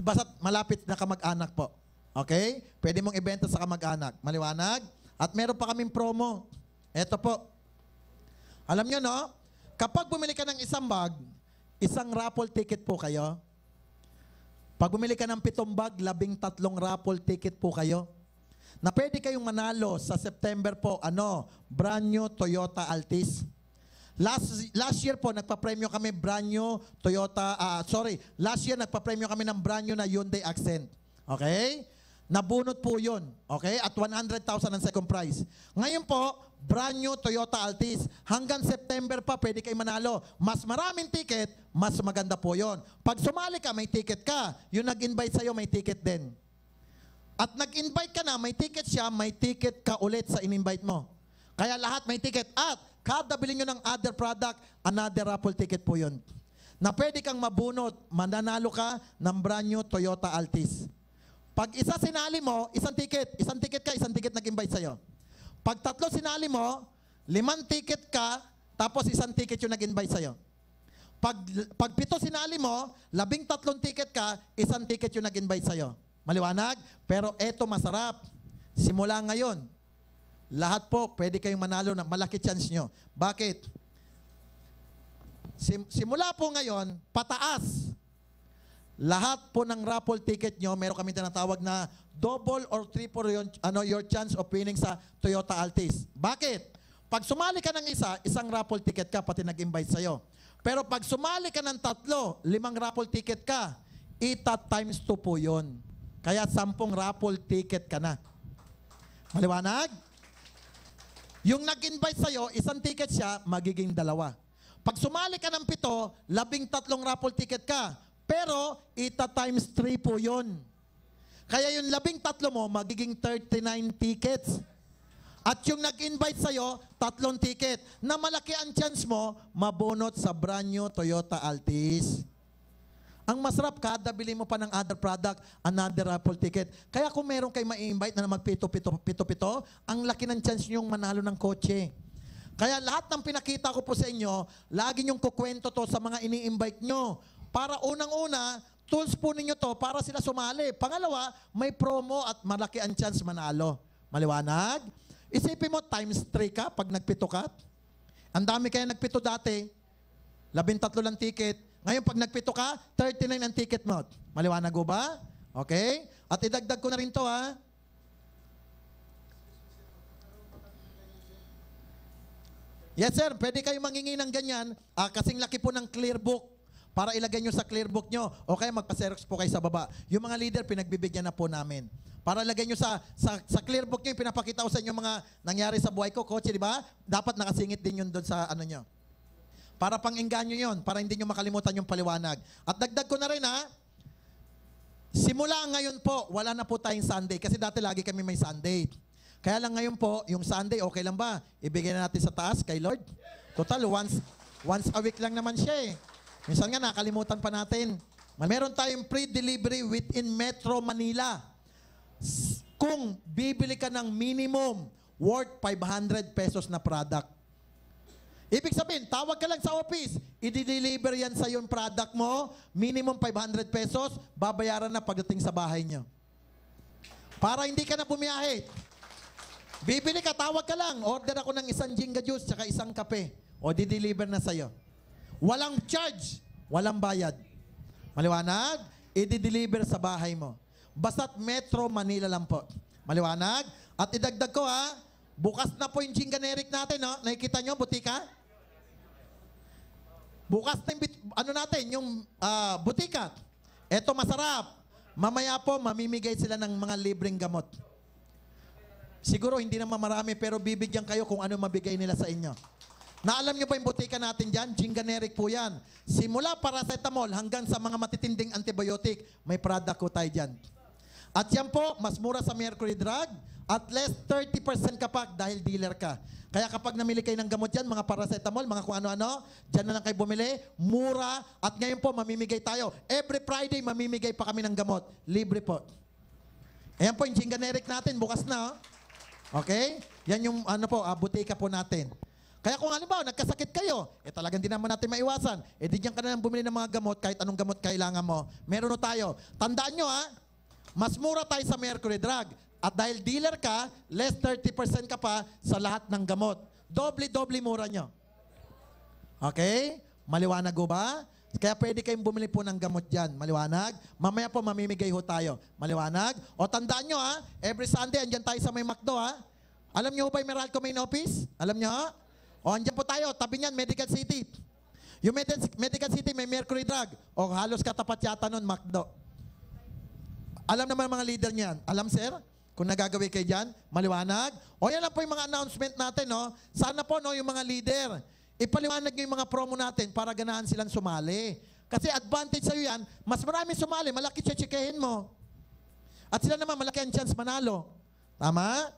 Basta malapit na kamag-anak po. Okay? Pwede mong ibenta sa kamag-anak. Maliwanag? At meron pa kaming promo. Ito po. Alam nyo, no? Kapag bumili ka ng isang bag, isang raffle ticket po kayo. Pag bumili ka ng 7 bag, 13 raffle ticket po kayo. Na pwede kayong manalo sa September po, brand new Toyota Altis. Last year po, nagpa-premyo kami last year nagpa-premyo kami ng brand new na Hyundai Accent. Okay? Nabunot po yun. Okay? At 100,000 ang second prize. Ngayon po, brand new Toyota Altis. Hanggang September pa, pwede kayo manalo. Mas maraming ticket, mas maganda po yun. Pag sumali ka, may ticket ka. Yung nag-invite sa'yo, may ticket din. At nag-invite ka na, may ticket siya, may ticket ka ulit sa in-invite mo. Kaya lahat may ticket. At kada bili nyo ng other product, another raffle ticket po yun. Na pwede kang mabunot, mananalo ka ng brand new Toyota Altis. Pag isa sinali mo, isang ticket ka, isang ticket nag-invite sa'yo. Pag tatlo sinali mo, 5 ticket ka, tapos isang ticket yung nag-invite sa'yo. Pag 7 sinali mo, 13 ticket ka, isang ticket yung nag-invite sa'yo. Maliwanag? Pero eto masarap. Simula ngayon, lahat po pwede kayong manalo na malaki chance nyo. Bakit? Simula po ngayon, pataas. Lahat po ng raffle ticket nyo, meron kami tinatawag na double or triple your chance of winning sa Toyota Altis. Bakit? Pag sumali ka ng isang raffle ticket ka, pati nag-invite sa'yo. Pero pag sumali ka ng 3, 5 raffle ticket ka, times 2 po yun. Kaya 10 raffle ticket ka na. Maliwanag? Yung nag-invite sa'yo, isang ticket siya, magiging 2. Pag sumali ka ng 7, 13 raffle ticket ka. Pero, times 3 po yun. Kaya yung 13 mo, magiging 39 tickets. At yung nag-invite sa'yo, 3 ticket. Na malaki ang chance mo, mabunot sa brand new Toyota Altis. Ang masarap, kada bili mo pa ng other product, another raffle ticket. Kaya kung meron kayo ma-invite na mag-pito-pito, ang laki ng chance nyong manalo ng kotse. Kaya lahat ng pinakita ko po sa inyo, lagi nyong kukwento to sa mga ini-invite nyo. Para unang-una, tools po ninyo to para sila sumali. Pangalawa, may promo at malaki ang chance manalo. Maliwanag? Isipin mo, times 3 ka pag nagpito ka. Ang dami kaya nagpito dati, 13 lang ticket. Ngayon, pag nagpito ka, 39 ang ticket mo. Maliwanag ko ba? Okay? At idagdag ko na rin to, ha? Yes, sir. Pwede kayo mangingi ng ganyan. Kasing laki po ng clear book. Para ilagay nyo sa clear book nyo. O kaya magpa-xerox po kayo sa baba. Yung mga leader, pinagbibigyan na po namin. Para ilagay nyo sa clear book nyo, yung pinapakita ko sa inyo mga nangyari sa buhay ko, kotse, di ba? Dapat nakasingit din yun doon sa ano nyo. Para pang-engganyo yun, para hindi nyo makalimutan yung paliwanag. At dagdag ko na rin, ha? Simula ngayon po, wala na po tayong Sunday. Kasi dati lagi kami may Sunday. Kaya lang ngayon po, yung Sunday, okay lang ba? Ibigay na natin sa taas kay Lord. Total, once a week lang naman siya, eh. Minsan nga, nakalimutan pa natin. Meron tayong free delivery within Metro Manila. Kung bibili ka ng minimum worth 500 pesos na product. Ibig sabihin, tawag ka lang sa office, i-deliver yan sa yung product mo, minimum 500 pesos, babayaran na pagdating sa bahay nyo. Para hindi ka na bumiyahe. Bibili ka, tawag ka lang, order ako ng isang Jinga Juice tsaka isang kape, o di-deliver na sa'yo. Walang charge, walang bayad. Maliwanag? I-deliver sa bahay mo. Basta't Metro Manila lang po. Maliwanag? At idagdag ko, ha, bukas na po yung Jinganeric natin, no? Nakikita nyo, butika? Bukas na yung butika. Eto masarap. Mamaya po, mamimigay sila ng mga libreng gamot. Siguro hindi naman marami, pero bibigyan kayo kung ano mabigay nila sa inyo. Naalam nyo ba yung butika natin dyan? Jinganeric po yan. Simula paracetamol hanggang sa mga matitinding antibiotic, may product ko tayo dyan. At yan po, mas mura sa Mercury Drug, at less 30% ka pa dahil dealer ka. Kaya kapag namili kayo ng gamot dyan, mga paracetamol, mga kung ano-ano, dyan na lang kayo bumili, mura, at ngayon po, mamimigay tayo. Every Friday, mamimigay pa kami ng gamot. Libre po. Ayan po yung Jinganeric natin, bukas na. Okay? Yan yung butika po natin. Kaya kung halimbawa, nagkasakit kayo, talagang di naman natin maiwasan. Di dyan ka na lang bumili ng mga gamot, kahit anong gamot kailangan mo. Meron na tayo. Tandaan nyo, ha, mas mura tayo sa Mercury Drug. At dahil dealer ka, less 30% ka pa sa lahat ng gamot. Doble-doble mura nyo. Okay? Maliwanag ho ba? Kaya pwede kayong bumili po ng gamot dyan. Maliwanag? Mamaya po mamimigay ho tayo. Maliwanag? O tandaan nyo, ha, every Sunday, andyan tayo sa may McDo, ha? Alam nyo ba yung Meralco Main Office? Alam nyo, ha? O, andyan po tayo, tabi niyan, Medical City. Yung Medical City may Mercury Drug. O, halos katapat yata nun, McDo. Alam naman mga leader niyan. Alam, sir? Kung nagagawin kayo dyan, maliwanag. O, yan lang po yung mga announcement natin, no? Sana po, no, yung mga leader, ipaliwanag nyo yung mga promo natin para ganahan silang sumali. Kasi advantage sa'yo yan, mas marami sumali, malaki checkehin mo. At sila naman, malaki ang chance manalo. Tama?